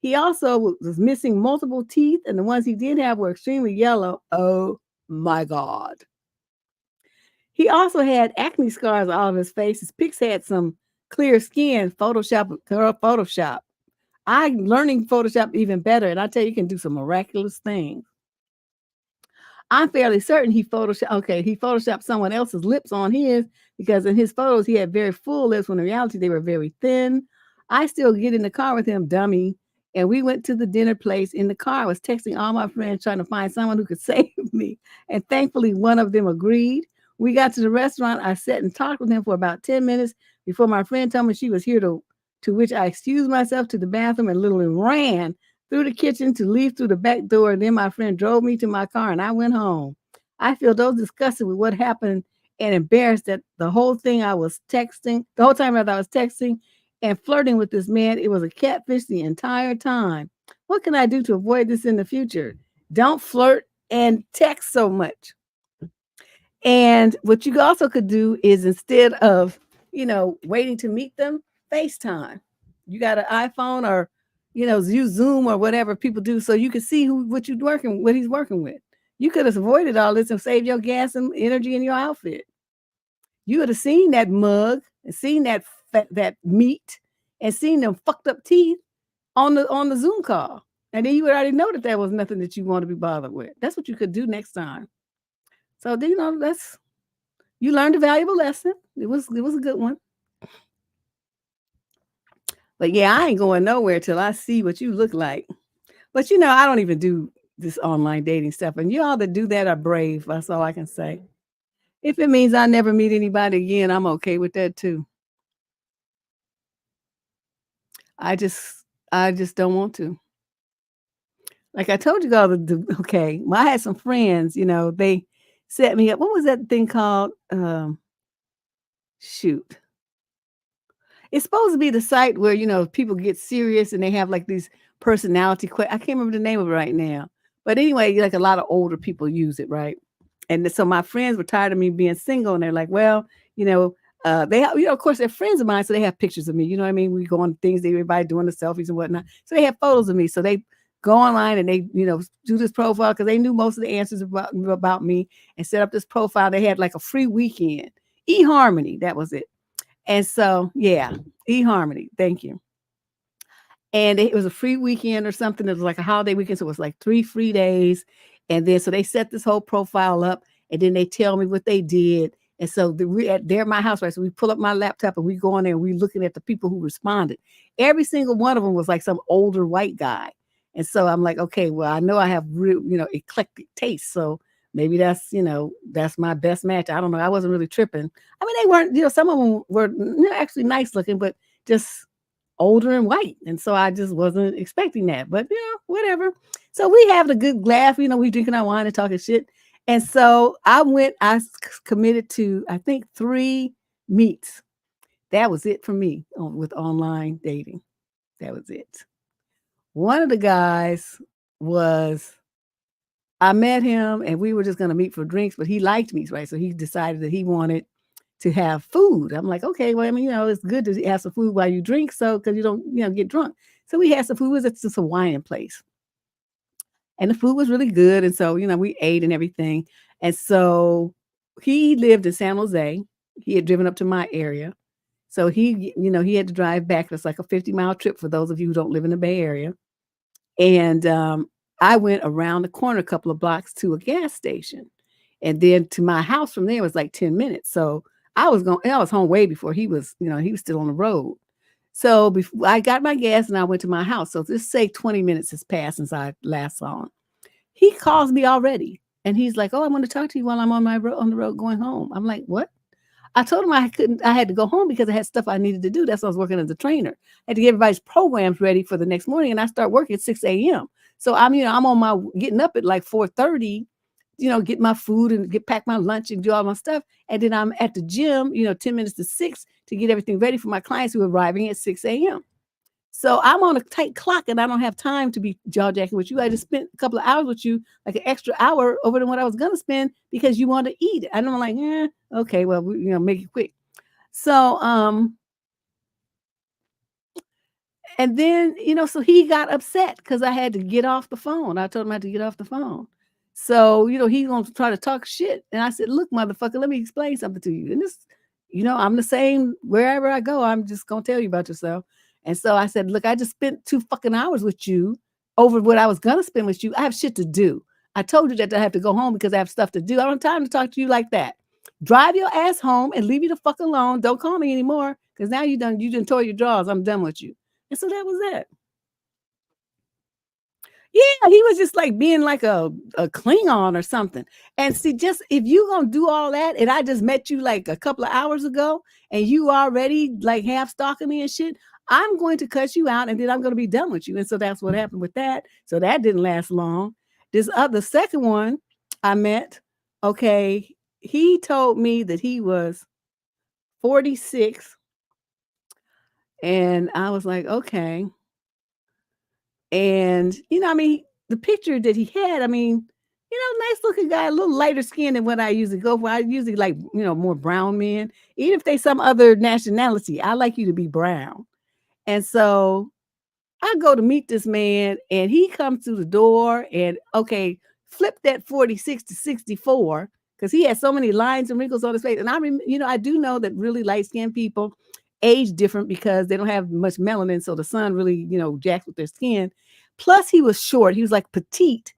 He also was missing multiple teeth, and the ones he did have were extremely yellow. Oh my God. He also had acne scars all over his face. His pics had some clear skin. Photoshop. I'm learning Photoshop even better, and I tell you can do some miraculous things. I'm fairly certain he photoshopped someone else's lips on his, because in his photos he had very full lips when in reality they were very thin. I still get in the car with him, dummy, and we went to the dinner place. In the car, I was texting all my friends trying to find someone who could save me, and thankfully one of them agreed. We got to the restaurant. I sat and talked with him for about 10 minutes before my friend told me she was here, to which I excused myself to the bathroom and literally ran through the kitchen to leave through the back door. And then my friend drove me to my car and I went home. I feel so disgusted with what happened and embarrassed that the whole time I was texting and flirting with this man, it was a catfish the entire time. What can I do to avoid this in the future? Don't flirt and text so much. And what you also could do is instead of, waiting to meet them, FaceTime. You got an iPhone or, use Zoom or whatever people do so you can see what he's working with. You could have avoided all this and saved your gas and energy in your outfit. You would have seen that mug and seen that meat and seen them fucked up teeth on the Zoom call. And then you would already know that there was nothing that you want to be bothered with. That's what you could do next time. So you learned a valuable lesson. It was a good one. But yeah, I ain't going nowhere till I see what you look like. But I don't even do this online dating stuff. And you all that do that are brave. That's all I can say. If it means I never meet anybody again, I'm okay with that too. I just don't want to. Like I told you all, okay, well, I had some friends, they set me up. What was that thing called? Shoot. It's supposed to be the site where, people get serious and they have like these personality I can't remember the name of it right now. But anyway, like a lot of older people use it, right? And so my friends were tired of me being single and they're like, well, they have, of course they're friends of mine. So they have pictures of me, you know what I mean? We go on things, everybody doing the selfies and whatnot. So they have photos of me. So they go online and they, do this profile because they knew most of the answers about me and set up this profile. They had like a free weekend, eHarmony. That was it. And so, yeah, eHarmony. Thank you. And it was a free weekend or something. It was like a holiday weekend. So it was like 3 free days. And then, so they set this whole profile up and then they tell me what they did. And so they're at my house, right? So we pull up my laptop and we go on there and we looking at the people who responded. Every single one of them was like some older white guy. And so I'm like, okay, well, I know I have real, eclectic taste. So maybe that's my best match. I don't know. I wasn't really tripping. I mean, they weren't, some of them were actually nice looking, but just older and white. And so I just wasn't expecting that, but whatever. So we having a good laugh, we drinking our wine and talking shit. And so I committed to, I think 3 meets. That was it for me with online dating. That was it. One of the guys I met him and we were just going to meet for drinks, but he liked me, right? So he decided that he wanted to have food. I'm like, okay, well, I mean, it's good to have some food while you drink. So, cause you don't, get drunk. So we had some food. It was at this Hawaiian place and the food was really good. And so, we ate and everything. And so he lived in San Jose. He had driven up to my area. So he had to drive back. It's like a 50-mile trip for those of you who don't live in the Bay Area. And, I went around the corner a couple of blocks to a gas station. And then to my house from there was like 10 minutes. So I was home way before he was, he was still on the road. So before I got my gas and I went to my house. So just say 20 minutes has passed since I last saw him. He calls me already. And he's like, oh, I want to talk to you while I'm on the road going home. I'm like, what? I told him I had to go home because I had stuff I needed to do. That's why I was working as a trainer. I had to get everybody's programs ready for the next morning. And I start working at 6 a.m. So I'm on my getting up at like 4:30, get my food and pack my lunch and do all my stuff. And then I'm at the gym, 10 minutes to 6 to get everything ready for my clients who are arriving at 6 a.m. So I'm on a tight clock and I don't have time to be jaw-jacking with you. I just spent a couple of hours with you, like an extra hour over than what I was going to spend because you want to eat. And I'm like, okay, well, make it quick. So, and then, so he got upset because I had to get off the phone. I told him I had to get off the phone. So, he's going to try to talk shit. And I said, look, motherfucker, let me explain something to you. And this, I'm the same wherever I go. I'm just going to tell you about yourself. And so I said, look, I just spent 2 fucking hours with you over what I was going to spend with you. I have shit to do. I told you that I have to go home because I have stuff to do. I don't have time to talk to you like that. Drive your ass home and leave me the fuck alone. Don't call me anymore because now you done tore your drawers. I'm done with you. And so that was it. Yeah, he was just like being like a Klingon or something. And see, just if you gonna do all that, and I just met you like a couple of hours ago, and you already like half stalking me and shit, I'm going to cut you out, and then I'm gonna be done with you. And so that's what happened with that. So that didn't last long. The second one I met, okay, he told me that he was 46, and I was like, okay. And, the picture that he had, Nice looking guy, a little lighter skin than what I usually go for. I usually like, more brown men. Even if they some other nationality, I like you to be brown. And so I go to meet this man and he comes through the door and okay, flip that 46 to 64 because he has so many lines and wrinkles on his face. And I do know that really light-skinned people age different because they don't have much melanin. So the sun really, jacks with their skin. Plus he was short. He was like petite.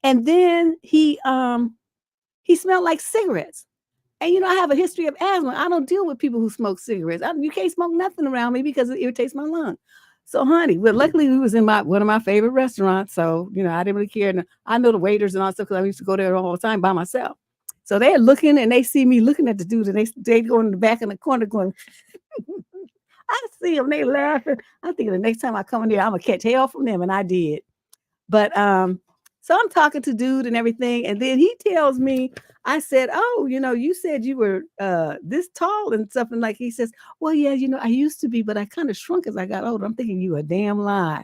And then he smelled like cigarettes. And I have a history of asthma. I don't deal with people who smoke cigarettes. You can't smoke nothing around me because it irritates my lung. So, honey, well, luckily we was in one of my favorite restaurants. So, I didn't really care. And I know the waiters and all stuff because I used to go there all the time by myself. So they're looking and they see me looking at the dude and they go in the back in the corner going, I see them, they laughing. I'm thinking the next time I come in there, I'm gonna catch hell from them. And I did. But so I'm talking to dude and everything, and then he tells me, I said, "Oh, you said you were this tall and stuff." And like he says, "Well, yeah, I used to be, but I kind of shrunk as I got older." I'm thinking, you a damn lie.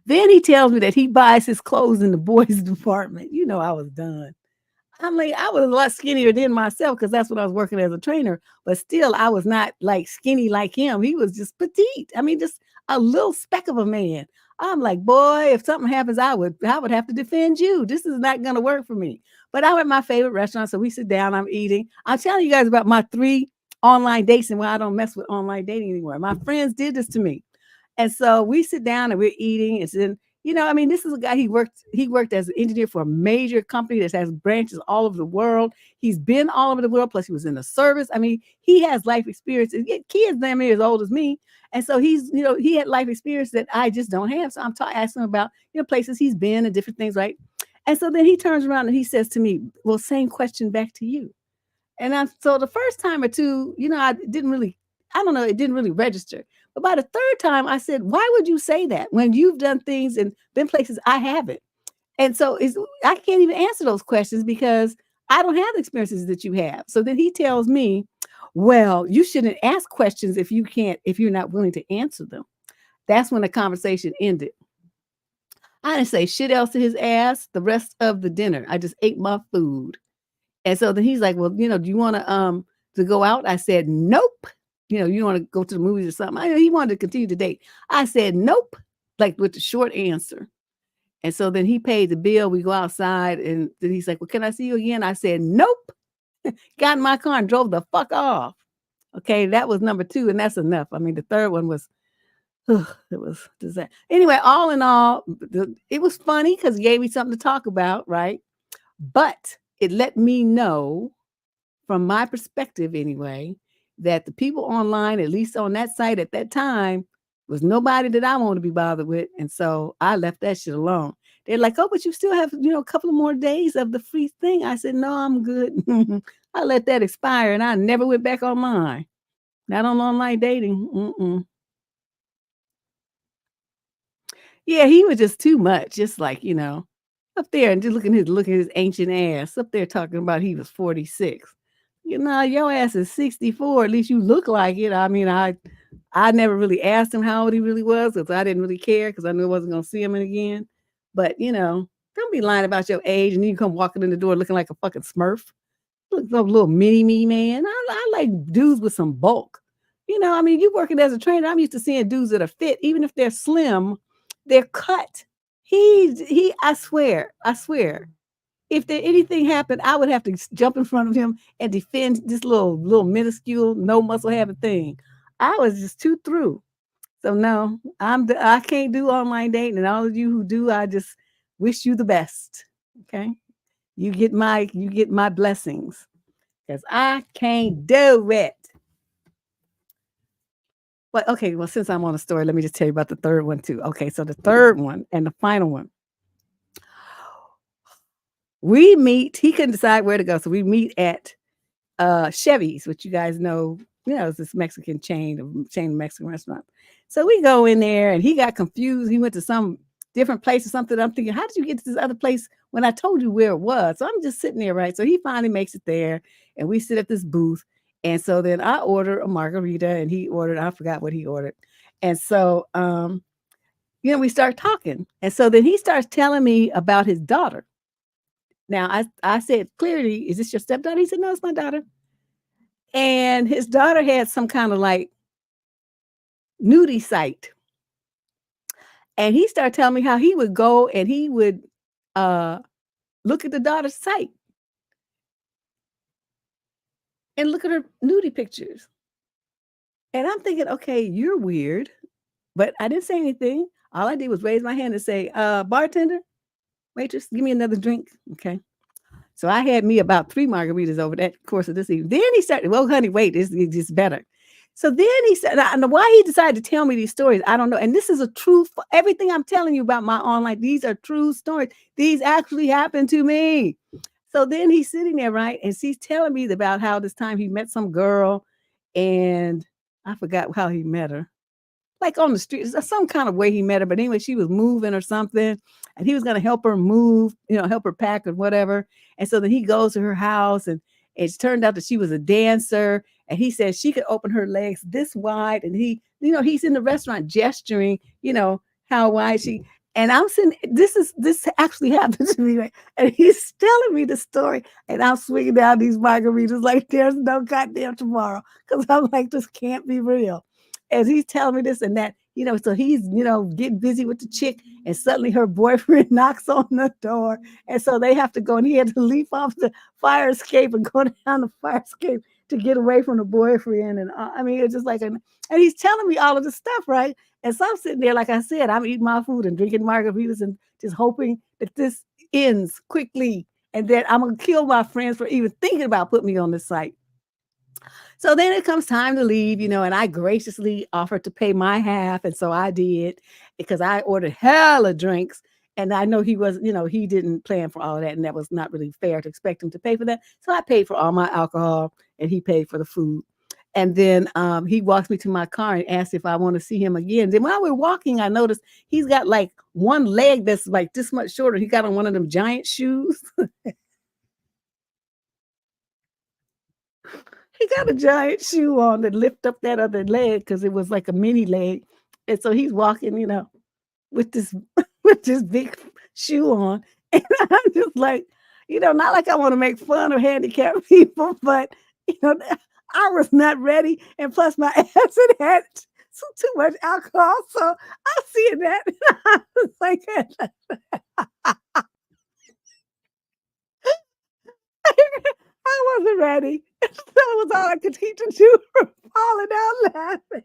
Then he tells me that he buys his clothes in the boys' department. I was done. I'm like, I was a lot skinnier than myself because that's what I was working as a trainer. But still, I was not like skinny like him. He was just petite. I mean, just a little speck of a man. I'm like, boy, if something happens, I would have to defend you. This is not going to work for me. But I'm at my favorite restaurant. So we sit down, I'm eating. I'm telling you guys about my 3 online dates and why I don't mess with online dating anymore. My friends did this to me. And so we sit down and we're eating. And then, this is a guy, he worked as an engineer for a major company that has branches all over the world. He's been all over the world. Plus he was in the service. I mean, he has life experience. Kids damn near as old as me. And so he's, he had life experience that I just don't have. So I'm asking him about, places he's been and different things, right? And so then he turns around and he says to me, well, same question back to you. And so the first time or two, it didn't really register. But by the third time, I said, why would you say that when you've done things and been places I haven't? And so I can't even answer those questions because I don't have the experiences that you have. So then he tells me, well, you shouldn't ask questions if you're not willing to answer them. That's when the conversation ended. I didn't say shit else to his ass the rest of the dinner. I just ate my food. And so then he's like, well, do you want to go out? I said, nope. You want to go to the movies or something? He wanted to continue to date. I said, nope, like with the short answer. And so then he paid the bill. We go outside and then he's like, well, can I see you again? I said, nope. Got in my car and drove the fuck off. Okay, that was number 2. And that's enough. I mean, the third one was, it was disaster. Anyway, all in all, it was funny because it gave me something to talk about, right? But it let me know, from my perspective anyway, that the people online, at least on that site at that time, was nobody that I want to be bothered with. And so I left that shit alone. They're like, oh, but you still have, a couple of more days of the free thing. I said, no, I'm good. I let that expire and I never went back online. Not on online dating. Mm-mm. Yeah, he was just too much. Just like, up there and just looking at his ancient ass up there talking about he was 46. Your ass is 64. At least you look like it. I mean, I never really asked him how old he really was because I didn't really care because I knew I wasn't going to see him again. But, don't be lying about your age and then you come walking in the door looking like a fucking Smurf. Look like a little mini me, man. I like dudes with some bulk. You working as a trainer, I'm used to seeing dudes that are fit. Even if they're slim, they're cut. I swear. If there anything happened, I would have to jump in front of him and defend this little minuscule, no muscle having thing. I was just too through. So no, I can't do online dating, and all of you who do, I just wish you the best. Okay, you get my blessings because I can't do it. But okay, well, since I'm on a story, let me just tell you about the third one too. Okay, so the third one and the final one. We meet, he couldn't decide where to go. So we meet at Chevy's, which you guys know, it's this Mexican chain of Mexican restaurant. So we go in there and he got confused. He went to some different place or something. I'm thinking, how did you get to this other place when I told you where it was? So I'm just sitting there, right? So he finally makes it there and we sit at this booth. And so then I order a margarita and he ordered, I forgot what he ordered. And so, we start talking. And so then he starts telling me about his daughter. Now, I said clearly, is this your stepdaughter? He said, no, it's my daughter. And his daughter had some kind of like nudie site. And he started telling me how he would go and he would look at the daughter's site and look at her nudie pictures. And I'm thinking, okay, you're weird. But I didn't say anything. All I did was raise my hand and say, bartender, waitress, give me another drink. Okay. So I had me about 3 margaritas over that course of this evening. Then he started, well, honey, wait, it's just better. So then he said, and why he decided to tell me these stories, I don't know. And this is a true, everything I'm telling you about my online, these are true stories. These actually happened to me. So then he's sitting there, right? And she's telling me about how this time he met some girl and I forgot how he met her. Like on the street, some kind of way he met her. But anyway, she was moving or something, and he was going to help her move, help her pack or whatever. And so then he goes to her house, and it turned out that she was a dancer. And he said she could open her legs this wide. And he, he's in the restaurant gesturing, how wide she. And I'm sitting, this actually happened to me. Right? And he's telling me the story. And I'm swinging down these margaritas like there's no goddamn tomorrow. Because I'm like, this can't be real. And he's telling me this and that, so he's, getting busy with the chick, and suddenly her boyfriend knocks on the door. And so they have to go, and he had to leap off the fire escape and go down the fire escape to get away from the boyfriend. And I mean, it's just like, and he's telling me all of this stuff, right? And so I'm sitting there, like I said, I'm eating my food and drinking margaritas and just hoping that this ends quickly and that I'm going to kill my friends for even thinking about putting me on this site. So then it comes time to leave, and I graciously offered to pay my half. And so I did, because I ordered hella drinks. And I know he was, he didn't plan for all of that. And that was not really fair to expect him to pay for that. So I paid for all my alcohol and he paid for the food. And then he walks me to my car and asked if I want to see him again. Then while we're walking, I noticed he's got like one leg that's like this much shorter. He got on one of them giant shoes. He got a giant shoe on that lift up that other leg because it was like a mini leg. And so he's walking, with this big shoe on. And I'm just like, not like I want to make fun of handicapped people, but I was not ready. And plus my ass had too much alcohol. So I see that. I was like, I wasn't ready. That was all I could teach to do, falling out laughing.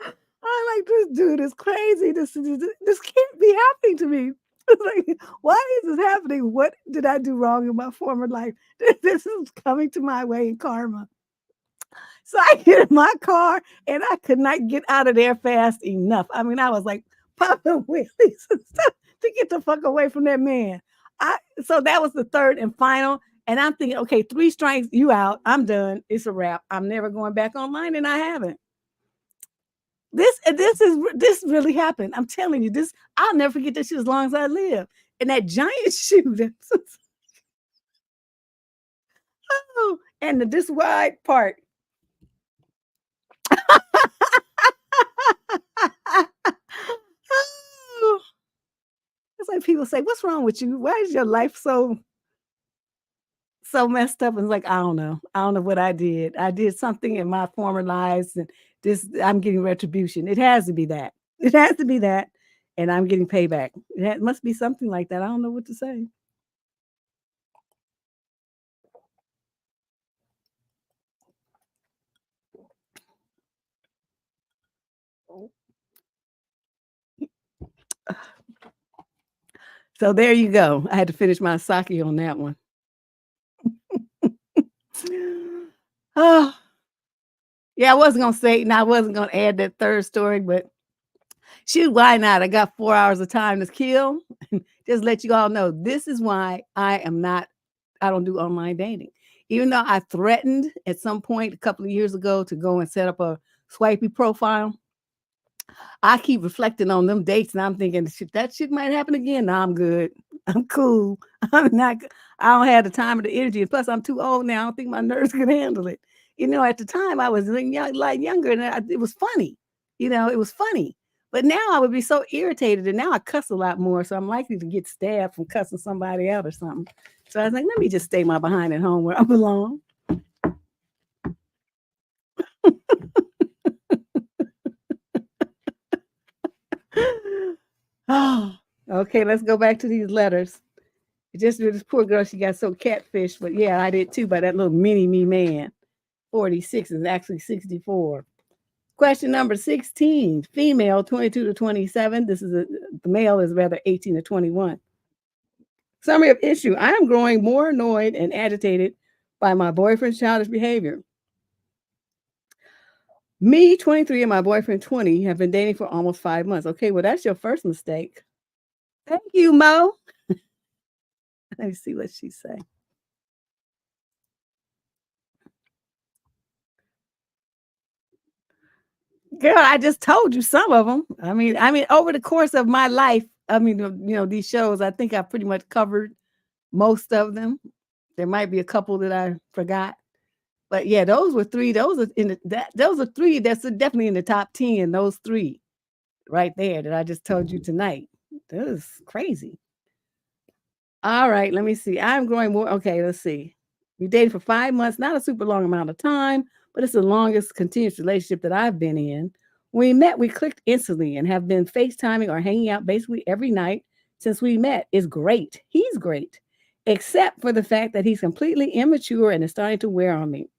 I'm like, this dude is crazy. This can't be happening to me. It's like, why is this happening? What did I do wrong in my former life? This is coming to my way in karma. So I get in my car and I could not get out of there fast enough. I mean, I was like popping wheelies and stuff to get the fuck away from that man. So that was the third and final. And I'm thinking, okay, 3 strikes, you out. I'm done. It's a wrap. I'm never going back online, and I haven't. This really happened. I'm telling you, I'll never forget this shit as long as I live. And that giant shoe, and this wide part. It's like people say, "What's wrong with you? Why is your life so messed up?" And it's like, I don't know what I did. I did something in my former lives, and I'm getting retribution. It has to be that. And I'm getting payback. It must be something like that. I don't know what to say. So there you go. I had to finish my sake on that one. Oh, yeah, I wasn't going to say, and I wasn't going to add that third story, but shoot, why not? I got 4 hours of time to kill. Just let you all know, this is why I don't do online dating. Even though I threatened at some point a couple of years ago to go and set up a swipey profile, I keep reflecting on them dates and I'm thinking, that shit might happen again. No, I'm good. I'm cool. I don't have the time or the energy. And plus, I'm too old now. I don't think my nerves can handle it. At the time I was younger and it was funny. It was funny. But now I would be so irritated, and now I cuss a lot more, so I'm likely to get stabbed from cussing somebody out or something. So I was like, let me just stay my behind at home where I belong. Oh, okay, let's go back to these letters. Just this poor girl, she got so catfished, but yeah, I did too by that little mini me man. 46 is actually 64. Question number 16, female 22 to 27. The male is rather 18 to 21. Summary of issue. I am growing more annoyed and agitated by my boyfriend's childish behavior. Me, 23, and my boyfriend, 20, have been dating for almost 5 months. Okay, well, that's your first mistake. Thank you, Mo. Let me see what she say. Girl, I just told you some of them. I mean, over the course of my life, these shows, I think I pretty much covered most of them. There might be a couple that I forgot, but yeah, those were three. Those are three that's definitely in the top 10. Those three right there that I just told you tonight. That is crazy. All right, let me see. I'm growing more. Okay, let's see. We dated for 5 months, not a super long amount of time, but it's the longest continuous relationship that I've been in. When we met, we clicked instantly and have been FaceTiming or hanging out basically every night since we met. It's great. He's great, except for the fact that he's completely immature and is starting to wear on me.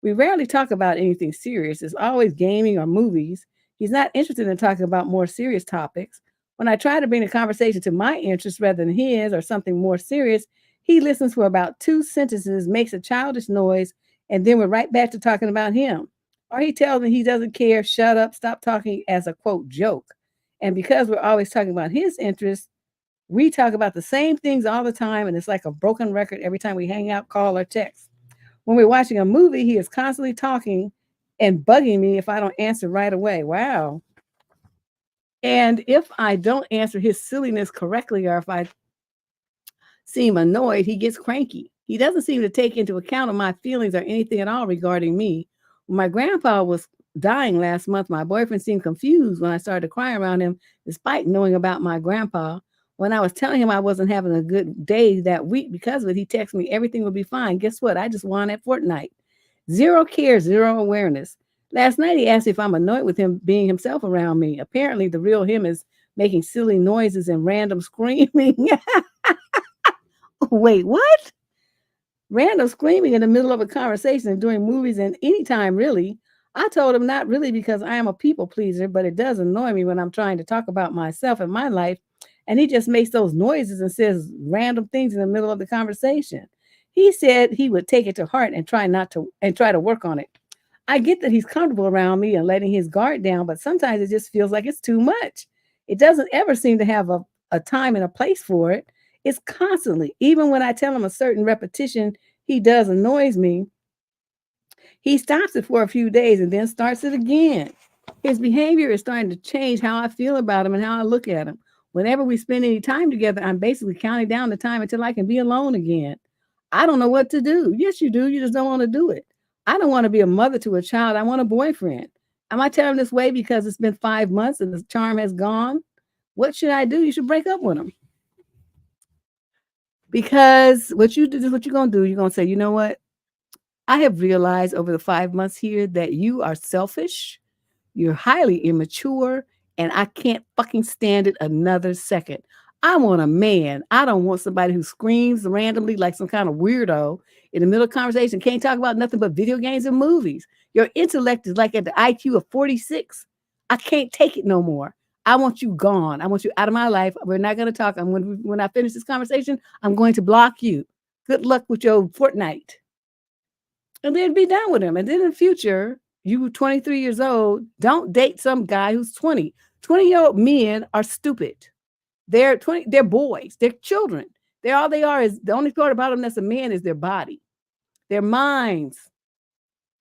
We rarely talk about anything serious. It's always gaming or movies. He's not interested in talking about more serious topics. When I try to bring the conversation to my interests rather than his or something more serious, he listens for about 2 sentences, makes a childish noise, and then we're right back to talking about him. Or he tells me he doesn't care, shut up, stop talking as a quote joke. And because we're always talking about his interests, we talk about the same things all the time, and it's like a broken record every time we hang out, call, or text. When we're watching a movie, he is constantly talking and bugging me if I don't answer right away. Wow. And if I don't answer his silliness correctly, or if I seem annoyed, he gets cranky. He doesn't seem to take into account of my feelings or anything at all regarding me. When my grandpa was dying last month, my boyfriend seemed confused when I started to cry around him, despite knowing about my grandpa. When I was telling him I wasn't having a good day that week because of it, he texted me everything will be fine. Guess what? I just won at Fortnite. Zero care, zero awareness. Last night, he asked if I'm annoyed with him being himself around me. Apparently, the real him is making silly noises and random screaming. Wait, what? Random screaming in the middle of a conversation and during movies and anytime, really. I told him not really because I am a people pleaser, but it does annoy me when I'm trying to talk about myself and my life. And he just makes those noises and says random things in the middle of the conversation. He said he would take it to heart and try to work on it. I get that he's comfortable around me and letting his guard down, but sometimes it just feels like it's too much. It doesn't ever seem to have a time and a place for it. It's constantly, even when I tell him a certain repetition he does annoys me, he stops it for a few days and then starts it again. His behavior is starting to change how I feel about him and how I look at him. Whenever we spend any time together, I'm basically counting down the time until I can be alone again. I don't know what to do. Yes, you do. You just don't want to do it. I don't want to be a mother to a child. I want a boyfriend. Am I telling this way because it's been 5 months and the charm has gone? What should I do? You should break up with him. Because what you're going to do, you're going to say, you know what? I have realized over the 5 months here that you are selfish, you're highly immature, and I can't fucking stand it another second. I want a man. I don't want somebody who screams randomly like some kind of weirdo in the middle of conversation, can't talk about nothing but video games and movies. Your intellect is like at the IQ of 46. I can't take it no more. I want you gone. I want you out of my life. We're not going to talk. When I finish this conversation, I'm going to block you. Good luck with your Fortnite. And then be done with him. And then in the future, you 23 years old, don't date some guy who's 20. 20-year-old men are stupid. They're boys. They're children. All they are is the only part about them that's a man is their body. Their minds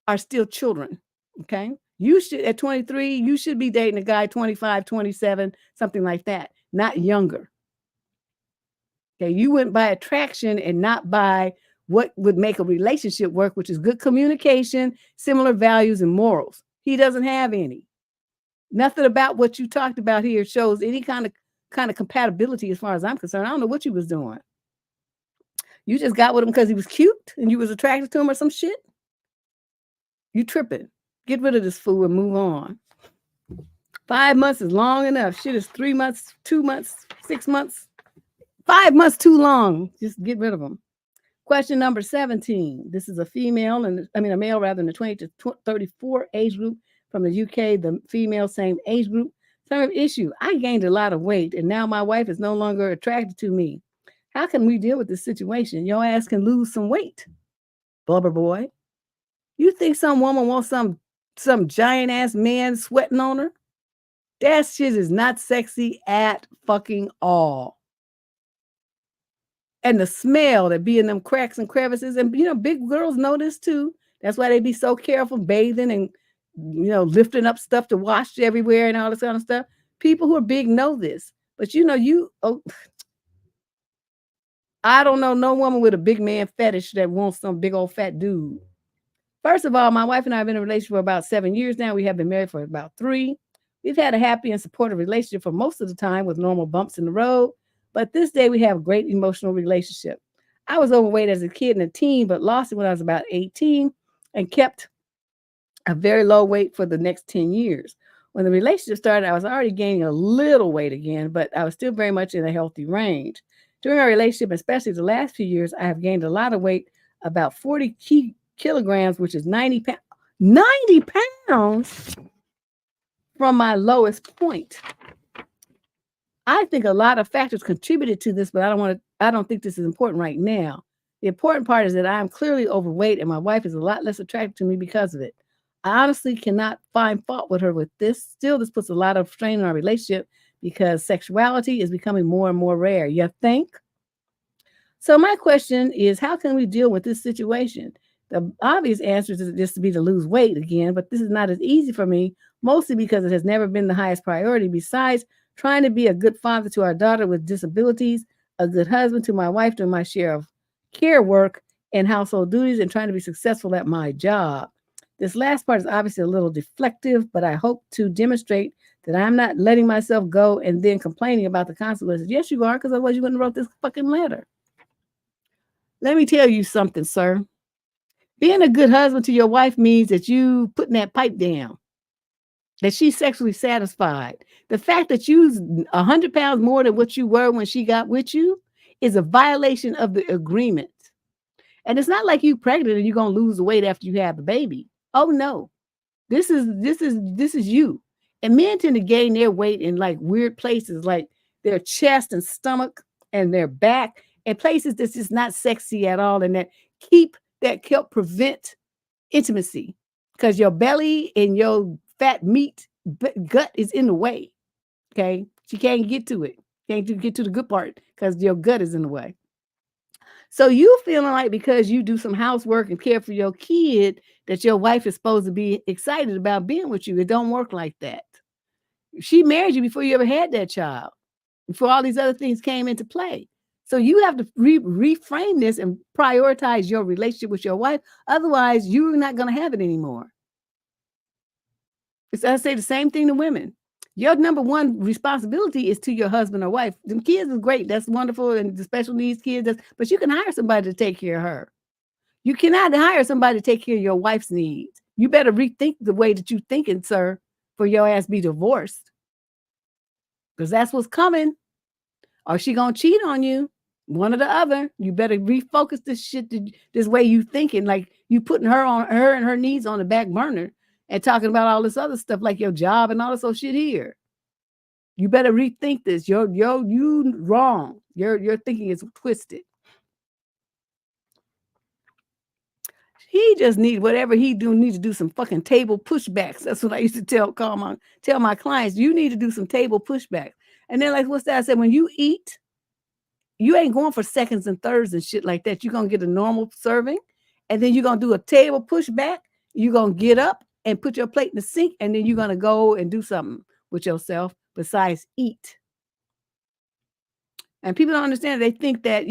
are still children. Okay. You should, at 23, you should be dating a guy 25, 27, something like that, not younger. Okay. You went by attraction and not by what would make a relationship work, which is good communication, similar values and morals. He doesn't have any. Nothing about what you talked about here shows any kind of compatibility as far as I'm concerned. I don't know what you was doing. You just got with him because he was cute and you was attracted to him or some shit? You tripping. Get rid of this fool and move on. 5 months is long enough. Shit is 3 months, 2 months, 6 months. 5 months too long. Just get rid of them. Question number 17. This is a female, a male rather, in the 20 to 34 age group from the UK, the female, same age group. Term of issue: I gained a lot of weight and now my wife is no longer attracted to me. How can we deal with this situation? Your ass can lose some weight, blubber boy. You think some woman wants some giant ass man sweating on her? That shit is not sexy at fucking all. And the smell that be in them cracks and crevices, and big girls know this too. That's why they be so careful bathing and lifting up stuff to wash everywhere and all this kind of stuff. People who are big know this, but I don't know no woman with a big man fetish that wants some big old fat dude. First of all, my wife and I have been in a relationship for about 7 years now. We have been married for about 3. We've had a happy and supportive relationship for most of the time with normal bumps in the road. But this day we have a great emotional relationship. I was overweight as a kid and a teen, but lost it when I was about 18 and kept a very low weight for the next 10 years. When the relationship started, I was already gaining a little weight again, but I was still very much in a healthy range. During our relationship, especially the last few years, I have gained a lot of weight, about 40 kilograms, which is 90 pounds. 90 pounds from my lowest point. I think a lot of factors contributed to this, but I don't think this is important right now. The important part is that I am clearly overweight and my wife is a lot less attracted to me because of it. I honestly cannot find fault with her with this. Still, this puts a lot of strain on our relationship because sexuality is becoming more and more rare. You think? So my question is, how can we deal with this situation? The obvious answer is just to be to lose weight again, but this is not as easy for me, mostly because it has never been the highest priority. Besides trying to be a good father to our daughter with disabilities, a good husband to my wife, doing my share of care work and household duties, and trying to be successful at my job. This last part is obviously a little deflective, but I hope to demonstrate that I'm not letting myself go and then complaining about the consequences. Yes, you are, because otherwise you wouldn't have wrote this fucking letter. Let me tell you something, sir. Being a good husband to your wife means that you putting that pipe down, that she's sexually satisfied. The fact that you're 100 pounds more than what you were when she got with you is a violation of the agreement. And it's not like you pregnant and you're going to lose the weight after you have the baby. Oh no, this is you. And men tend to gain their weight in like weird places, like their chest and stomach and their back, and places that's just not sexy at all, and that help prevent intimacy because your belly and your fat meat gut is in the way. Okay, she can't get to it. Can't get to the good part because your gut is in the way. So you feeling like because you do some housework and care for your kid that your wife is supposed to be excited about being with you. It don't work like that. She married you before you ever had that child, before all these other things came into play. So you have to reframe this and prioritize your relationship with your wife. Otherwise, you're not going to have it anymore. I say the same thing to women. Your number one responsibility is to your husband or wife. Them kids is great. That's wonderful. And the special needs kids, but you can hire somebody to take care of her. You cannot hire somebody to take care of your wife's needs. You better rethink the way that you're thinking, sir, for your ass be divorced. Because that's what's coming. Or she gonna cheat on you. One or the other. You better refocus this shit this way you thinking, like you putting her and her needs on the back burner and talking about all this other stuff like your job and all this old shit here. You better rethink this. You wrong. Your thinking is twisted. He just need whatever he need to do some fucking table pushbacks. That's what I used to tell my clients. You need to do some table pushbacks. And they're like, what's that? I said, when you eat, you ain't going for seconds and thirds and shit like that. You're going to get a normal serving. And then you're going to do a table pushback. You're going to get up and put your plate in the sink. And then you're going to go and do something with yourself besides eat. And people don't understand. They think that,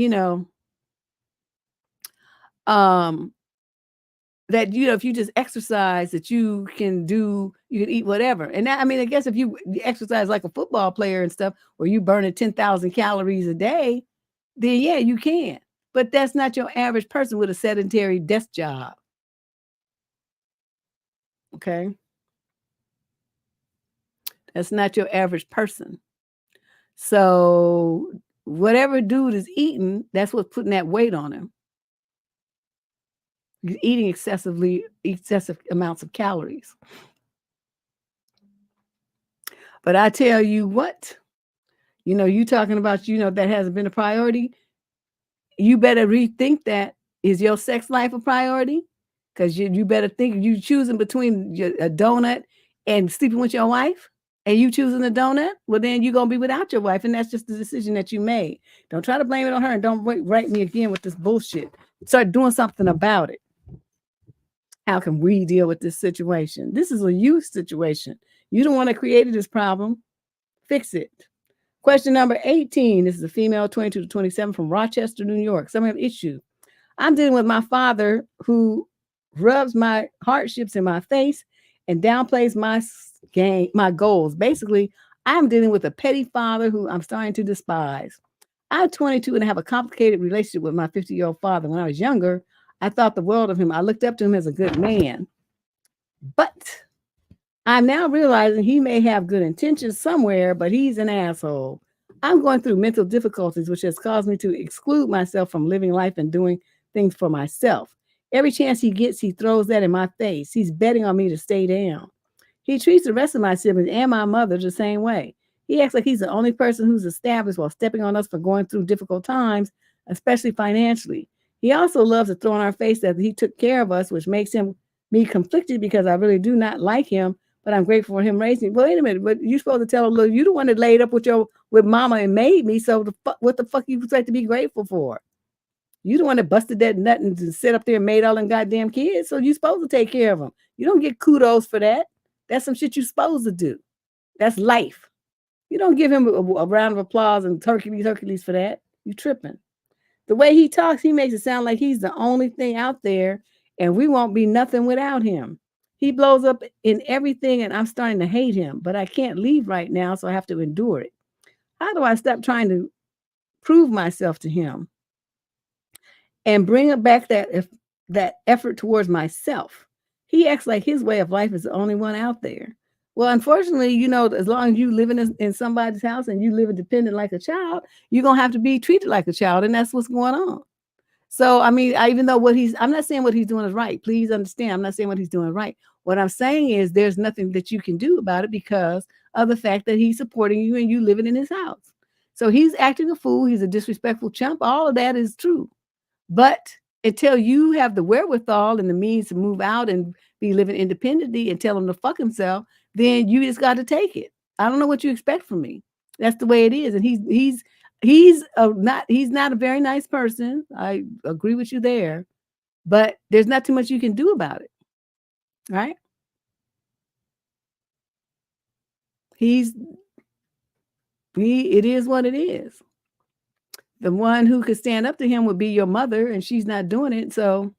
that, you know, if you just exercise, that you can eat whatever. And that, I mean, I guess if you exercise like a football player and stuff, where you burning 10,000 calories a day, then yeah, you can. But that's not your average person with a sedentary desk job. Okay. That's not your average person. So whatever dude is eating, that's what's putting that weight on him. He's eating excessive amounts of calories. But I tell you what, you know, you talking about, you know, that hasn't been a priority. You better rethink that. Is your sex life a priority? Because you better think, you choosing between a donut and sleeping with your wife, and you choosing the donut, well, then you're going to be without your wife. And that's just the decision that you made. Don't try to blame it on her, and don't write me again with this bullshit. Start doing something about it. How can we deal with this situation? This is a you situation. You don't want to create this problem. Fix it. Question number 18. This is a female, 22 to 27, from Rochester, New York. Some have issue. I'm dealing with my father, who rubs my hardships in my face and downplays my goals. Basically, I'm dealing with a petty father who I'm starting to despise. I'm 22 and have a complicated relationship with my 50-year-old father. When I was younger, I thought the world of him. I looked up to him as a good man. But I'm now realizing he may have good intentions somewhere, but he's an asshole. I'm going through mental difficulties, which has caused me to exclude myself from living life and doing things for myself. Every chance he gets, he throws that in my face. He's betting on me to stay down. He treats the rest of my siblings and my mother the same way. He acts like he's the only person who's established, while stepping on us for going through difficult times, especially financially. He also loves to throw in our face that he took care of us, which makes me conflicted, because I really do not like him, but I'm grateful for him raising me. Well, wait a minute, but you're supposed to tell him, look, you the one that laid up with mama and made me, so what the fuck you expect to be grateful for? You the one that busted that nut and sit up there and made all them goddamn kids, so you're supposed to take care of them. You don't get kudos for that. That's some shit you're supposed to do. That's life. You don't give him a round of applause and Hercules for that. You tripping. The way he talks, he makes it sound like he's the only thing out there, and we won't be nothing without him. He blows up in everything, and I'm starting to hate him, but I can't leave right now, so I have to endure it. How do I stop trying to prove myself to him and bring back that effort towards myself? He acts like his way of life is the only one out there. Well, unfortunately, you know, as long as you live in somebody's house and you live independent like a child, you're going to have to be treated like a child, and that's what's going on. So, I mean, even though I'm not saying what he's doing is right. Please understand, I'm not saying what he's doing right. What I'm saying is there's nothing that you can do about it because of the fact that he's supporting you and you living in his house. So he's acting a fool. He's a disrespectful chump. All of that is true. But until you have the wherewithal and the means to move out and be living independently and tell him to fuck himself, then you just got to take it. I don't know what you expect from me. That's the way it is. And he's not a very nice person. I agree with you there, but there's not too much you can do about it. Right? It is what it is. The one who could stand up to him would be your mother, and she's not doing it. So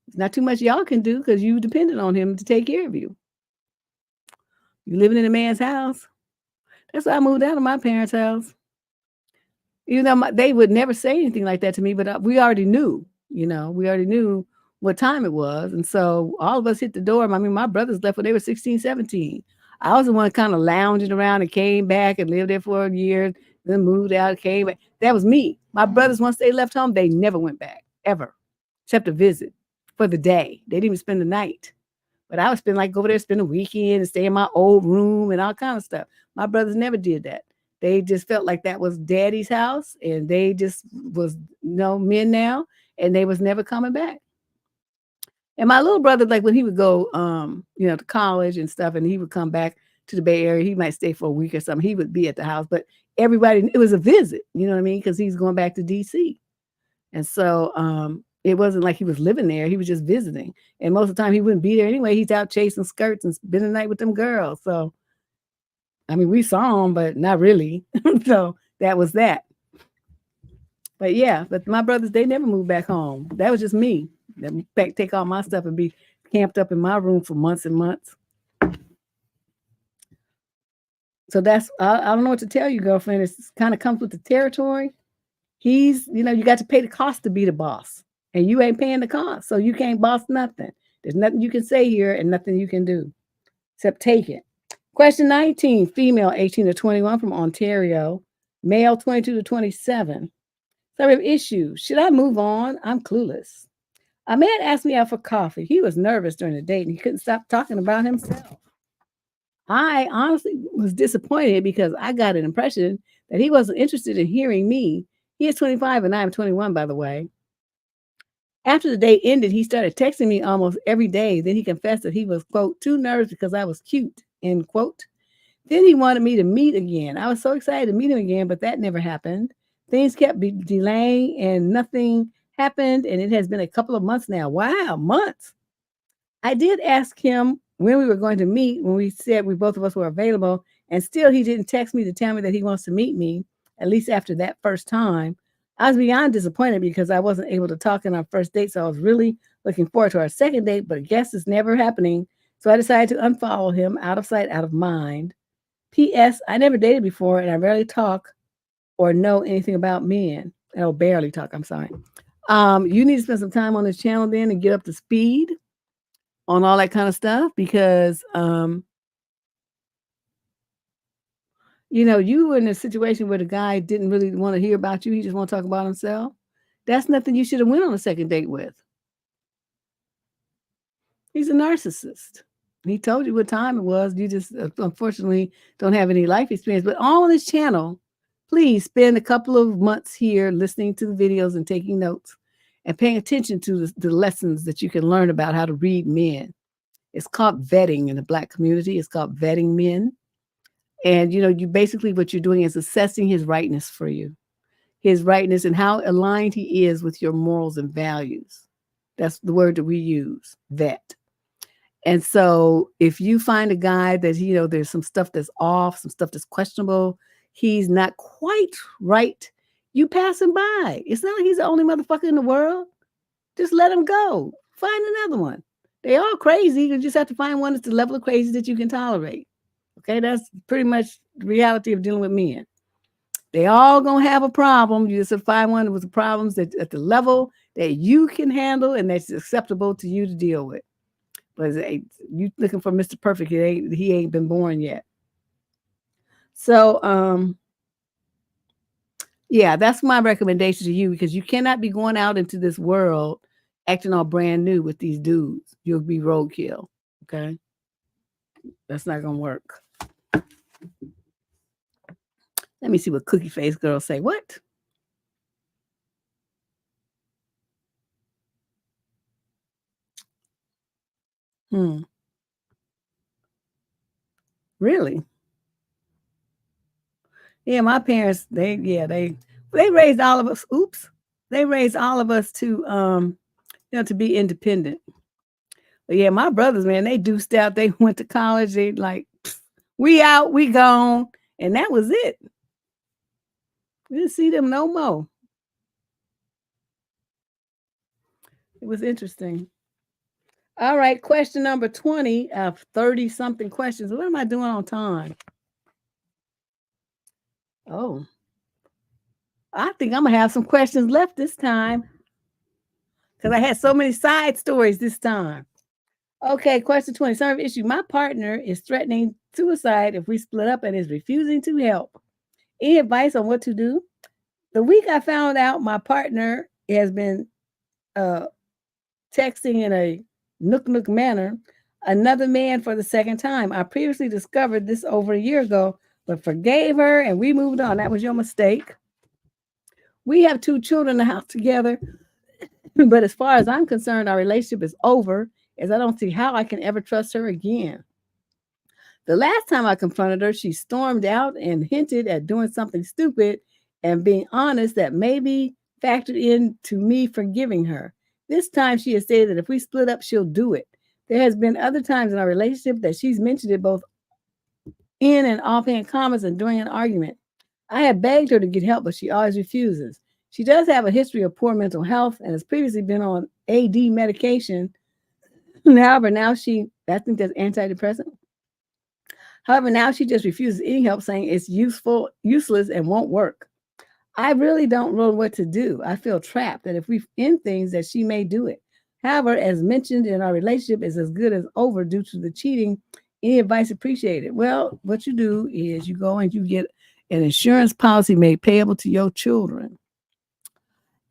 there's not too much y'all can do because you depended on him to take care of you. You living in a man's house. That's why I moved out of my parents' house. Even though they would never say anything like that to me, but we already knew, we already knew what time it was. And so all of us hit the door. I mean, my brothers left when they were 16, 17. I was the one kind of lounging around and came back and lived there for a year, then moved out, came back. That was me. My brothers, once they left home, they never went back, ever, except to visit for the day. They didn't even spend the night. But I would go over there, spend a weekend and stay in my old room and all kind of stuff. My brothers never did that. They just felt like that was daddy's house, and they just was men now, and they was never coming back. And my little brother, like when he would go, to college and stuff, and he would come back to the Bay Area, he might stay for a week or something. He would be at the house, but everybody, it was a visit, you know what I mean? Because he's going back to DC. And so it wasn't like he was living there. He was just visiting. And most of the time he wouldn't be there anyway. He's out chasing skirts and spending the night with them girls. So, I mean, we saw him, but not really. So that was that. But yeah, but my brothers, they never moved back home. That was just me. Let me take all my stuff and be camped up in my room for months and months. So that's, I don't know what to tell you, girlfriend. It's kind of comes with the territory. He's, you know, you got to pay the cost to be the boss, and you ain't paying the cost. So you can't boss nothing. There's nothing you can say here and nothing you can do except take it. Question 19, female 18 to 21 from Ontario, male 22 to 27. Summary of issues. Should I move on? I'm clueless. A man asked me out for coffee. He was nervous during the date and he couldn't stop talking about himself. I honestly was disappointed because I got an impression that he wasn't interested in hearing me. He is 25 and I am 21, by the way. After the date ended, he started texting me almost every day. Then he confessed that he was, quote, too nervous because I was cute, end quote. Then he wanted me to meet again. I was so excited to meet him again, but that never happened. Things kept delaying and nothing happened, and it has been a couple of months now. Wow, months. I did ask him when we were going to meet, when we said we both of us were available, and still he didn't text me to tell me that he wants to meet me, at least after that first time. I was beyond disappointed because I wasn't able to talk in our first date, so I was really looking forward to our second date, but I guess it's never happening. So I decided to unfollow him, out of sight, out of mind. P.S. I never dated before, and I rarely talk or know anything about men. Oh, barely talk, I'm sorry. You need to spend some time on this channel then and get up to speed on all that kind of stuff because, you know, you were in a situation where the guy didn't really want to hear about you. He just want to talk about himself. That's nothing you should have went on a second date with. He's a narcissist. He told you what time it was. You just, unfortunately, don't have any life experience. But all on this channel, please spend a couple of months here listening to the videos and taking notes and paying attention to the lessons that you can learn about how to read men. It's called vetting in the Black community. It's called vetting men. And, you know, you basically what you're doing is assessing his rightness for you, his rightness and how aligned he is with your morals and values. That's the word that we use, vet. And so if you find a guy that, you know, there's some stuff that's off, some stuff that's questionable, he's not quite right, you pass him by. It's not like he's the only motherfucker in the world. Just let him go. Find another one. They all crazy. You just have to find one that's the level of crazy that you can tolerate. Okay, that's pretty much the reality of dealing with men. They all gonna have a problem. You just have to find one with the problems that at the level that you can handle and that's acceptable to you to deal with. But you looking for Mr. Perfect, he ain't been born yet. So yeah, that's my recommendation to you because you cannot be going out into this world acting all brand new with these dudes. You'll be roadkill. Okay, that's not gonna work. Let me see what Cookie Face Girl say. What? Really? Yeah, my parents, they raised all of us. Oops. They raised all of us to you know, to be independent. But yeah, my brothers, man, they deuced out. They went to college. They like, we out, we gone. And that was it. We didn't see them no more. It was interesting. All right, question number 20 of 30-something questions. What am I doing on time? Oh, I think I'm going to have some questions left this time because I had so many side stories this time. Okay, question 20. Sorry, issue. My partner is threatening suicide if we split up and is refusing to help. Any advice on what to do? The week I found out my partner has been texting in a nook manner another man for the second time. I previously discovered this over a year ago, but forgave her and we moved on. That was your mistake. We have 2 children in the house together, but as far as I'm concerned, our relationship is over, as I don't see how I can ever trust her again. The last time I confronted her, she stormed out and hinted at doing something stupid and being honest that maybe factored into me forgiving her. This time she has stated that if we split up, she'll do it. There has been other times in our relationship that she's mentioned it both in and offhand comments and during an argument. I have begged her to get help, but she always refuses. She does have a history of poor mental health and has previously been on AD medication. However, now I think that's antidepressant. However, now she just refuses any help, saying it's useless, and won't work. I really don't know what to do. I feel trapped that if we end things, that she may do it. However, as mentioned in our relationship is as good as over due to the cheating. Any advice appreciated? Well, what you do is you go and you get an insurance policy made payable to your children.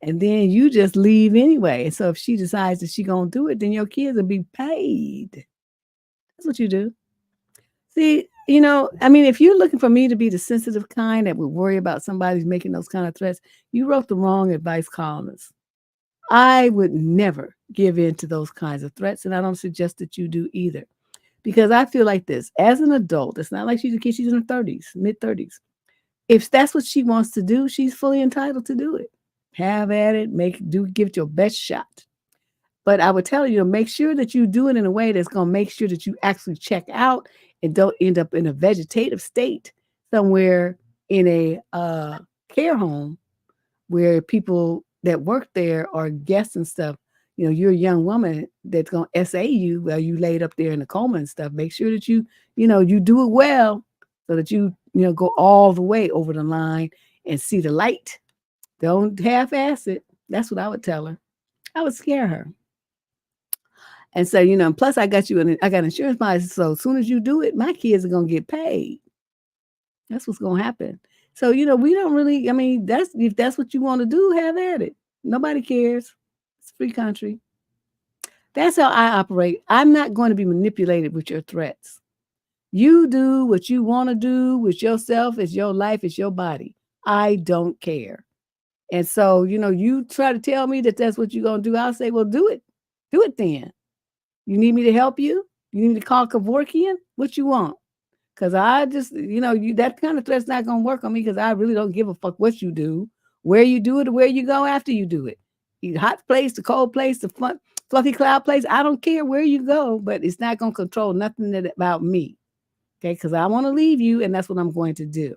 And then you just leave anyway. And so if she decides that she's going to do it, then your kids will be paid. That's what you do. See, if you're looking for me to be the sensitive kind that would worry about somebody's making those kind of threats, you wrote the wrong advice columnist. I would never give in to those kinds of threats, and I don't suggest that you do either. Because I feel like this, as an adult, it's not like she's a kid, she's in her 30s, mid-30s. If that's what she wants to do, she's fully entitled to do it. Have at it, give it your best shot. But I would tell you to make sure that you do it in a way that's going to make sure that you actually check out and don't end up in a vegetative state somewhere in a care home where people that work there are guests and stuff. You're a young woman that's going to SA you while you laid up there in the coma and stuff. Make sure that you do it well so that you go all the way over the line and see the light. Don't half-ass it. That's what I would tell her. I would scare her. And so, plus I got insurance policy. So as soon as you do it, my kids are going to get paid. That's what's going to happen. So, we don't really, if that's what you want to do, have at it. Nobody cares. It's a free country. That's how I operate. I'm not going to be manipulated with your threats. You do what you want to do with yourself. It's your life. It's your body. I don't care. And so, you try to tell me that that's what you're going to do. I'll say, well, do it. Do it then. You need me to help you? You need to call Kevorkian? What you want? Because I just, that kind of threat's not going to work on me because I really don't give a fuck what you do, where you do it, or where you go after you do it. The hot place, the cold place, the fluffy cloud place. I don't care where you go, but it's not going to control nothing about me. Okay? Because I want to leave you, and that's what I'm going to do.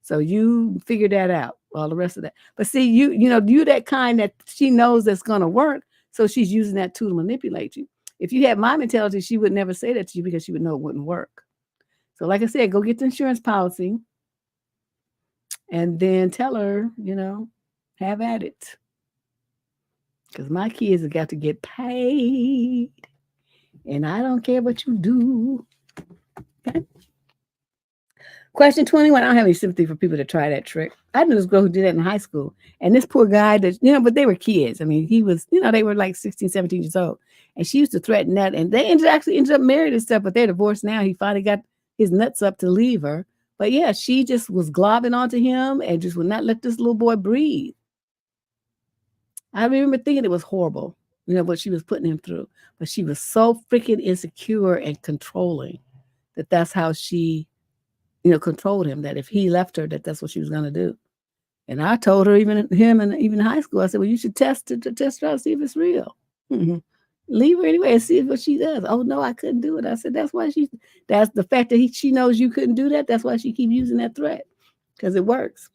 So you figure that out, all the rest of that. But see, you're that kind that she knows that's going to work, so she's using that tool to manipulate you. If you had my mentality, she would never say that to you because she would know it wouldn't work. So like I said, go get the insurance policy and then tell her, have at it. Because my kids have got to get paid. And I don't care what you do. Okay. Question 21. I don't have any sympathy for people that try that trick. I knew this girl who did that in high school. And this poor guy that, but they were kids. He was, they were like 16, 17 years old. And she used to threaten that. And they actually ended up married and stuff, but they're divorced now. He finally got his nuts up to leave her. But yeah, she just was globbing onto him and just would not let this little boy breathe. I remember thinking it was horrible, what she was putting him through. But she was so freaking insecure and controlling that's how she, controlled him, that if he left her, that's what she was going to do. And I told her, even in high school, I said, well, you should test her to see if it's real. Mm-hmm. Leave her anyway and see what she does. Oh, no, I couldn't do it. I said, that's the fact that she knows you couldn't do that. That's why she keeps using that threat, because it works.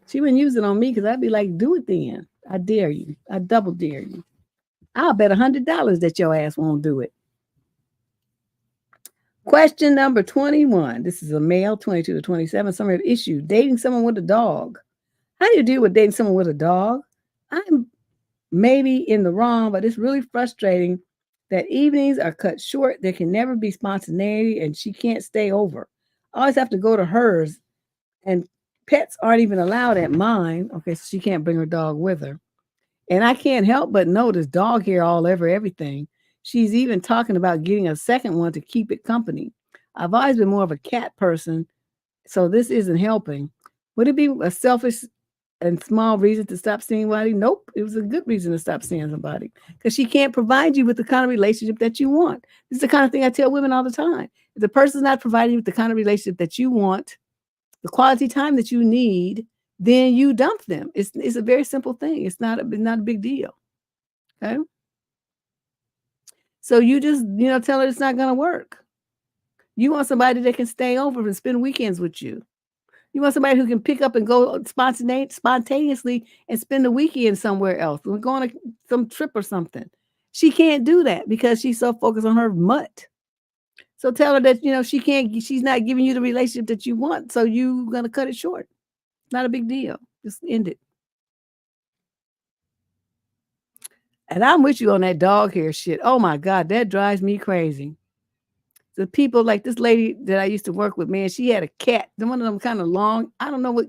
She wouldn't use it on me because I'd be like, do it then. I dare you. I double dare you. I'll bet $100 that your ass won't do it. Question number 21. This is a male, 22 to 27. Summary of issue: dating someone with a dog. How do you deal with dating someone with a dog? I'm maybe in the wrong, but it's really frustrating that evenings are cut short. There can never be spontaneity, and she can't stay over. I always have to go to hers, and pets aren't even allowed at mine. Okay, so she can't bring her dog with her. And I can't help but notice dog hair all over everything. She's even talking about getting a second one to keep it company. I've always been more of a cat person, so this isn't helping. Would it be a selfish and small reason to stop seeing somebody? Nope. It was a good reason to stop seeing somebody, because she can't provide you with the kind of relationship that you want. This is the kind of thing I tell women all the time. If the person's not providing you with the kind of relationship that you want, the quality time that you need, then you dump them. It's a very simple thing. It's not a big deal. Okay. So you just, tell her it's not going to work. You want somebody that can stay over and spend weekends with you. You want somebody who can pick up and go spontaneously and spend the weekend somewhere else. We're going on some trip or something. She can't do that because she's so focused on her mutt. So tell her that, she's not giving you the relationship that you want. So you're going to cut it short. Not a big deal. Just end it. And I'm with you on that dog hair shit. Oh my God, that drives me crazy. The people like this lady that I used to work with, man, she had a cat. One of them kind of long. I don't know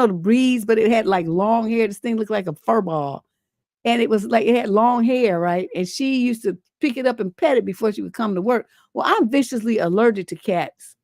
the breeds, but it had like long hair. This thing looked like a fur ball. And it was like it had long hair, right? And she used to pick it up and pet it before she would come to work. Well, I'm viciously allergic to cats.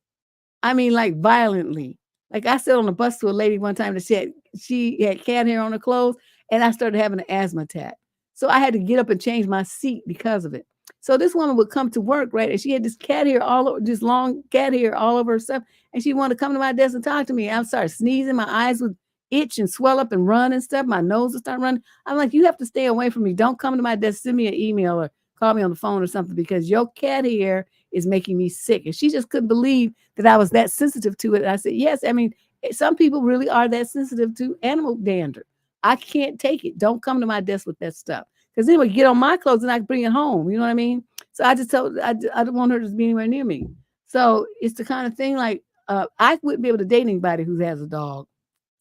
I mean, like violently. Like I sat on the bus to a lady one time that she had cat hair on her clothes, and I started having an asthma attack. So I had to get up and change my seat because of it. So this woman would come to work, right? And she had this cat hair all over, this long cat hair all over herself. And she wanted to come to my desk and talk to me. I started sneezing, my eyes would itch and swell up and run and stuff. My nose would start running. I'm like, you have to stay away from me. Don't come to my desk, send me an email or call me on the phone or something because your cat hair is making me sick. And she just couldn't believe that I was that sensitive to it. And I said, yes, I mean, some people really are that sensitive to animal dander. I can't take it. Don't come to my desk with that stuff. Because then it would get on my clothes and I could bring it home. You know what I mean? So I just told, I don't want her to be anywhere near me. So it's the kind of thing like, I wouldn't be able to date anybody who has a dog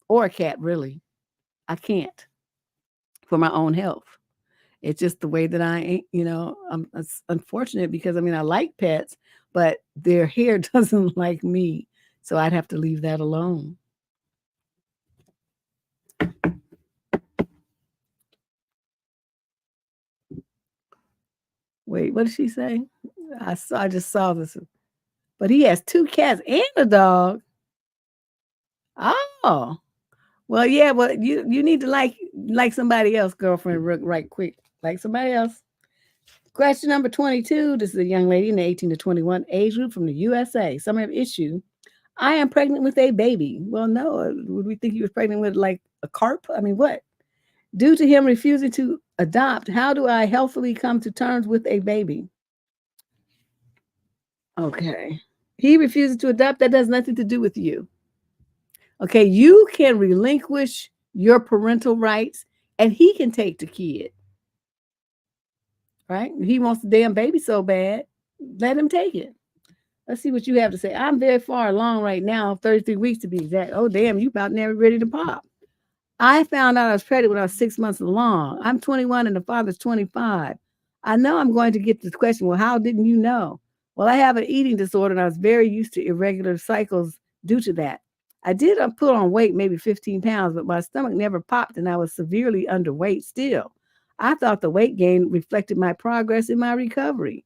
or a cat, really. I can't for my own health. It's just the way that I ain't, it's unfortunate because I mean, I like pets, but their hair doesn't like me. So I'd have to leave that alone. Wait, what did she say? I just saw this. But he has 2 cats and a dog. Oh. Well, yeah, well, you need to like somebody else, girlfriend, right quick. Like somebody else. Question number 22. This is a young lady in the 18 to 21 age group from the USA. Summary of issue. I am pregnant with a baby. Well, no. Would we think he was pregnant with like a carp? I mean, what? Due to him refusing to adopt, how do I healthily come to terms with a baby? Okay. He refuses to adopt. That has nothing to do with you. Okay. You can relinquish your parental rights and he can take the kid. Right? He wants the damn baby so bad. Let him take it. Let's see what you have to say. I'm very far along right now, 33 weeks to be exact. Oh, damn, you about never ready to pop. I found out I was pregnant when I was 6 months along. I'm 21 and the father's 25. I know I'm going to get this question. Well, how didn't you know? Well, I have an eating disorder and I was very used to irregular cycles due to that. I did put on weight, maybe 15 pounds, but my stomach never popped and I was severely underweight still. I thought the weight gain reflected my progress in my recovery.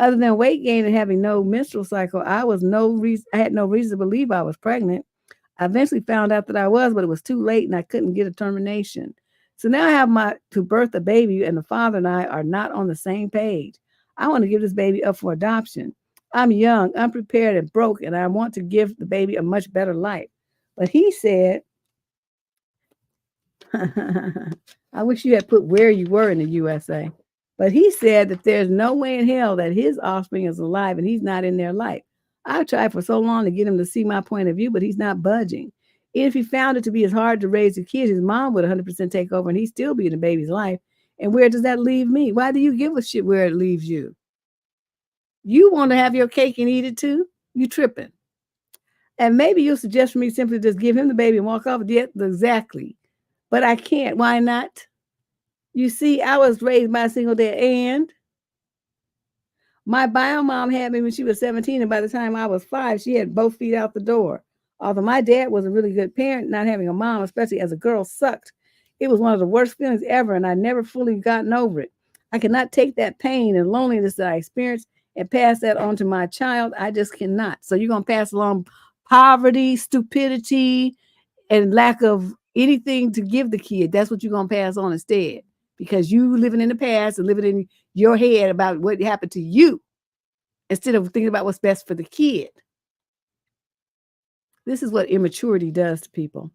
Other than weight gain and having no menstrual cycle, I had no reason to believe I was pregnant. I eventually found out that I was, but it was too late and I couldn't get a termination. So now I have to birth a baby and the father and I are not on the same page. I want to give this baby up for adoption. I'm young, unprepared, and broke, and I want to give the baby a much better life. But he said, I wish you had put where you were in the USA. But he said that there's no way in hell that his offspring is alive and he's not in their life. I've tried for so long to get him to see my point of view, but he's not budging. If he found it to be as hard to raise a kid, his mom would 100% take over and he'd still be in the baby's life. And where does that leave me? Why do you give a shit where it leaves you? You want to have your cake and eat it too? You tripping. And maybe you'll suggest for me simply just give him the baby and walk off. Yeah, exactly. But I can't. Why not? You see, I was raised by a single dad and my bio mom had me when she was 17, and by the time I was 5, she had both feet out the door. Although my dad was a really good parent, not having a mom, especially as a girl, sucked. It was one of the worst feelings ever, and I never fully gotten over it. I cannot take that pain and loneliness that I experienced and pass that on to my child. I just cannot. So you're going to pass along poverty, stupidity, and lack of anything to give the kid. That's what you're going to pass on instead. Because you living in the past and living in your head about what happened to you instead of thinking about what's best for the kid. This is what immaturity does to people.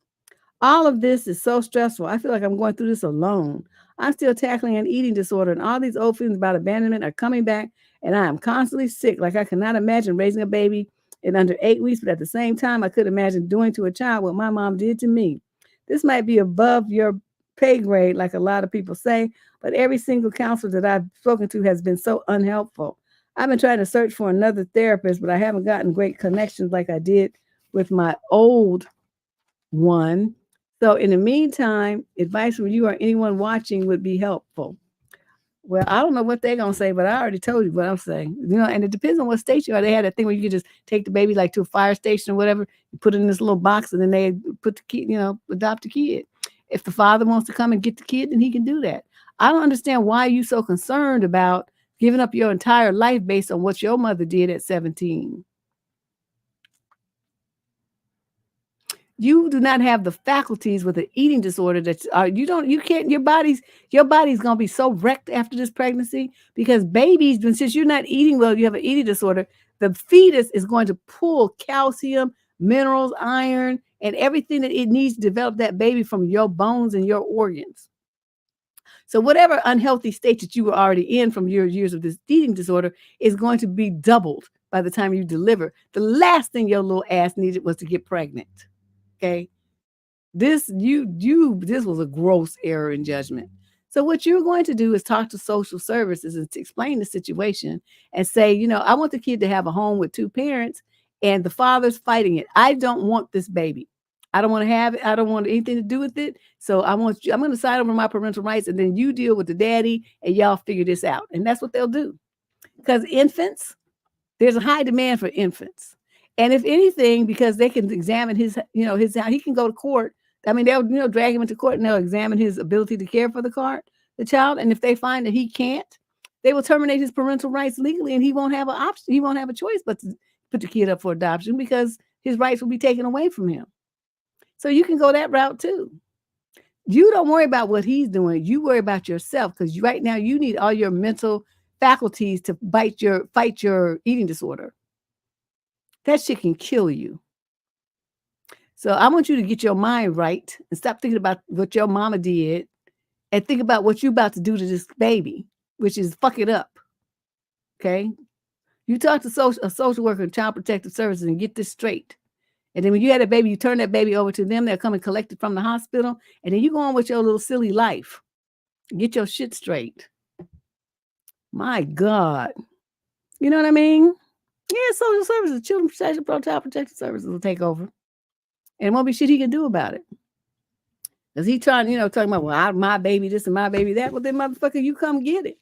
All of this is so stressful. I feel like I'm going through this alone. I'm still tackling an eating disorder, and all these old feelings about abandonment are coming back, and I am constantly sick. Like I cannot imagine raising a baby in under 8 weeks, but at the same time, I could imagine doing to a child what my mom did to me. This might be above your pay grade, like a lot of people say, but every single counselor that I've spoken to has been so unhelpful. I've been trying to search for another therapist, but I haven't gotten great connections like I did with my old one. So in the meantime, advice from you or anyone watching would be helpful. Well, I don't know what they're gonna say, but I already told you what I'm saying. And it depends on what state you are. They had that thing where you could just take the baby like to a fire station or whatever, you put it in this little box, and then they put the kid, adopt a kid. If the father wants to come and get the kid, then he can do that. I don't understand why you're so concerned about giving up your entire life based on what your mother did at 17. You do not have the faculties with an eating disorder that your body's going to be so wrecked after this pregnancy because babies, since you're not eating well, you have an eating disorder, the fetus is going to pull calcium, minerals, iron, and everything that it needs to develop that baby from your bones and your organs. So whatever unhealthy state that you were already in from your years of this eating disorder is going to be doubled by the time you deliver. The last thing your little ass needed was to get pregnant. Okay. This was a gross error in judgment. So what you're going to do is talk to social services and to explain the situation and say, I want the kid to have a home with two parents and the father's fighting it. I don't want this baby. I don't want to have it. I don't want anything to do with it. So I'm going to sign over my parental rights and then you deal with the daddy and y'all figure this out. And that's what they'll do. Because infants, there's a high demand for infants. And if anything, because they can examine he can go to court. I mean, they'll, drag him into court and they'll examine his ability to care for the child. And if they find that he can't, they will terminate his parental rights legally and he won't have an option. He won't have a choice but to put the kid up for adoption because his rights will be taken away from him. So you can go that route too. You don't worry about what he's doing. You worry about yourself because right now you need all your mental faculties to fight your eating disorder. That shit can kill you. So I want you to get your mind right and stop thinking about what your mama did and think about what you're about to do to this baby, which is fuck it up. Okay? You talk to a social worker and child protective services and get this straight. And then when you had a baby, you turn that baby over to them. They'll come and collect it from the hospital. And then you go on with your little silly life. Get your shit straight. My God. You know what I mean? Yeah, social services, children protection, child protection services will take over. And it won't be shit he can do about it. Because he trying, talking about, well, my baby this and my baby that. Well, then, motherfucker, you come get it.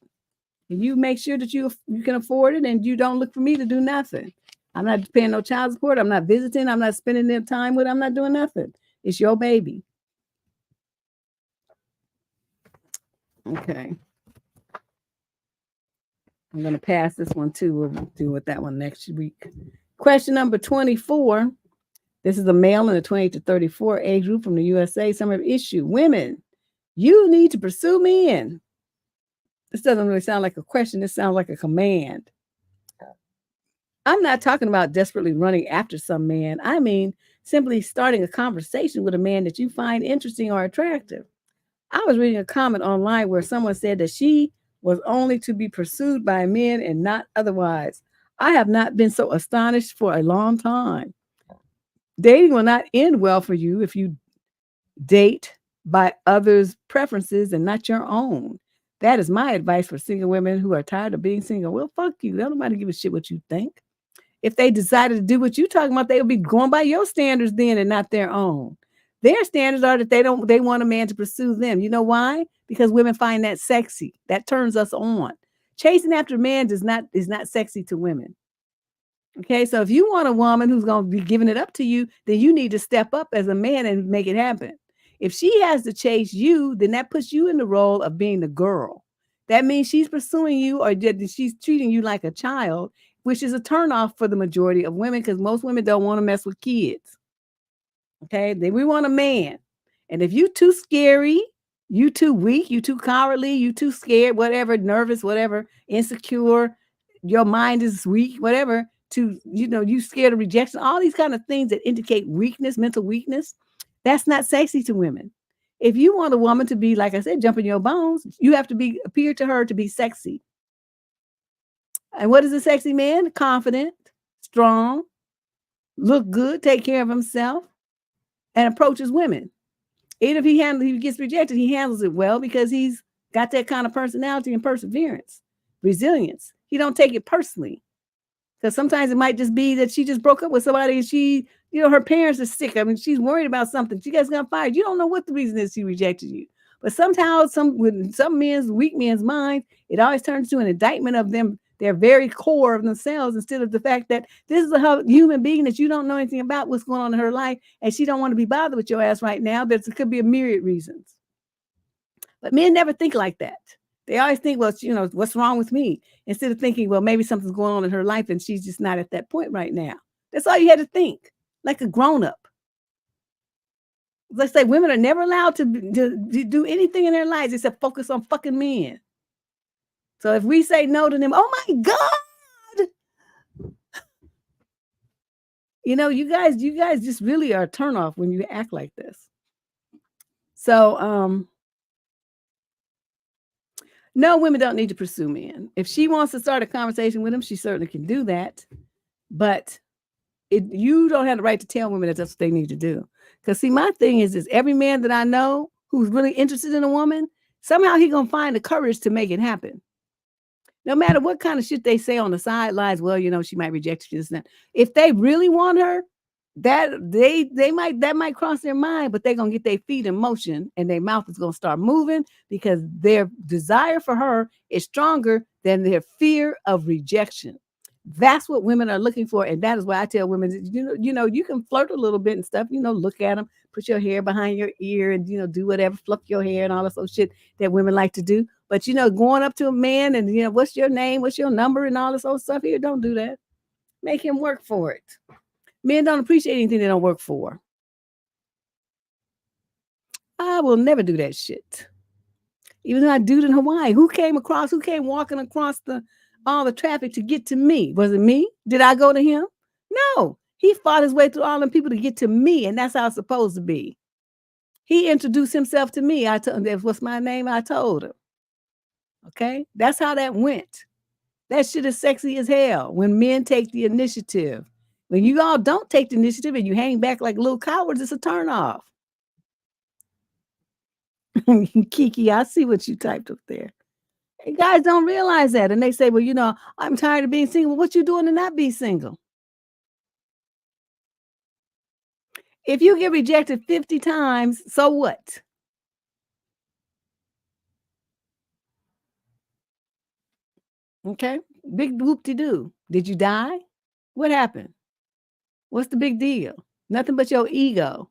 And you make sure that you can afford it and you don't look for me to do nothing. I'm not paying no child support. I'm not visiting. I'm not spending their time with. I'm not doing nothing. It's your baby. Okay. I'm going to pass this one too. We'll deal with that one next week. Question number 24. This is a male in the 28 to 34 age group from the USA. Summary of issue. Women, you need to pursue men. This doesn't really sound like a question. This sounds like a command. I'm not talking about desperately running after some man. I mean, simply starting a conversation with a man that you find interesting or attractive. I was reading a comment online where someone said that she was only to be pursued by men and not otherwise. I have not been so astonished for a long time. Dating will not end well for you if you date by others' preferences and not your own. That is my advice for single women who are tired of being single. Well, fuck you. Don't nobody give a shit what you think. If they decided to do what you're talking about, they would be going by your standards then and not their own. Their standards are that they want a man to pursue them. You know why? Because women find that sexy. That turns us on. Chasing after a man is not sexy to women. Okay, so if you want a woman who's going to be giving it up to you, then you need to step up as a man and make it happen. If she has to chase you, then that puts you in the role of being the girl. That means she's pursuing you or she's treating you like a child, which is a turnoff for the majority of women because most women don't want to mess with kids. Okay, we want a man. And if you too scary, you too weak, you too cowardly, you too scared, whatever, nervous, whatever, insecure, your mind is weak, whatever, you scared of rejection, all these kind of things that indicate weakness, mental weakness, that's not sexy to women. If you want a woman to be, like I said, jumping your bones, you have to appear to her to be sexy. And what is a sexy man? Confident, strong, look good, take care of himself, and approaches women. Even if he gets rejected, he handles it well because he's got that kind of personality and perseverance, resilience. He don't take it personally. Because sometimes it might just be that she just broke up with somebody and she, her parents are sick. I mean, she's worried about something. She gets got fired. You don't know what the reason is she rejected you. But somehow, with some weak men's mind, it always turns to an indictment of them, their very core of themselves, instead of the fact that this is a human being that you don't know anything about what's going on in her life, and she don't want to be bothered with your ass right now. There could be a myriad reasons. But men never think like that. They always think, well, what's wrong with me? Instead of thinking, well, maybe something's going on in her life and she's just not at that point right now. That's all you had to think, like a grown-up. Let's say women are never allowed to do anything in their lives except focus on fucking men. So if we say no to them, oh my God. You guys just really are a turnoff when you act like this. So, no, women don't need to pursue men. If she wants to start a conversation with him, she certainly can do that. But you don't have the right to tell women that that's what they need to do. Because see, my thing is every man that I know who's really interested in a woman, somehow he's going to find the courage to make it happen. No matter what kind of shit they say on the sidelines, well, she might reject you. If they really want her, that might cross their mind, but they're gonna get their feet in motion and their mouth is gonna start moving because their desire for her is stronger than their fear of rejection. That's what women are looking for, and that is why I tell women, you can flirt a little bit and stuff, look at them, put your hair behind your ear, and do whatever, pluck your hair and all this old shit that women like to do. But going up to a man and what's your name, what's your number, and all this old stuff here, don't do that. Make him work for it. Men don't appreciate anything they don't work for. I will never do that shit. Even though I do it in Hawaii. Who came walking across all the traffic to get to me? Was it me? Did I go to him? No. He fought his way through all them people to get to me, and that's how it's supposed to be. He introduced himself to me. I told him, what's my name? I told him. Okay? That's how that went. That shit is sexy as hell when men take the initiative. When you all don't take the initiative and you hang back like little cowards, it's a turnoff. Kiki, I see what you typed up there. Hey, guys don't realize that. And they say, well, I'm tired of being single. Well, what you doing to not be single? If you get rejected 50 times, so what? Okay. Big whoop-de-doo. Did you die? What happened? What's the big deal? Nothing but your ego.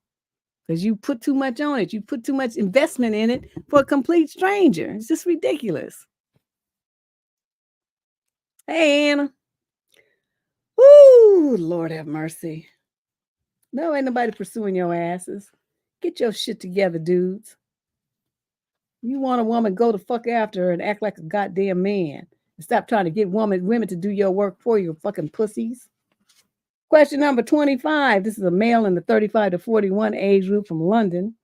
Because you put too much on it. You put too much investment in it for a complete stranger. It's just ridiculous. Hey, Anna. Woo, Lord have mercy. No, ain't nobody pursuing your asses. Get your shit together, dudes. You want a woman, go the fuck after her and act like a goddamn man. And stop trying to get women to do your work for you, fucking pussies. Question number 25. This is a male in the 35 to 41 age group from London.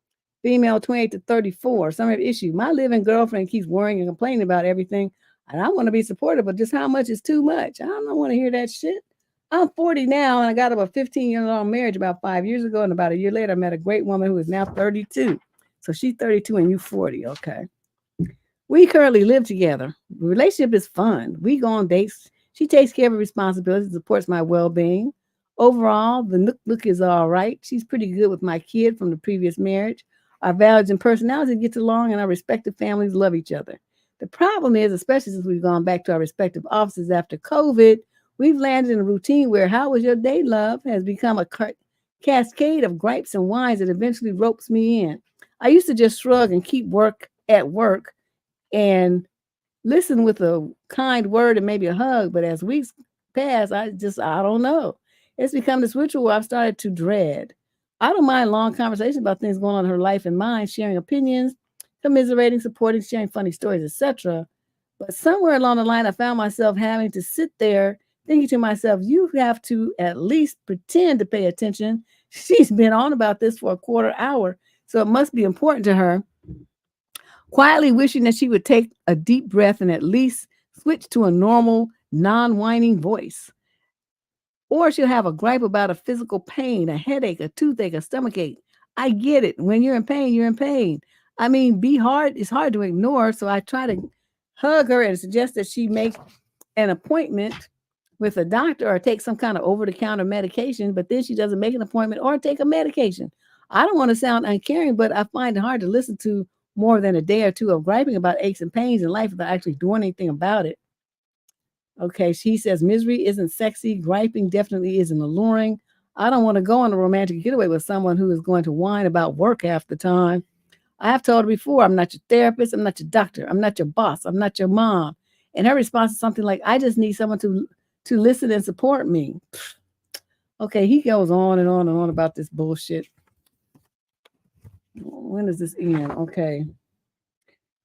Female 28 to 34. Summary issue. My living girlfriend keeps worrying and complaining about everything. And I want to be supportive, but just how much is too much? I don't want to hear that shit. I'm 40 now, and I got about 15-year-long marriage about 5 years ago. And about a year later, I met a great woman who is now 32. So she's 32 and you 40. Okay. We currently live together. The relationship is fun. We go on dates. She takes care of her responsibilities, supports my well-being. Overall, the look is all right. She's pretty good with my kid from the previous marriage. Our values and personalities get along, and our respective families love each other. The problem is, especially since we've gone back to our respective offices after COVID, we've landed in a routine where "how was your day, love?" has become a cascade of gripes and whines that eventually ropes me in. I used to just shrug and keep work at work and listen with a kind word and maybe a hug, but as weeks pass, I don't know. It's become this ritual where I've started to dread. I don't mind long conversations about things going on in her life and mine, sharing opinions, commiserating, supporting, sharing funny stories, etc. But somewhere along the line, I found myself having to sit there thinking to myself, you have to at least pretend to pay attention. She's been on about this for a quarter hour, so it must be important to her. Quietly wishing that she would take a deep breath and at least switch to a normal, non-whining voice. Or she'll have a gripe about a physical pain, a headache, a toothache, a stomachache. I get it. When you're in pain, you're in pain. I mean, it's hard to ignore. So I try to hug her and suggest that she make an appointment with a doctor or take some kind of over-the-counter medication, but then she doesn't make an appointment or take a medication. I don't want to sound uncaring, but I find it hard to listen to more than a day or two of griping about aches and pains in life without actually doing anything about it. Okay, she says misery isn't sexy, griping definitely isn't alluring. I don't want to go on a romantic getaway with someone who is going to whine about work half the time. I have told her before, I'm not your therapist, I'm not your doctor, I'm not your boss, I'm not your mom. And her response is something like, I just need someone to listen and support me. Okay, he goes on and on and on about this bullshit. When does this end? Okay.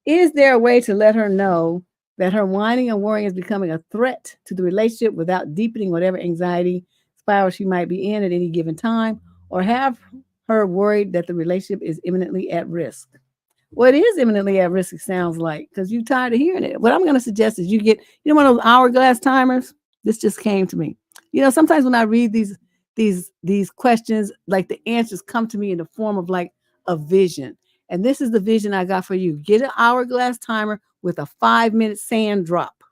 Is there a way to let her know that her whining and worrying is becoming a threat to the relationship without deepening whatever anxiety spiral she might be in at any given time, or have her worried that the relationship is imminently at risk? Well, it is imminently at risk, it sounds like, because you're tired of hearing it. What I'm going to suggest is you get, one of those hourglass timers. This just came to me. Sometimes when I read these questions, like the answers come to me in the form of like a vision. And this is the vision I got for you. Get an hourglass timer with a 5-minute sand drop.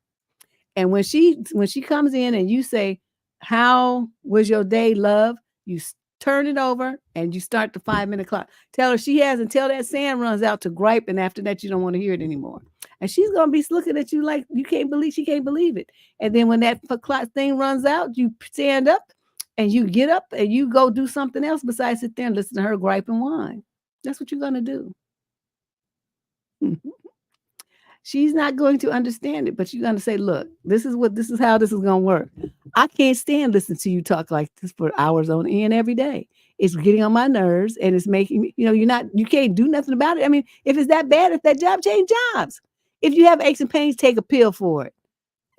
And when she comes in and you say, how was your day, love? You turn it over and you start the 5-minute clock. Tell her she has until that sand runs out to gripe, and after that you don't want to hear it anymore. And she's gonna be looking at you like she can't believe it. And then when that clock thing runs out, you stand up and you get up and you go do something else besides sit there and listen to her gripe and whine. That's what you're gonna do. She's not going to understand it, but you're going to say, look, this is how this is going to work. I can't stand listening to you talk like this for hours on end every day. It's getting on my nerves and it's making me, you can't do nothing about it. I mean, if it's that bad, if that job, change jobs. If you have aches and pains, take a pill for it.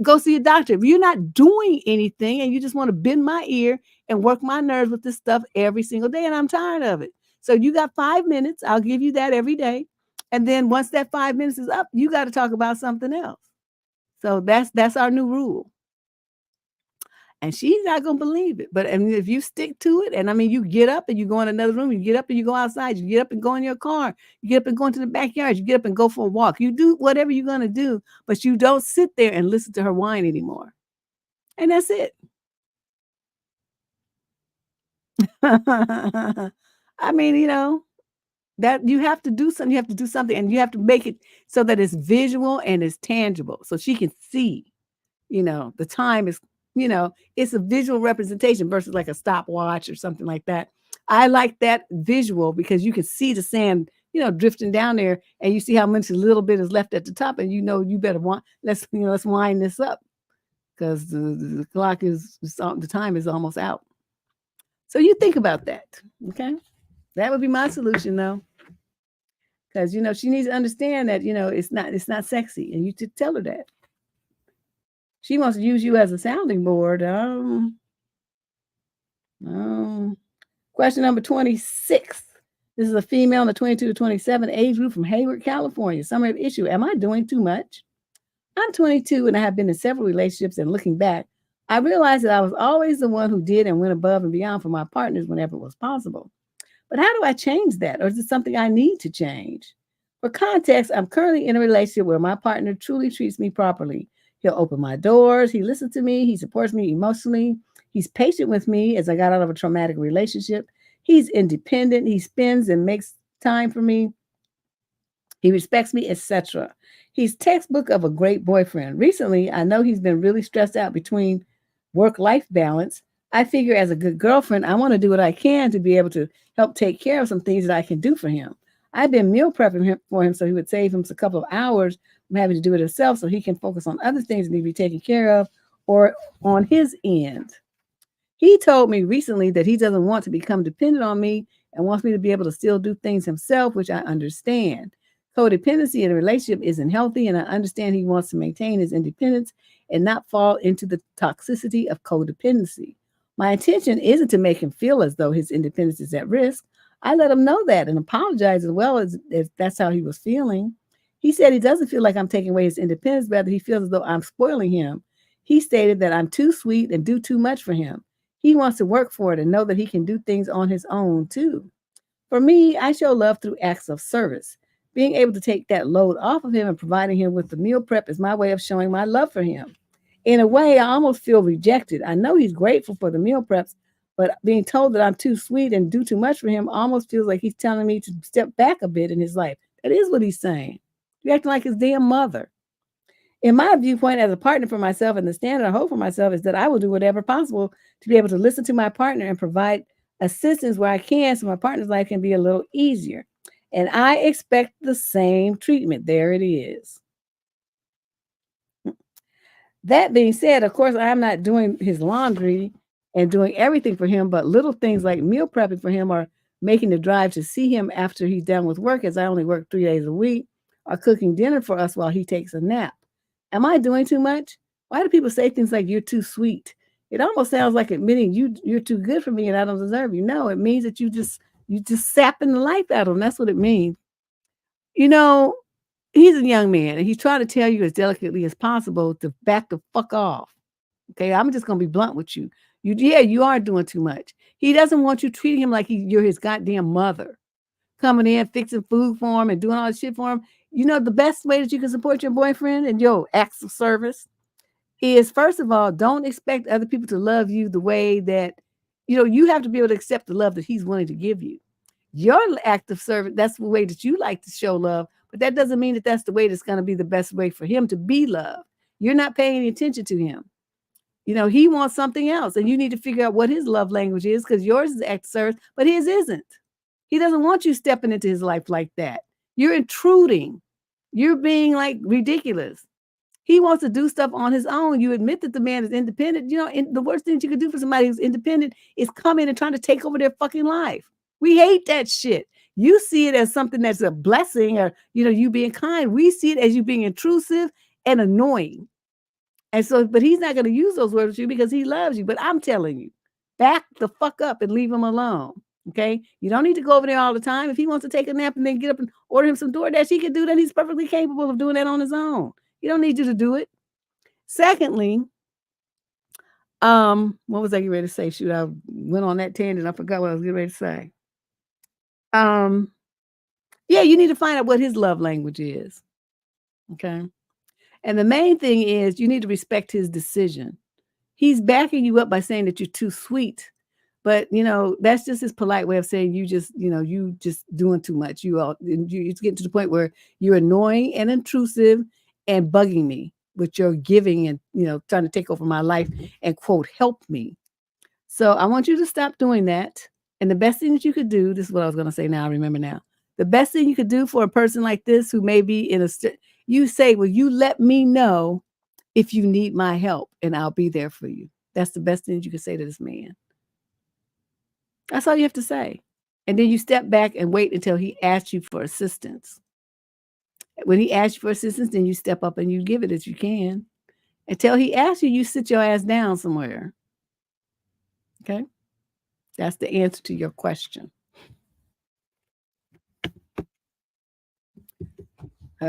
Go see a doctor. If you're not doing anything and you just want to bend my ear and work my nerves with this stuff every single day, and I'm tired of it. So you got 5 minutes. I'll give you that every day. And then once that 5 minutes is up, you got to talk about something else. So that's our new rule. And she's not going to believe it. But if you stick to it, and I mean, you get up and you go in another room, you get up and you go outside, you get up and go in your car, you get up and go into the backyard, you get up and go for a walk. You do whatever you're going to do, but you don't sit there and listen to her whine anymore. And that's it. I mean, that you have to do something. You have to do something, and you have to make it so that it's visual and it's tangible, so she can see. The time is, it's a visual representation versus like a stopwatch or something like that. I like that visual because you can see the sand, drifting down there, and you see how much a little bit is left at the top, and you better let's wind this up because the clock the time is almost out. So you think about that, okay? That would be my solution, though. Because, she needs to understand that, it's not sexy. And you should tell her that. She wants to use you as a sounding board. Question number 26. This is a female in the 22 to 27 age group from Hayward, California. Summary of issue. Am I doing too much? I'm 22 and I have been in several relationships, and looking back, I realized that I was always the one who did and went above and beyond for my partners whenever it was possible. But how do I change that? Or is it something I need to change? For context, I'm currently in a relationship where my partner truly treats me properly. He'll open my doors. He listens to me. He supports me emotionally. He's patient with me as I got out of a traumatic relationship. He's independent. He spends and makes time for me. He respects me, etc. He's textbook of a great boyfriend. Recently, I know he's been really stressed out between work-life balance. I figure as a good girlfriend, I want to do what I can to be able to help take care of some things that I can do for him. I've been meal prepping for him so he would save him a couple of hours from having to do it himself so he can focus on other things that need to be taken care of or on his end. He told me recently that he doesn't want to become dependent on me and wants me to be able to still do things himself, which I understand. Codependency in a relationship isn't healthy, and I understand he wants to maintain his independence and not fall into the toxicity of codependency. My intention isn't to make him feel as though his independence is at risk. I let him know that and apologize as well as if that's how he was feeling. He said he doesn't feel like I'm taking away his independence, rather he feels as though I'm spoiling him. He stated that I'm too sweet and do too much for him. He wants to work for it and know that he can do things on his own too. For me, I show love through acts of service. Being able to take that load off of him and providing him with the meal prep is my way of showing my love for him. In a way, I almost feel rejected. I know he's grateful for the meal preps, but being told that I'm too sweet and do too much for him almost feels like he's telling me to step back a bit in his life. That is what he's saying. You're acting like his damn mother. In my viewpoint as a partner for myself, and the standard I hold for myself is that I will do whatever possible to be able to listen to my partner and provide assistance where I can so my partner's life can be a little easier. And I expect the same treatment. There it is. That being said, of course, I'm not doing his laundry and doing everything for him, but little things like meal prepping for him or making the drive to see him after he's done with work, as I only work 3 days a week, or cooking dinner for us while he takes a nap. Am I doing too much? Why do people say things like you're too sweet? It almost sounds like admitting you're too good for me and I don't deserve you. No, it means that you just sapping the life out of him. That's what it means. You know, he's a young man and he's trying to tell you as delicately as possible to back the fuck off. Okay, I'm just gonna be blunt with you. You are doing too much. He doesn't want you treating him like you're his goddamn mother, coming in, fixing food for him and doing all this shit for him. You know, the best way that you can support your boyfriend and your acts of service is, first of all, don't expect other people to love you the way that, you have to be able to accept the love that he's willing to give you. Your act of service, that's the way that you like to show love, but that doesn't mean that that's the way that's going to be the best way for him to be loved. You're not paying any attention to him. He wants something else, and you need to figure out what his love language is, because yours is act of service, but his isn't. He doesn't want you stepping into his life like that. You're intruding. You're being like ridiculous. He wants to do stuff on his own. You admit that the man is independent. The worst thing you can do for somebody who's independent is come in and trying to take over their fucking life. We hate that shit. You see it as something that's a blessing, or, you being kind. We see it as you being intrusive and annoying. And so, but he's not going to use those words with you because he loves you. But I'm telling you, back the fuck up and leave him alone. Okay? You don't need to go over there all the time. If he wants to take a nap and then get up and order him some DoorDash, he can do that. He's perfectly capable of doing that on his own. He don't need you to do it. Secondly, what was I getting ready to say? Shoot, I went on that tangent. I forgot what I was getting ready to say. Yeah, you need to find out what his love language is. Okay? And the main thing is you need to respect his decision. He's backing you up by saying that you're too sweet. But, that's just his polite way of saying you just doing too much. It's getting to the point where you're annoying and intrusive and bugging me with your giving and, trying to take over my life and, quote, help me. So I want you to stop doing that. And the best thing that you could do, this is what I was going to say now, I remember now. The best thing you could do for a person like this who may be in you say, well, you let me know if you need my help and I'll be there for you. That's the best thing you can say to this man. That's all you have to say. And then you step back and wait until he asks you for assistance. When he asks you for assistance, then you step up and you give it as you can. Until he asks you, you sit your ass down somewhere. Okay? That's the answer to your question.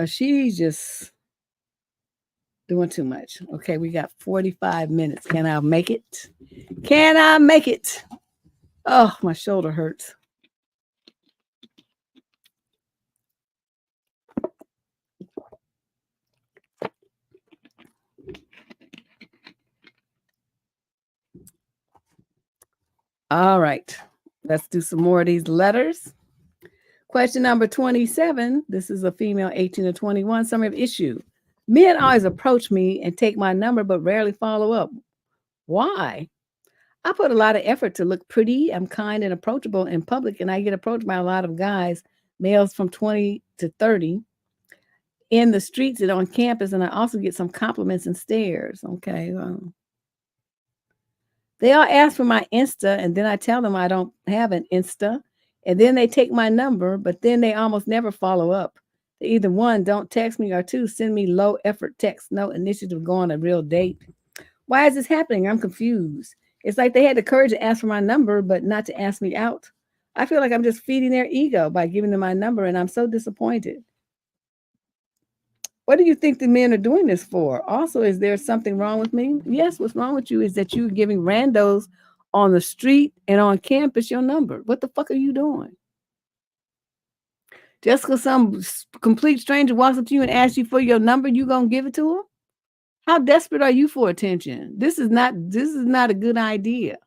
She's just doing too much. Okay, we got 45 minutes. Can I make it? Can I make it? Oh, my shoulder hurts. All right, let's do some more of these letters. Question number 27. This is a female, 18 to 21. Summary of issue. Men always approach me and take my number, but rarely follow up. Why? I put a lot of effort to look pretty. I'm kind and approachable in public, and I get approached by a lot of guys, males from 20 to 30, in the streets and on campus, and I also get some compliments and stares. Okay. They all ask for my Insta, and then I tell them I don't have an Insta, and then they take my number, but then they almost never follow up. They either, one, don't text me, or two, send me low effort texts, no initiative to go on a real date. Why is this happening? I'm confused. It's like they had the courage to ask for my number, but not to ask me out. I feel like I'm just feeding their ego by giving them my number, and I'm so disappointed. What do you think the men are doing this for? Also, is there something wrong with me? Yes, what's wrong with you is that you're giving randos on the street and on campus your number. What the fuck are you doing? Just because some complete stranger walks up to you and asks you for your number, you gonna give it to him? How desperate are you for attention? This is not a good idea.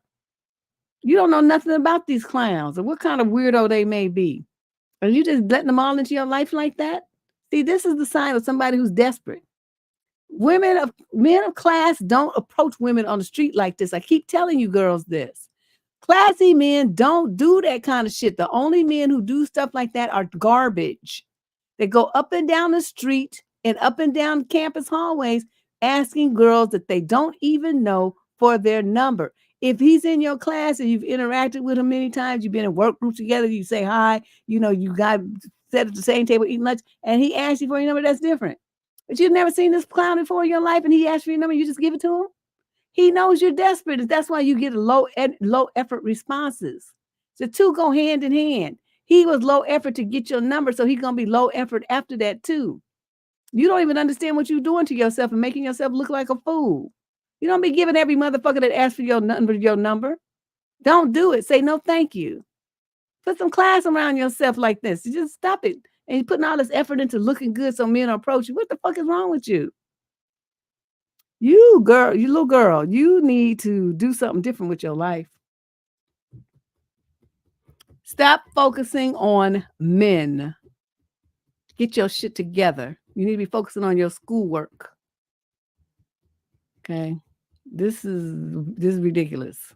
You don't know nothing about these clowns or what kind of weirdo they may be. Are you just letting them all into your life like that? See, this is the sign of somebody who's desperate. Men of class don't approach women on the street like this. I keep telling you girls this. Classy men don't do that kind of shit. The only men who do stuff like that are garbage. They go up and down the street and up and down campus hallways asking girls that they don't even know for their number. If he's in your class and you've interacted with him many times, you've been in work groups together, you say hi, you know, you got sat at the same table eating lunch, and he asks you for your number, that's different. But you've never seen this clown before in your life, and he asks for your number, you just give it to him? He knows you're desperate. That's why you get low effort responses. The two go hand in hand. He was low effort to get your number, so he's gonna be low effort after that too. You don't even understand what you're doing to yourself and making yourself look like a fool. You don't be giving every motherfucker that asks for your number. Don't do it. Say no, thank you. Put some class around yourself like this. You just stop it. And you're putting all this effort into looking good so men approach you. What the fuck is wrong with you? You little girl, you need to do something different with your life. Stop focusing on men. Get your shit together. You need to be focusing on your schoolwork. Okay. This is ridiculous.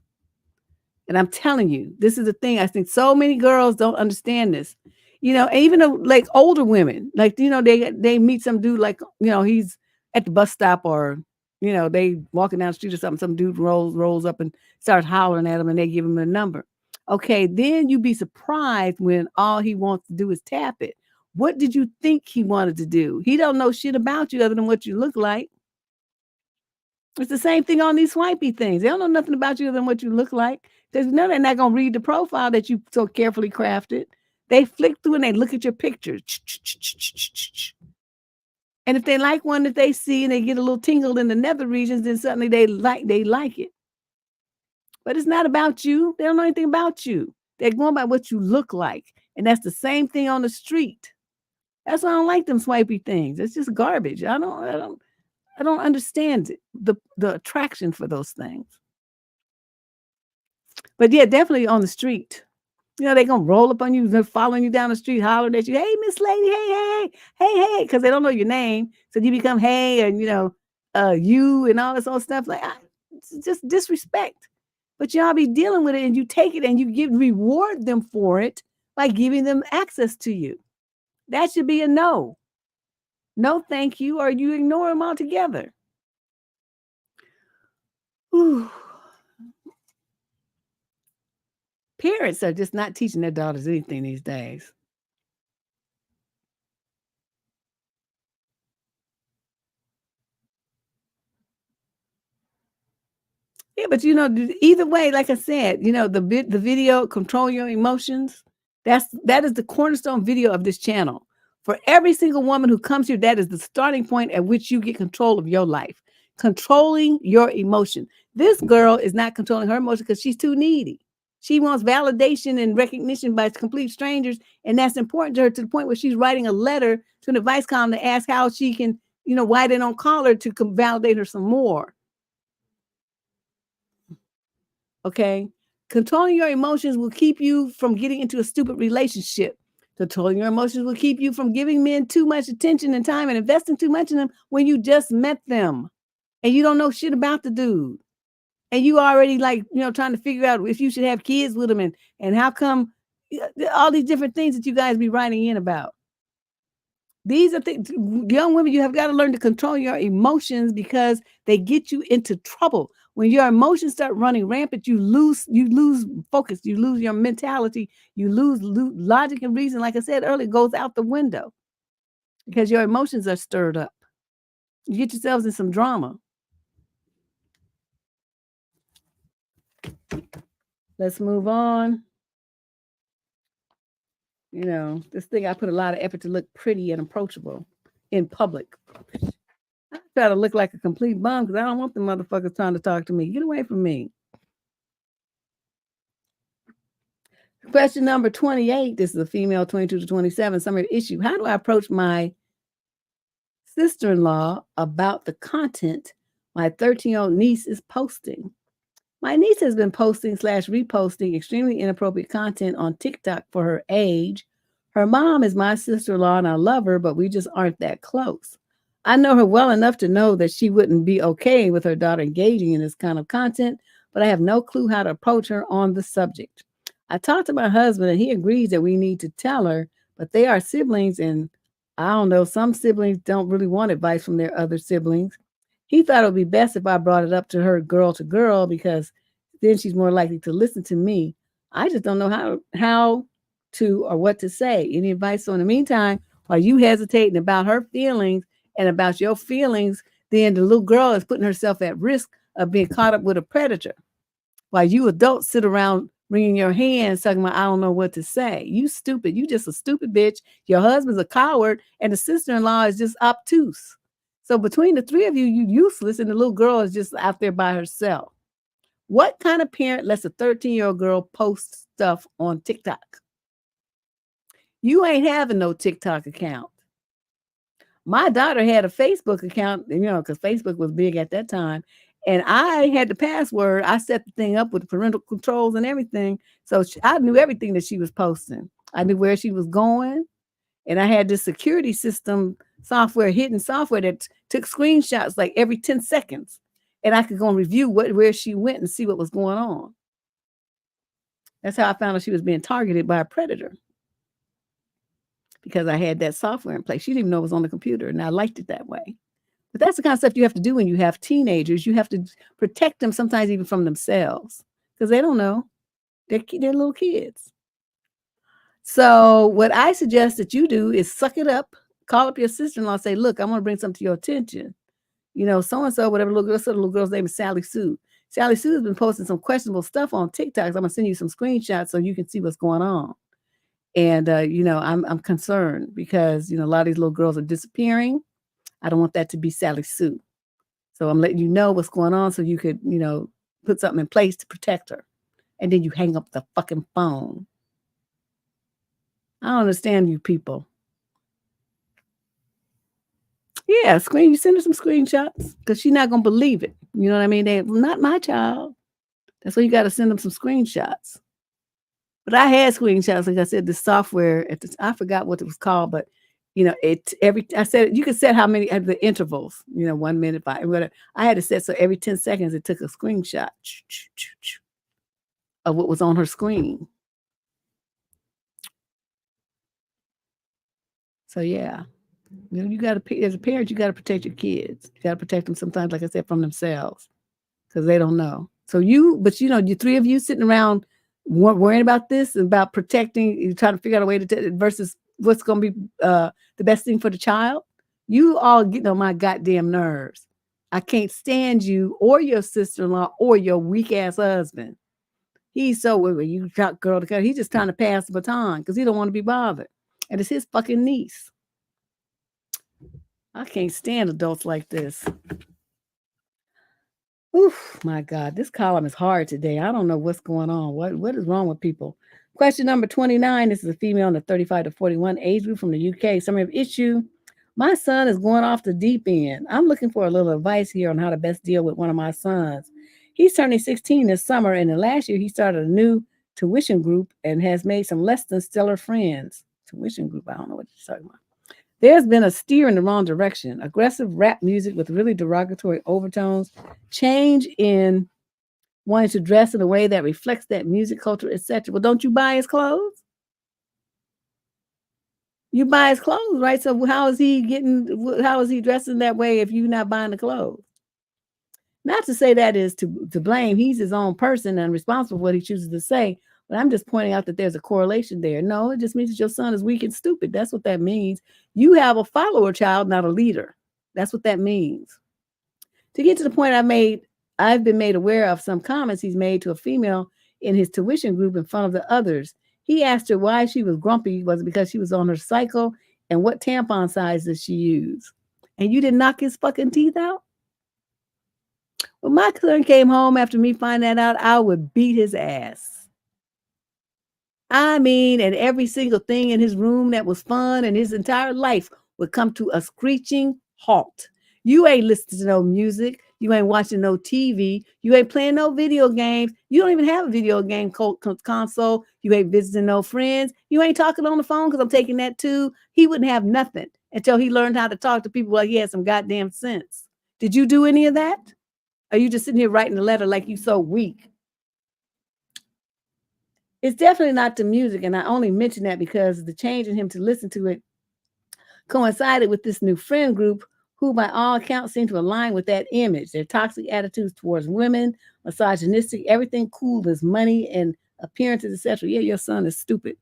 And I'm telling you, this is the thing. I think so many girls don't understand this. You know, even like older women, like, you know, they meet some dude, like, you know, he's at the bus stop or, you know, they walking down the street or something. Some dude rolls up and starts hollering at them and they give him a number. Okay, then you'd be surprised when all he wants to do is tap it. What did you think he wanted to do? He don't know shit about you other than what you look like. It's the same thing on these swipey things. They don't know nothing about you other than what you look like. Because no, they're not going to read the profile that you so carefully crafted. They flick through and they look at your pictures. And if they like one that they see and they get a little tingle in the nether regions, then suddenly they like it. But it's not about you. They don't know anything about you. They're going by what you look like. And that's the same thing on the street. That's why I don't like them swipey things. It's just garbage. I don't understand it, the attraction for those things. But yeah, definitely on the street. You know, they're going to roll up on you. They're following you down the street, hollering at you. Hey, Miss Lady. Hey. Because they don't know your name. So you become hey and, you know, you and all this old stuff. Like, it's just disrespect. But y'all be dealing with it and you take it and you reward them for it by giving them access to you. That should be a no. No, thank you, or you ignore them altogether. Whew. Parents are just not teaching their daughters anything these days. Yeah, but you know, either way, like I said, you know, the video control your emotions. That is the cornerstone video of this channel. For every single woman who comes here, that is the starting point at which you get control of your life. Controlling your emotion. This girl is not controlling her emotion because she's too needy. She wants validation and recognition by complete strangers, and that's important to her to the point where she's writing a letter to an advice column to ask how she can, you know, why they don't call her to validate her some more. Okay. Controlling your emotions will keep you from getting into a stupid relationship. Controlling your emotions will keep you from giving men too much attention and time and investing too much in them when you just met them and you don't know shit about the dude. And you already like, you know, trying to figure out if you should have kids with him and how come all these different things that you guys be writing in about. These are things, young women, you have got to learn to control your emotions because they get you into trouble. When your emotions start running rampant, you lose focus, you lose your mentality, you lose logic and reason. Like I said earlier, goes out the window because your emotions are stirred up. You get yourselves in some drama. Let's move on. You know, this thing, I put a lot of effort to look pretty and approachable in public. I try to look like a complete bum because I don't want the motherfuckers trying to talk to me. Get away from me. Question number 28. This is a female, 22 to 27. Summary of issue. How do I approach my sister-in-law about the content my 13-year-old niece is posting? My niece has been posting / reposting extremely inappropriate content on TikTok for her age. Her mom is my sister-in-law and I love her, but we just aren't that close. I know her well enough to know that she wouldn't be okay with her daughter engaging in this kind of content, but I have no clue how to approach her on the subject. I talked to my husband and he agrees that we need to tell her, but they are siblings and I don't know, some siblings don't really want advice from their other siblings. He thought it would be best if I brought it up to her girl to girl because then she's more likely to listen to me. I just don't know how to or what to say. Any advice? So in the meantime, while you hesitating about her feelings and about your feelings, then the little girl is putting herself at risk of being caught up with a predator. While you adults sit around wringing your hands talking about, I don't know what to say. You stupid. You just a stupid bitch. Your husband's a coward and the sister-in-law is just obtuse. So between the three of you, you useless and the little girl is just out there by herself. What kind of parent lets a 13-year-old girl post stuff on TikTok? You ain't having no TikTok account. My daughter had a Facebook account, because Facebook was big at that time. And I had the password. I set the thing up with parental controls and everything. So I knew everything that she was posting. I knew where she was going. And I had this security system software, hidden software that took screenshots like every 10 seconds. And I could go and review where she went and see what was going on. That's how I found out she was being targeted by a predator. Because I had that software in place. She didn't even know it was on the computer, and I liked it that way. But that's the kind of stuff you have to do when you have teenagers. You have to protect them sometimes even from themselves because they don't know. They're little kids. So what I suggest that you do is suck it up, call up your sister-in-law, say, look, I want to bring something to your attention. So-and-so, whatever the little girl's name is Sally Sue. Sally Sue has been posting some questionable stuff on TikTok. I'm going to send you some screenshots so you can see what's going on. And, I'm concerned because, a lot of these little girls are disappearing. I don't want that to be Sally Sue. So I'm letting you know what's going on so you could, put something in place to protect her. And then you hang up the fucking phone. I don't understand you people. Yeah, you send her some screenshots because she's not going to believe it. You know what I mean? They're not my child. That's why you got to send them some screenshots. But I had screenshots, like I said, the software I forgot what it was called, but I said you could set how many at the intervals, 1 minute, 5, whatever. I had to set so every 10 seconds it took a screenshot of what was on her screen. So yeah, you got to, as a parent, you got to protect your kids. You got to protect them sometimes, like I said, from themselves because they don't know. So you three of you sitting around worrying about this, about protecting, you trying to figure out a way to versus what's going to be the best thing for the child. You all getting on my goddamn nerves. I can't stand you or your sister-in-law or your weak ass husband. He's so you got girl to girl. He's just trying to pass the baton because he don't want to be bothered, and it's his fucking niece. I can't stand adults like this. Oof, my God, this column is hard today. I don't know what's going on. What is wrong with people? Question number 29. This is a female in the 35 to 41 age group from the UK. Summary of issue. My son is going off the deep end. I'm looking for a little advice here on how to best deal with one of my sons. He's turning 16 this summer, and last year he started a new tuition group and has made some less than stellar friends. Tuition group, I don't know what you're talking about. There's been a steer in the wrong direction. Aggressive rap music with really derogatory overtones, change in wanting to dress in a way that reflects that music culture, etc. Well, don't you buy his clothes? You buy his clothes, right? So how is he dressing that way if you're not buying the clothes? Not to say that is to blame. He's his own person and responsible for what he chooses to say. But I'm just pointing out that there's a correlation there. No, it just means that your son is weak and stupid. That's what that means. You have a follower child, not a leader. That's what that means. To get to the point I've been made aware of some comments he's made to a female in his tuition group in front of the others. He asked her why she was grumpy. Was it because she was on her cycle? And what tampon size does she use? And you didn't knock his fucking teeth out? When my son came home after me finding that out, I would beat his ass. I mean, and every single thing in his room that was fun and his entire life would come to a screeching halt. You ain't listening to no music. You ain't watching no TV. You ain't playing no video games. You don't even have a video game console. You ain't visiting no friends. You ain't talking on the phone because I'm taking that too. He wouldn't have nothing until he learned how to talk to people like he had some goddamn sense. Did you do any of that? Are you just sitting here writing a letter like you so weak? It's definitely not the music, and I only mention that because the change in him to listen to it coincided with this new friend group who, by all accounts, seem to align with that image. Their toxic attitudes towards women, misogynistic, everything cool is money and appearances, etc. Yeah, your son is stupid.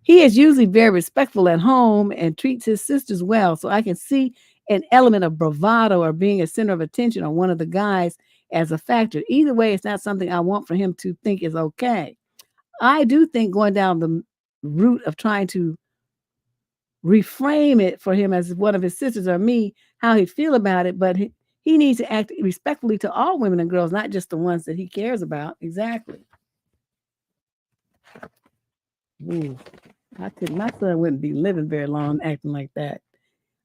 He is usually very respectful at home and treats his sisters well, so I can see an element of bravado or being a center of attention on one of the guys as a factor. Either way, it's not something I want for him to think is okay. I do think going down the route of trying to reframe it for him as one of his sisters or me, how he'd feel about it, but he needs to act respectfully to all women and girls, not just the ones that he cares about. Exactly. Ooh, my son wouldn't be living very long acting like that.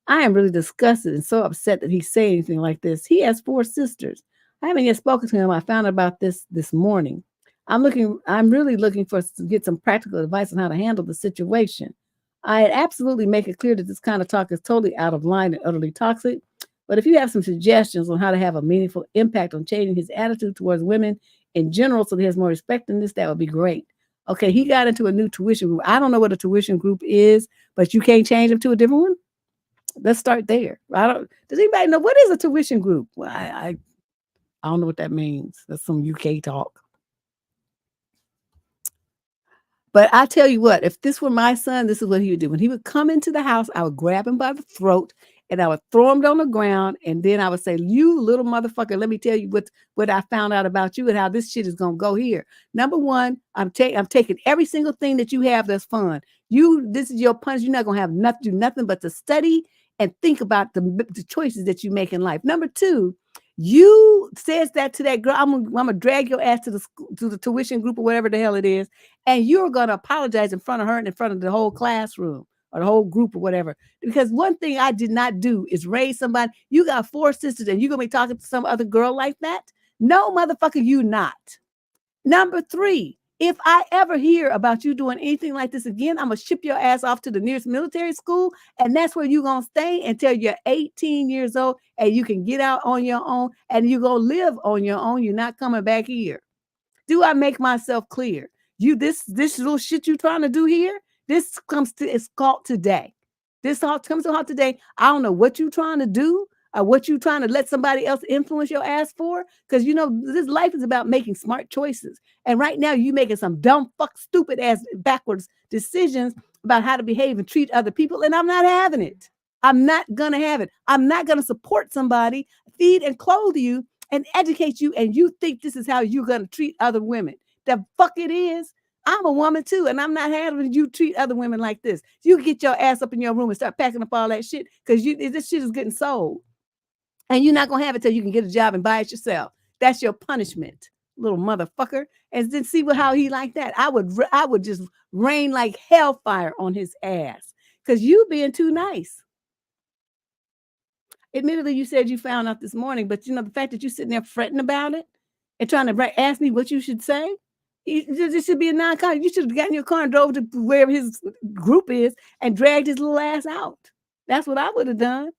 I am really disgusted and so upset that he's saying anything like this. He has 4 sisters. I haven't yet spoken to him. I found out about this morning. I'm really looking to get some practical advice on how to handle the situation. I absolutely make it clear that this kind of talk is totally out of line and utterly toxic. But if you have some suggestions on how to have a meaningful impact on changing his attitude towards women in general so that he has more respect in this, that would be great. Okay, he got into a new tuition group. I don't know what a tuition group is, but you can't change him to a different one? Let's start there. Does anybody know what is a tuition group? Well, I don't know what that means. That's some UK talk. But I tell you what, if this were my son, this is what he would do. When he would come into the house, I would grab him by the throat and I would throw him on the ground. And then I would say, you little motherfucker, let me tell you what I found out about you and how this shit is going to go here. Number one, I'm taking every single thing that you have that's fun. This is your punch. You're not going to have do nothing but to study and think about the choices that you make in life. Number two, you says that to that girl, I'm gonna drag your ass to the tuition group or whatever the hell it is, and you're gonna apologize in front of her and in front of the whole classroom or the whole group or whatever. Because one thing I did not do is raise somebody. You got 4 sisters and you're gonna be talking to some other girl like that? No, motherfucker, you not. Number 3, if I ever hear about you doing anything like this again, I'm going to ship your ass off to the nearest military school, and that's where you're going to stay until you're 18 years old, and you can get out on your own, and you're going to live on your own. You're not coming back here. Do I make myself clear? This little shit you're trying to do here, this it's called today. This all comes to halt today. I don't know what you're trying to do, or what you trying to let somebody else influence your ass for? Because this life is about making smart choices. And right now you making some dumb, stupid ass backwards decisions about how to behave and treat other people. And I'm not having it. I'm not gonna have it. I'm not gonna support somebody, feed and clothe you and educate you. And you think this is how you're gonna treat other women. The fuck it is. I'm a woman too, and I'm not having you treat other women like this. You get your ass up in your room and start packing up all that shit because this shit is getting sold. And you're not going to have it till you can get a job and buy it yourself. That's your punishment, little motherfucker. And then see how he like that. I would just rain like hellfire on his ass because you being too nice. Admittedly, you said you found out this morning, but the fact that you're sitting there fretting about it and trying to ask me what you should say, this should be a non-con. You should have gotten your car and drove to wherever his group is and dragged his little ass out. That's what I would have done.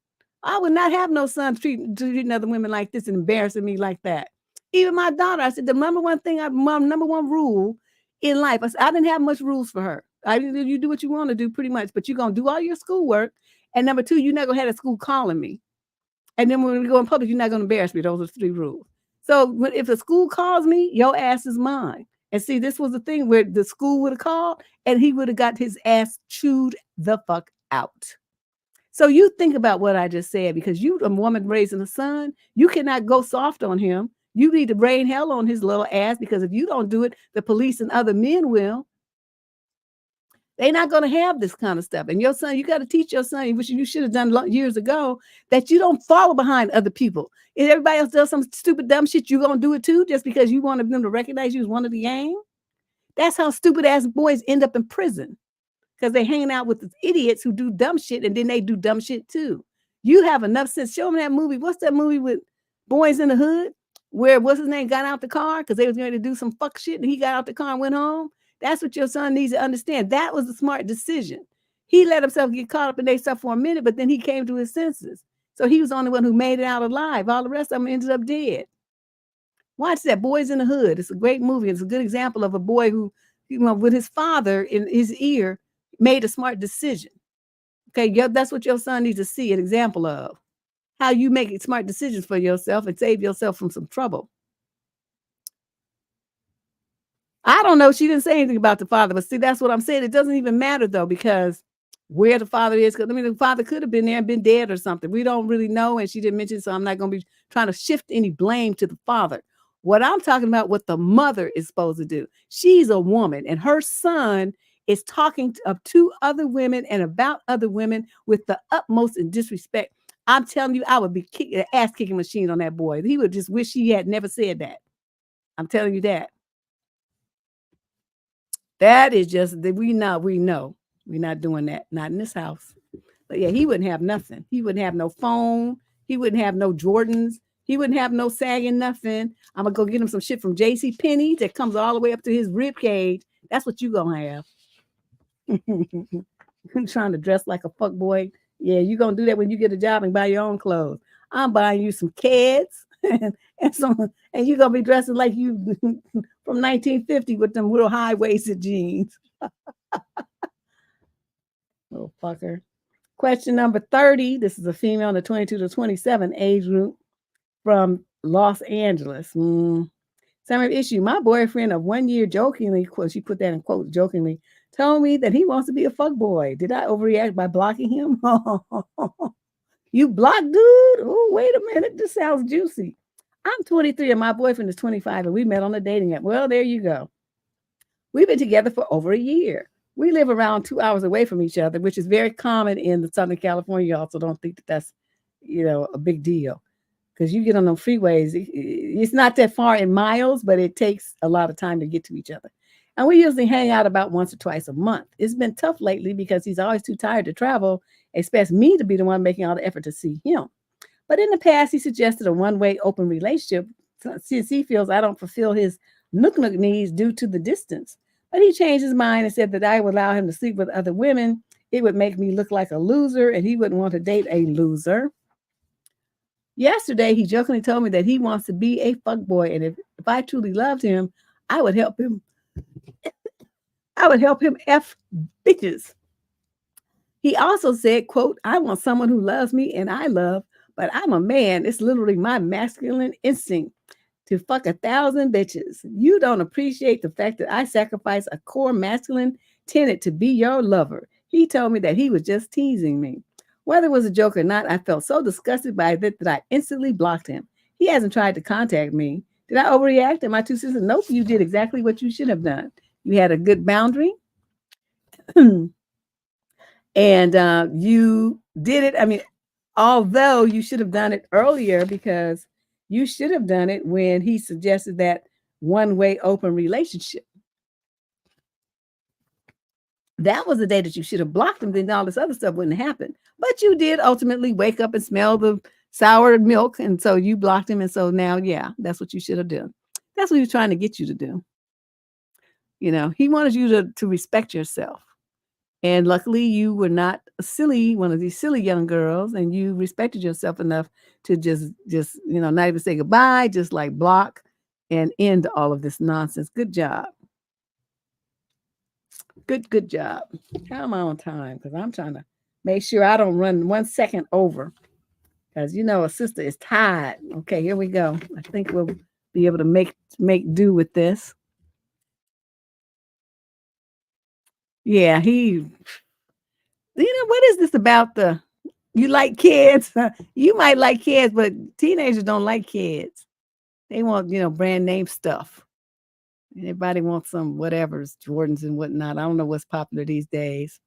I would not have no son treating other women like this and embarrassing me like that. Even my daughter, I said, the number one rule in life, I didn't have much rules for her. You do what you want to do pretty much, but you're going to do all your schoolwork. And number 2, you're not going to have a school calling me. And then when we go in public, you're not going to embarrass me. Those are 3 rules. So if the school calls me, your ass is mine. And see, this was the thing where the school would have called and he would have got his ass chewed the fuck out. So you think about what I just said, because you're a woman raising a son. You cannot go soft on him. You need to rain hell on his little ass, because if you don't do it, the police and other men will. They're not going to have this kind of stuff. And your son, you got to teach your son, which you should have done years ago, that you don't follow behind other people. If everybody else does some stupid, dumb shit, you're going to do it too, just because you want them to recognize you as one of the gang. That's how stupid ass boys end up in prison, because they're hanging out with the idiots who do dumb shit, and then they do dumb shit too. You have enough sense. Show them that movie. What's that movie with Boys in the Hood, where what's his name got out the car because they was going to do some fuck shit, and he got out the car and went home? That's what your son needs to understand. That was a smart decision. He let himself get caught up in their stuff for a minute, but then he came to his senses. So he was the only one who made it out alive. All the rest of them ended up dead. Watch that, Boys in the Hood. It's a great movie. It's a good example of a boy who, with his father in his ear, made a smart decision. Okay, that's what your son needs to see an example of. How you make smart decisions for yourself and save yourself from some trouble. I don't know. She didn't say anything about the father, but see, that's what I'm saying. It doesn't even matter though, because where the father is, because I mean, the father could have been there and been dead or something. We don't really know, and she didn't mention, so I'm not going to be trying to shift any blame to the father. What I'm talking about, what the mother is supposed to do. She's a woman, and her son is talking of two other women and about other women with the utmost disrespect. I'm telling you, I would be an ass-kicking machine on that boy. He would just wish he had never said that. I'm telling you that. That is just that we know. We're not doing that. Not in this house. But yeah, he wouldn't have nothing. He wouldn't have no phone. He wouldn't have no Jordans. He wouldn't have no sagging nothing. I'm gonna go get him some shit from JCPenney that comes all the way up to his rib cage. That's what you gonna have. Trying to dress like a fuck boy. Yeah, you gonna do that when you get a job and buy your own clothes. I'm buying you some kids and you're gonna be dressing like you from 1950 with them real high-waisted jeans. Little fucker. Question number 30. This is a female in the 22 to 27 age group from Los Angeles. Summary issue. My boyfriend of 1 year jokingly, she put that in quotes, jokingly, told me that he wants to be a fuck boy. Did I overreact by blocking him? You blocked, dude? Oh, wait a minute. This sounds juicy. I'm 23 and my boyfriend is 25 and we met on a dating app. Well, there you go. We've been together for over a year. We live around 2 hours away from each other, which is very common in the Southern California. You also don't think that that's, a big deal. Because you get on those freeways, it's not that far in miles, but it takes a lot of time to get to each other. And we usually hang out about once or twice a month. It's been tough lately because he's always too tired to travel, expects me to be the one making all the effort to see him. But in the past, he suggested a one-way open relationship since he feels I don't fulfill his nook needs due to the distance. But he changed his mind and said that I would allow him to sleep with other women. It would make me look like a loser, and he wouldn't want to date a loser. Yesterday, he jokingly told me that he wants to be a fuckboy, and if I truly loved him, I would help him. I would help him F bitches. He also said, quote, I want someone who loves me and I love, but I'm a man. It's literally my masculine instinct to fuck 1,000 bitches. You don't appreciate the fact that I sacrifice a core masculine tenet to be your lover. He told me that he was just teasing me. Whether it was a joke or not, I felt so disgusted by it that I instantly blocked him. He hasn't tried to contact me. Did I overreact? And my two sisters, nope, you did exactly what you should have done. You had a good boundary. And you did it. I mean, although you should have done it earlier, because you should have done it when he suggested that one-way open relationship. That was the day that you should have blocked him, then all this other stuff wouldn't happen. But you did ultimately wake up and smell the sour milk, and so you blocked him, and so now, yeah, that's what you should have done. That's what he was trying to get you to do. He wanted you to respect yourself. And luckily, you were not one of these silly young girls, and you respected yourself enough to just not even say goodbye, just like block and end all of this nonsense. Good job. Good job. How am I on time? Because I'm trying to make sure I don't run 1 second over. Because a sister is tired. Okay, here we go. I think we'll be able to make do with this. Yeah, what is this about you like kids? You might like kids, but teenagers don't like kids. They want, brand name stuff. Everybody wants some whatever's, Jordans and whatnot. I don't know what's popular these days.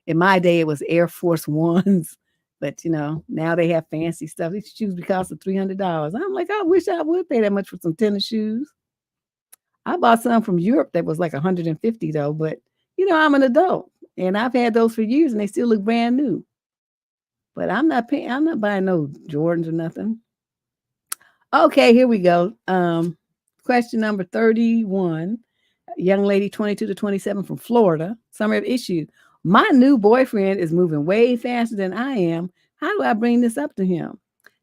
In my day, it was Air Force Ones. But, now they have fancy stuff. These shoes cost $300. I'm like, I wish I would pay that much for some tennis shoes. I bought some from Europe that was like 150 though, but I'm an adult and I've had those for years and they still look brand new. But I'm not buying no Jordans or nothing. Okay, here we go. Question number 31. Young lady 22 to 27 from Florida. Summary of issue. My new boyfriend is moving way faster than I am. How do I bring this up to him?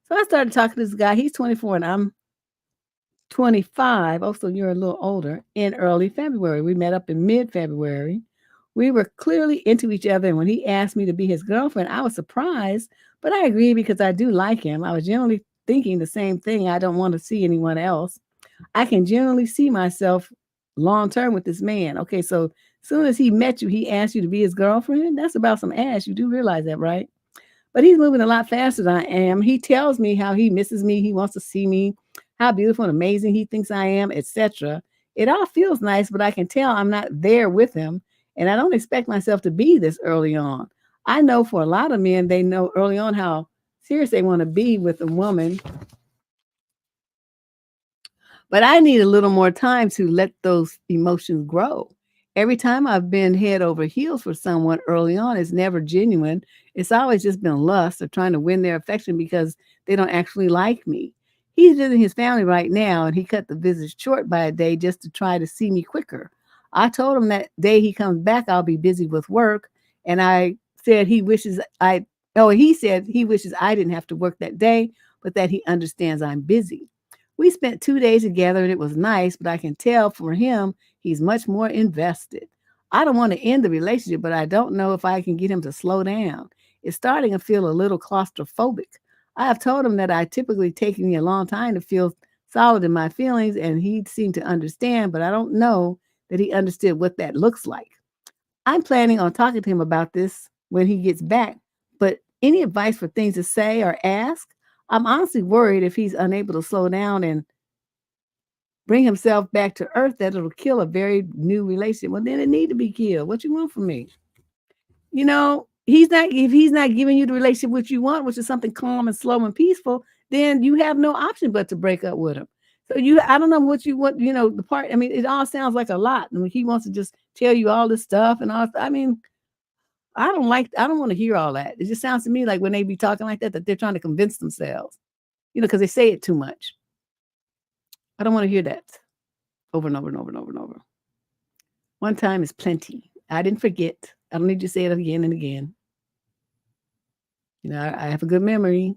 So I started talking to this guy. He's 24 and I'm 25. Oh, so you're a little older. In early February. We met up in mid-February. We were clearly into each other. And when he asked me to be his girlfriend, I was surprised, but I agreed because I do like him. I was generally thinking the same thing. I don't want to see anyone else. I can generally see myself long term with this man. Okay, so as soon as he met you, he asked you to be his girlfriend. That's about some ass. You do realize that, right? But he's moving a lot faster than I am. He tells me how he misses me. He wants to see me, how beautiful and amazing he thinks I am, etc. It all feels nice, but I can tell I'm not there with him. And I don't expect myself to be this early on. I know for a lot of men, they know early on how serious they want to be with a woman. But I need a little more time to let those emotions grow. Every time I've been head over heels for someone early on, it's never genuine. It's always just been lust or trying to win their affection because they don't actually like me. He's visiting his family right now, and he cut the visit short by a day just to try to see me quicker. I told him that day he comes back, I'll be busy with work. And I said he wishes he said he wishes I didn't have to work that day, but that he understands I'm busy. We spent 2 days together and it was nice, but I can tell for him, he's much more invested. I don't want to end the relationship, but I don't know if I can get him to slow down. It's starting to feel a little claustrophobic. I have told him that I typically take me a long time to feel solid in my feelings, and he seemed to understand, but I don't know that he understood what that looks like. I'm planning on talking to him about this when he gets back, but any advice for things to say or ask? I'm honestly worried if he's unable to slow down and bring himself back to earth, that it'll kill a very new relationship. Well, then it need to be killed. What you want from me? If he's not giving you the relationship which you want, which is something calm and slow and peaceful, then you have no option but to break up with him. So I don't know what you want, the part. I mean, it all sounds like a lot. I mean, he wants to just tell you all this stuff and all. I mean, I don't want to hear all that. It just sounds to me like when they be talking like that they're trying to convince themselves, because they say it too much. I don't want to hear that over and over and over and over and over. One time is plenty. I didn't forget. I don't need to say it again and again. I have a good memory.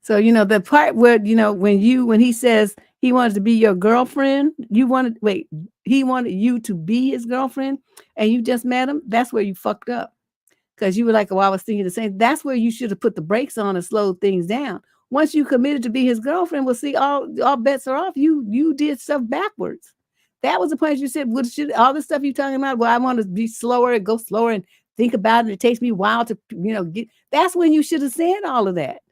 So, the part where, when he says he wanted to be your girlfriend, he wanted you to be his girlfriend and you just met him. That's where you fucked up. Because you were like, I was thinking the same. That's where you should have put the brakes on and slowed things down. Once you committed to be his girlfriend, we'll see all bets are off. You did stuff backwards. That was the point you said, all this stuff you're talking about, well, I want to be slower and go slower and think about it. It takes me a while to, get. That's when you should have said all of that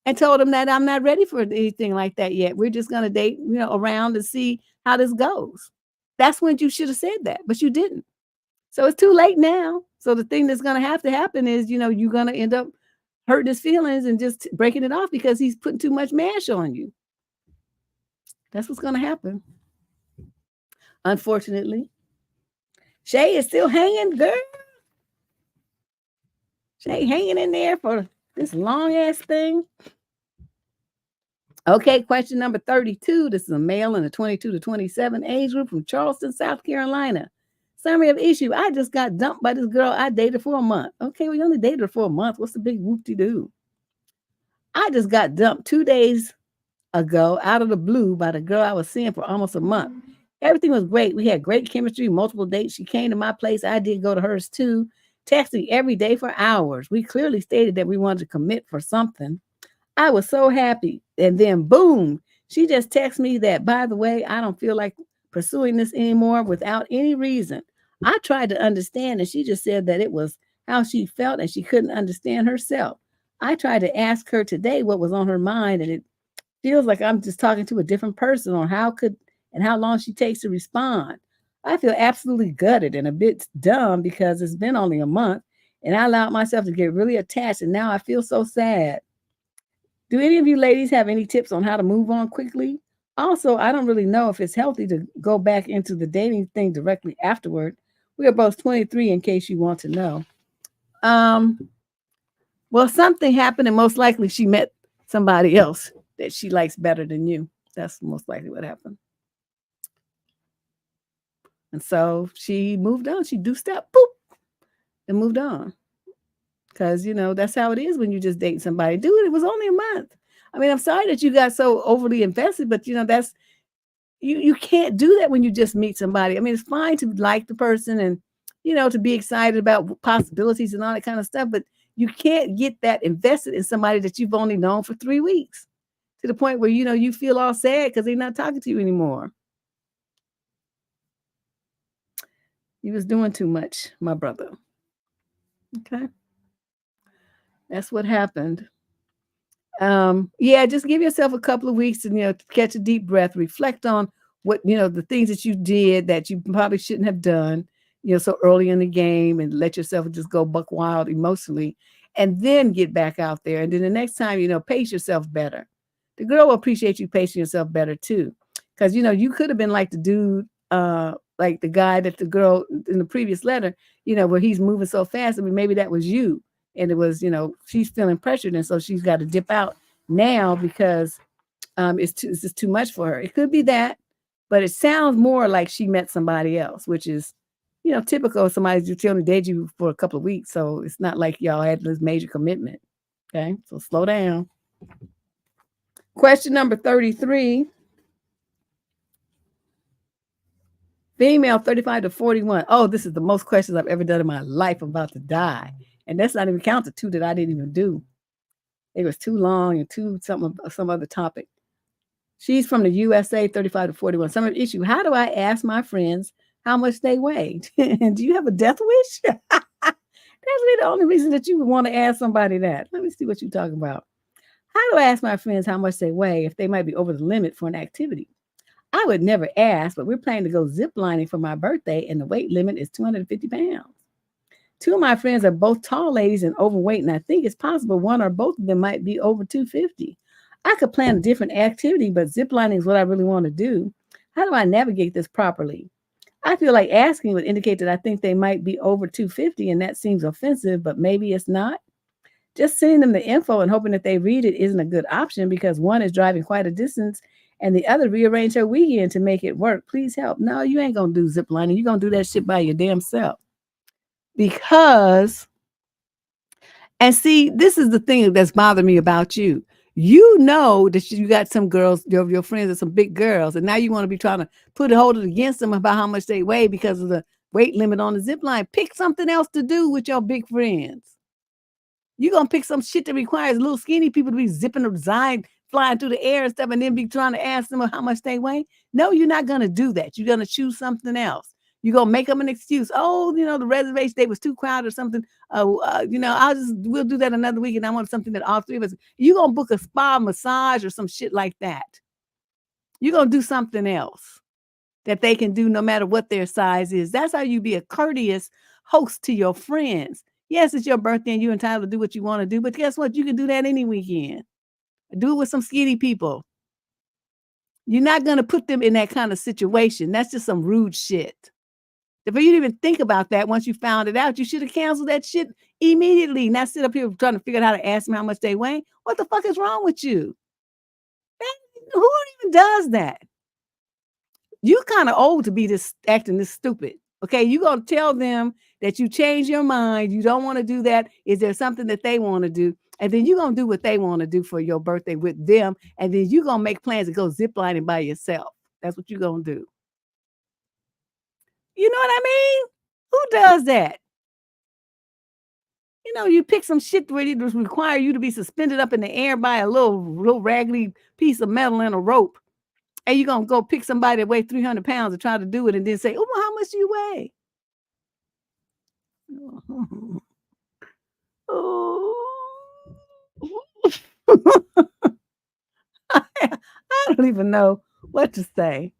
and told him that I'm not ready for anything like that yet. We're just going to date, around and see how this goes. That's when you should have said that, but you didn't. So it's too late now. So the thing that's going to have to happen is, you're going to end up hurting his feelings and just breaking it off because he's putting too much mash on you. That's what's going to happen. Unfortunately. Shay is still hanging, girl. Shay hanging in there for this long ass thing. Okay, question number 32. This is a male in the 22 to 27 age group from Charleston, South Carolina. Summary of issue. I just got dumped by this girl I dated for a month. Okay, we only dated her for a month. What's the big whoop-de-doo? I just got dumped 2 days ago out of the blue by the girl I was seeing for almost a month. Everything was great. We had great chemistry, multiple dates. She came to my place. I did go to hers too. Texting every day for hours. We clearly stated that we wanted to commit for something. I was so happy. And then boom, she just texted me that, by the way, I don't feel like pursuing this anymore without any reason. I tried to understand, and she just said that it was how she felt and she couldn't understand herself. I tried to ask her today what was on her mind, and it feels like I'm just talking to a different person on how long she takes to respond. I feel absolutely gutted and a bit dumb because it's been only a month, and I allowed myself to get really attached, and now I feel so sad. Do any of you ladies have any tips on how to move on quickly? Also, I don't really know if it's healthy to go back into the dating thing directly afterward. We are both 23, in case you want to know. Well, something happened, and most likely she met somebody else that she likes better than you. That's most likely what happened. And so she moved on. She step, boop, and moved on. Because, that's how it is when you just date somebody. Dude, it was only a month. I mean, I'm sorry that you got so overly invested, but, that's, you can't do that when you just meet somebody. I mean, it's fine to like the person and, to be excited about possibilities and all that kind of stuff, but you can't get that invested in somebody that you've only known for 3 weeks to the point where, you feel all sad because they're not talking to you anymore. You was doing too much, my brother. Okay. That's what happened. Yeah, just give yourself a couple of weeks to, catch a deep breath, reflect on what, the things that you did that you probably shouldn't have done, so early in the game, and let yourself just go buck wild emotionally, and then get back out there. And then the next time, pace yourself better. The girl will appreciate you pacing yourself better too. Because, you could have been like the dude, like the guy that the girl in the previous letter, where he's moving so fast. I mean, maybe that was you. And it was, she's feeling pressured, and so she's got to dip out now because it's just too much for her. It could be that, but it sounds more like she met somebody else, which is, typical of somebody who's only dated you for a couple of weeks. So it's not like y'all had this major commitment. Okay, so slow down. Question number 33. Female 35 to 41. Oh, this is the most questions I've ever done in my life. I'm about to die. And that's not even count the 2 that I didn't even do. It was too long and some other topic. She's from the USA, 35 to 41. Some issue. How do I ask my friends how much they weigh? And do you have a death wish? That's really the only reason that you would want to ask somebody that. Let me see what you're talking about. How do I ask my friends how much they weigh if they might be over the limit for an activity? I would never ask, but we're planning to go zip lining for my birthday, and the weight limit is 250 pounds. 2 of my friends are both tall ladies and overweight, and I think it's possible one or both of them might be over 250. I could plan a different activity, but ziplining is what I really want to do. How do I navigate this properly? I feel like asking would indicate that I think they might be over 250, and that seems offensive, but maybe it's not. Just sending them the info and hoping that they read it isn't a good option because one is driving quite a distance and the other rearranged her weekend to make it work. Please help. No, you ain't going to do ziplining. You're going to do that shit by your damn self. Because, and see, this is the thing that's bothering me about you. You know that you got some girls, your friends are some big girls, and now you want to be trying to hold it against them about how much they weigh because of the weight limit on the zip line. Pick something else to do with your big friends. You're going to pick some shit that requires little skinny people to be zipping or flying through the air and stuff, and then be trying to ask them how much they weigh. No, you're not going to do that. You're going to choose something else. You're going to make them an excuse. Oh, the reservation day was too crowded or something. We'll do that another week. And I want something that all 3 of us, you're going to book a spa massage or some shit like that. You're going to do something else that they can do no matter what their size is. That's how you be a courteous host to your friends. Yes, it's your birthday and you're entitled to do what you want to do. But guess what? You can do that any weekend. Do it with some skinny people. You're not going to put them in that kind of situation. That's just some rude shit. If you didn't even think about that once you found it out, you should have canceled that shit immediately. Not sit up here trying to figure out how to ask them how much they weigh. What the fuck is wrong with you? Who even does that? You kind of old to be acting this stupid. Okay, you gonna tell them that you change your mind. You don't want to do that. Is there something that they want to do? And then you're gonna do what they want to do for your birthday with them. And then you're gonna make plans to go ziplining by yourself. That's what you're gonna do. You know what I mean? Who does that? You pick some shit where it require you to be suspended up in the air by a little raggedy piece of metal and a rope. And you're going to go pick somebody that weighs 300 pounds and try to do it and then say, oh, well, how much do you weigh? I don't even know what to say.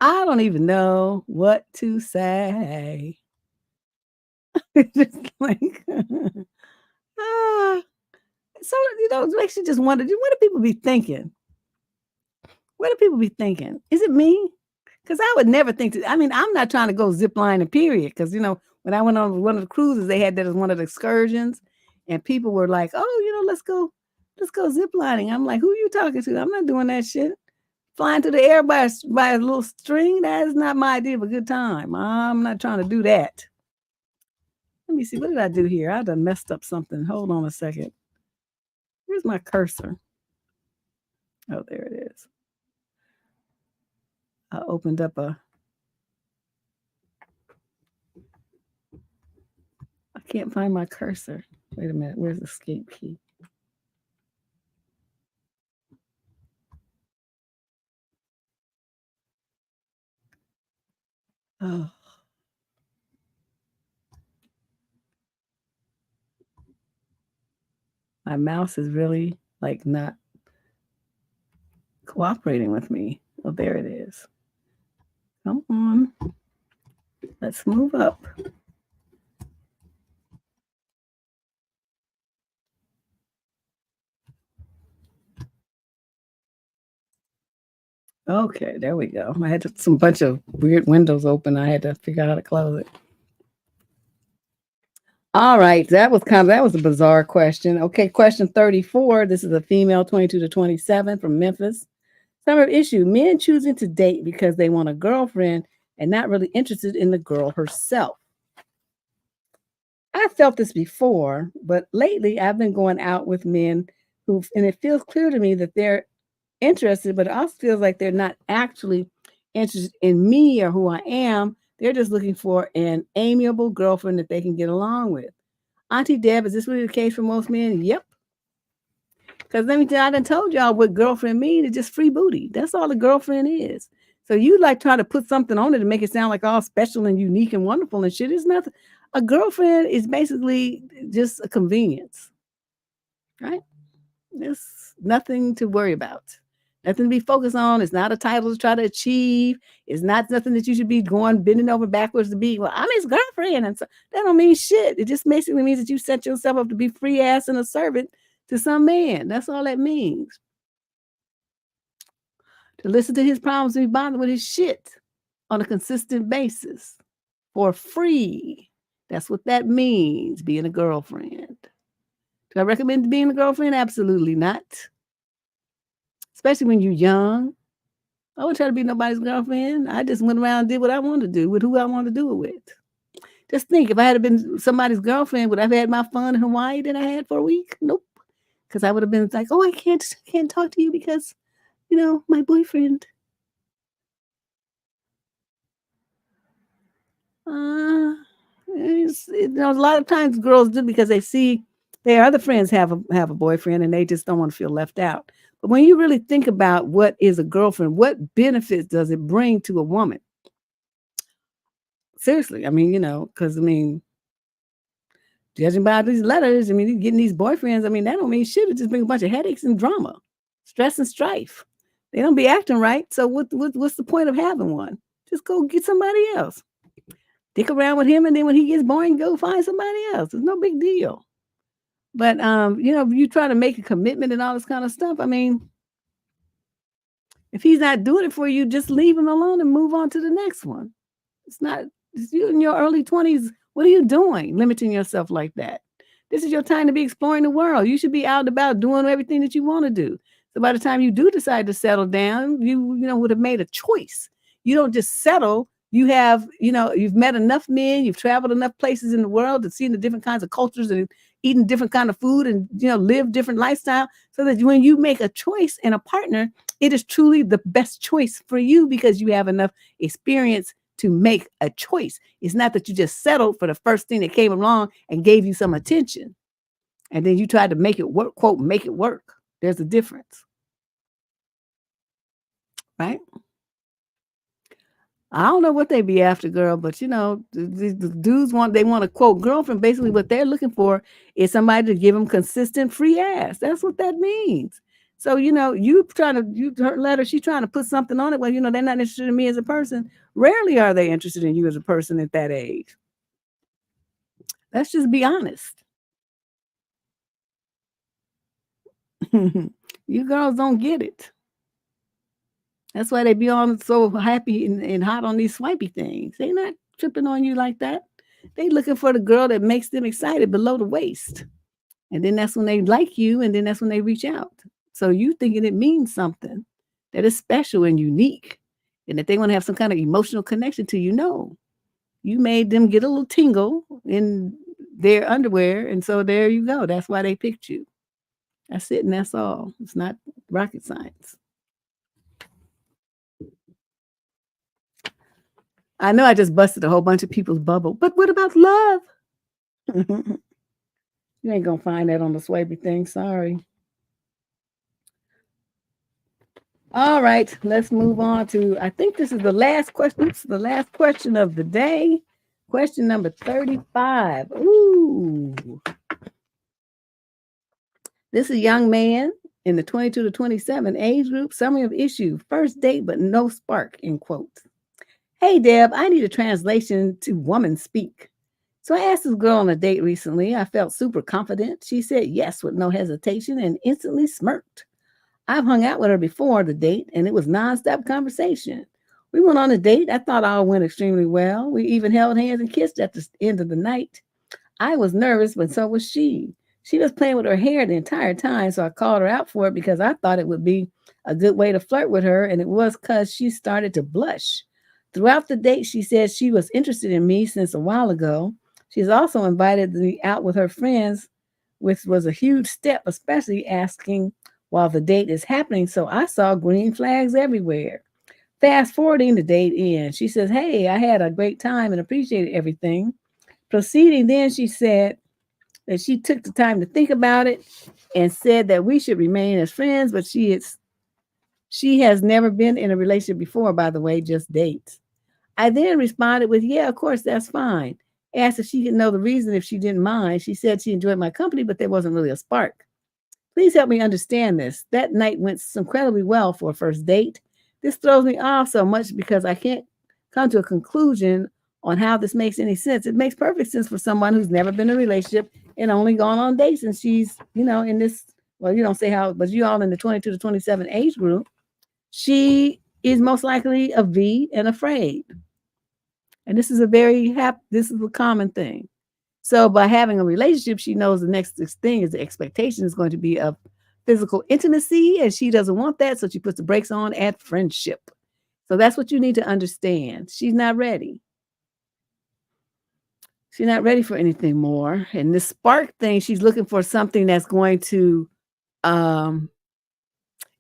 I don't even know what to say. Just like, so, it makes you just wonder, what do people be thinking? What do people be thinking? Is it me? Because I would never think to, I mean, I'm not trying to go zip lining, period. Because, when I went on one of the cruises, they had that as one of the excursions. And people were like, oh, let's go zip lining. I'm like, who are you talking to? I'm not doing that shit. Flying through the air by a little string, that is not my idea of a good time. I'm not trying to do that. Let me see. What did I do here? I done messed up something. Hold on a second. Where's my cursor? Oh, there it is. I opened up I can't find my cursor. Wait a minute. Where's the escape key? Oh. My mouse is really like not cooperating with me. Oh, there it is. Come on. Let's move up. Okay, there we go. I had some bunch of weird windows open. I had to figure out how to close it. All right, that was a bizarre question. Okay, question 34. This is a female, 22 to 27 from Memphis. Summer issue: men choosing to date because they want a girlfriend and not really interested in the girl herself. I felt this before, but lately I've been going out with men and it feels clear to me that they're interested, but it also feels like they're not actually interested in me or who I am. They're just looking for an amiable girlfriend that they can get along with. Auntie Deb, is this really the case for most men? Yep. Because let me tell you, I done told y'all what girlfriend means. It's just free booty. That's all a girlfriend is. So you like try to put something on it to make it sound like all special and unique and wonderful and shit. It's nothing. A girlfriend is basically just a convenience, right? There's nothing to worry about. Nothing to be focused on. It's not a title to try to achieve. It's not nothing that you should be bending over backwards to be. Well, I'm his girlfriend. And so that don't mean shit. It just basically means that you set yourself up to be free ass and a servant to some man. That's all that means. To listen to his problems and be bothered with his shit on a consistent basis for free. That's what that means, being a girlfriend. Do I recommend being a girlfriend? Absolutely not. Especially when you're young. I wouldn't try to be nobody's girlfriend. I just went around and did what I wanted to do with who I wanted to do it with. Just think, if I had been somebody's girlfriend, would I have had my fun in Hawaii that I had for a week? Nope. Because I would have been like, oh, I can't talk to you because, my boyfriend. A lot of times girls do because they see their other friends have a boyfriend and they just don't want to feel left out. But when you really think about what is a girlfriend, what benefits does it bring to a woman? Seriously, because judging by these letters, getting these boyfriends, that don't mean shit. It just brings a bunch of headaches and drama, stress and strife. They don't be acting right. So what's the point of having one? Just go get somebody else. Stick around with him, and then when he gets boring, go find somebody else. It's no big deal. But you try to make a commitment and all this kind of stuff. If he's not doing it for you, just leave him alone and move on to the next one. It's you in your early 20s. What are you doing, limiting yourself like that? This is your time to be exploring the world. You should be out and about doing everything that you want to do. So by the time you do decide to settle down, you would have made a choice. You don't just settle. You have, you've met enough men, you've traveled enough places in the world to see the different kinds of cultures and eating different kind of food and, live different lifestyle, so that when you make a choice in a partner, it is truly the best choice for you because you have enough experience to make a choice. It's not that you just settled for the first thing that came along and gave you some attention. And then you tried to make it work, quote, make it work. There's a difference. Right? I don't know what they be after, girl, but the dudes want a quote girlfriend. Basically, what they're looking for is somebody to give them consistent free ass. That's what that means. So her letter, she's trying to put something on it. Well, they're not interested in me as a person. Rarely are they interested in you as a person at that age. Let's just be honest. You girls don't get it. That's why they be on so happy and hot on these swipey things. They not tripping on you like that. They looking for the girl that makes them excited below the waist. And then that's when they like you, and then that's when they reach out. So you thinking it means something that is special and unique, and that they want to have some kind of emotional connection to you. No, you made them get a little tingle in their underwear, and so there you go. That's why they picked you. That's it, and that's all. It's not rocket science. I know I just busted a whole bunch of people's bubble, but what about love? You ain't gonna find that on the Swaby thing. Sorry. All right, let's move on to, I think this is the last question. Oops, the last question of the day. Question number 35. Ooh. This is a young man in the 22 to 27 age group. Summary of issue: first date, but no spark, in quotes. Hey, Deb, I need a translation to woman speak. So I asked this girl on a date recently. I felt super confident. She said yes with no hesitation and instantly smirked. I've hung out with her before the date, and it was nonstop conversation. We went on a date. I thought all went extremely well. We even held hands and kissed at the end of the night. I was nervous, but so was she. She was playing with her hair the entire time, so I called her out for it because I thought it would be a good way to flirt with her, and it was because she started to blush. Throughout the date, she said she was interested in me since a while ago. She's also invited me out with her friends, which was a huge step, especially asking while the date is happening. So I saw green flags everywhere. Fast forwarding the date in, she says, hey, I had a great time and appreciated everything. Proceeding, then she said that she took the time to think about it and said that we should remain as friends, but she has never been in a relationship before, by the way, just dates. I then responded with, yeah, of course, that's fine. Asked if she could know the reason if she didn't mind. She said she enjoyed my company, but there wasn't really a spark. Please help me understand this. That night went incredibly well for a first date. This throws me off so much because I can't come to a conclusion on how this makes any sense. It makes perfect sense for someone who's never been in a relationship and only gone on dates, and she's, in this, well, you don't say how, but you all in the 22 to 27 age group. She is most likely a V and afraid. And this is this is a common thing. So by having a relationship, she knows the next thing is the expectation is going to be of physical intimacy, and she doesn't want that. So she puts the brakes on at friendship. So that's what you need to understand. She's not ready. She's not ready for anything more. And this spark thing, she's looking for something that's going to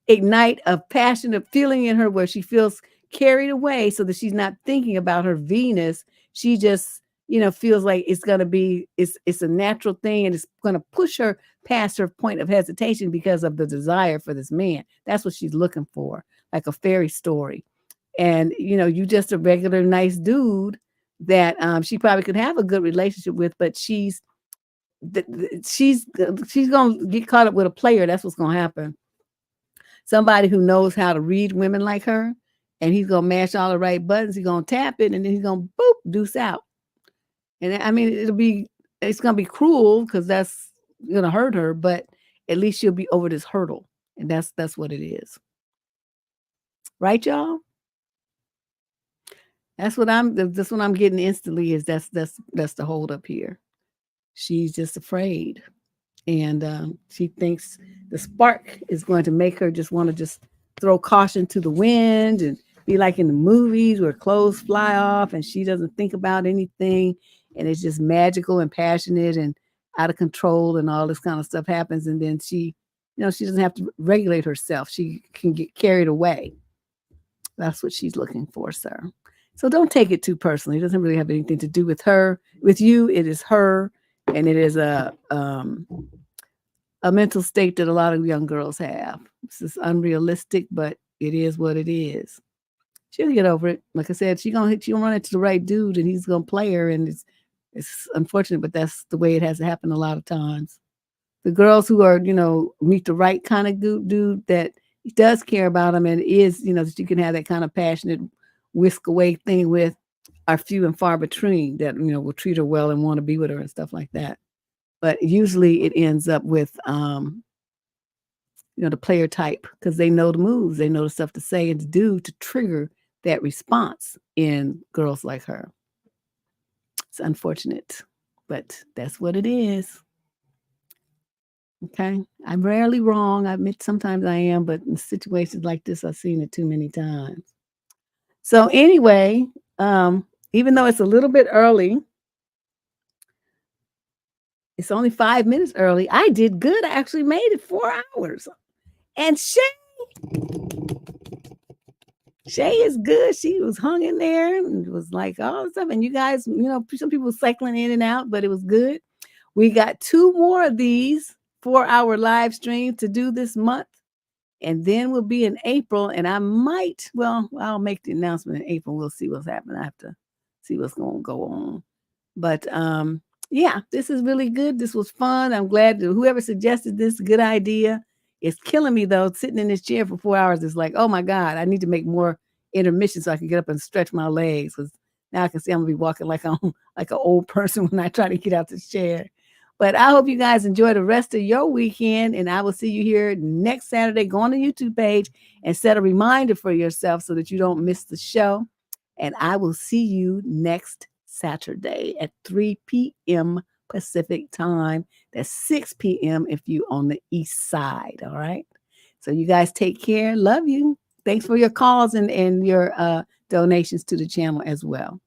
ignite a passionate feeling in her where she feels carried away so that she's not thinking about her Venus. She just, feels like it's going to be, it's a natural thing, and it's going to push her past her point of hesitation because of the desire for this man. That's what she's looking for, like a fairy story. And, you just a regular nice dude that she probably could have a good relationship with, but she's going to get caught up with a player. That's what's going to happen. Somebody who knows how to read women like her, and he's going to mash all the right buttons. He's going to tap it, and then he's going to boop, deuce out. And I mean, it's going to be cruel because that's going to hurt her, but at least she'll be over this hurdle. And that's what it is. Right, y'all? That's what I'm getting instantly is that's the hold up here. She's just afraid. And she thinks the spark is going to make her just want to just throw caution to the wind and be like in the movies where clothes fly off and she doesn't think about anything. And it's just magical and passionate and out of control and all this kind of stuff happens. And then she doesn't have to regulate herself. She can get carried away. That's what she's looking for, sir. So don't take it too personally. It doesn't really have anything to do with her. With you, it is her. And it is a mental state that a lot of young girls have. This is unrealistic, but it is what it is. She'll get over it. Like I said, she'll run into the right dude, and he's gonna play her, and it's unfortunate, but that's the way it has to happen a lot of times. The girls who are, meet the right kind of dude that does care about them and is, that you can have that kind of passionate whisk away thing with, are few and far between that, will treat her well and want to be with her and stuff like that. But usually it ends up with, the player type, because they know the moves, they know the stuff to say and to do to trigger that response in girls like her. It's unfortunate, but that's what it is. Okay. I'm rarely wrong. I admit sometimes I am, but in situations like this, I've seen it too many times. So anyway, even though it's a little bit early, it's only 5 minutes early. I did good. I actually made it 4 hours. And Shay is good. She was hung in there and was like all this stuff. And you guys, some people cycling in and out, but it was good. We got 2 more of these 4-hour live streams to do this month. And then we'll be in April. And I'll make the announcement in April. We'll see what's happening. I have to see what's going to go on. But yeah, this is really good. This was fun. I'm glad that whoever suggested this, good idea. It's killing me though. Sitting in this chair for 4 hours is like, oh my God, I need to make more intermissions so I can get up and stretch my legs. Because now I can see I'm gonna be walking like I'm like an old person when I try to get out this chair. But I hope you guys enjoy the rest of your weekend, and I will see you here next Saturday. Go on the YouTube page and set a reminder for yourself so that you don't miss the show. And I will see you next Saturday at 3 p.m. Pacific time. That's 6 p.m. if you on the east side. All right. So you guys take care. Love you. Thanks for your calls and your donations to the channel as well.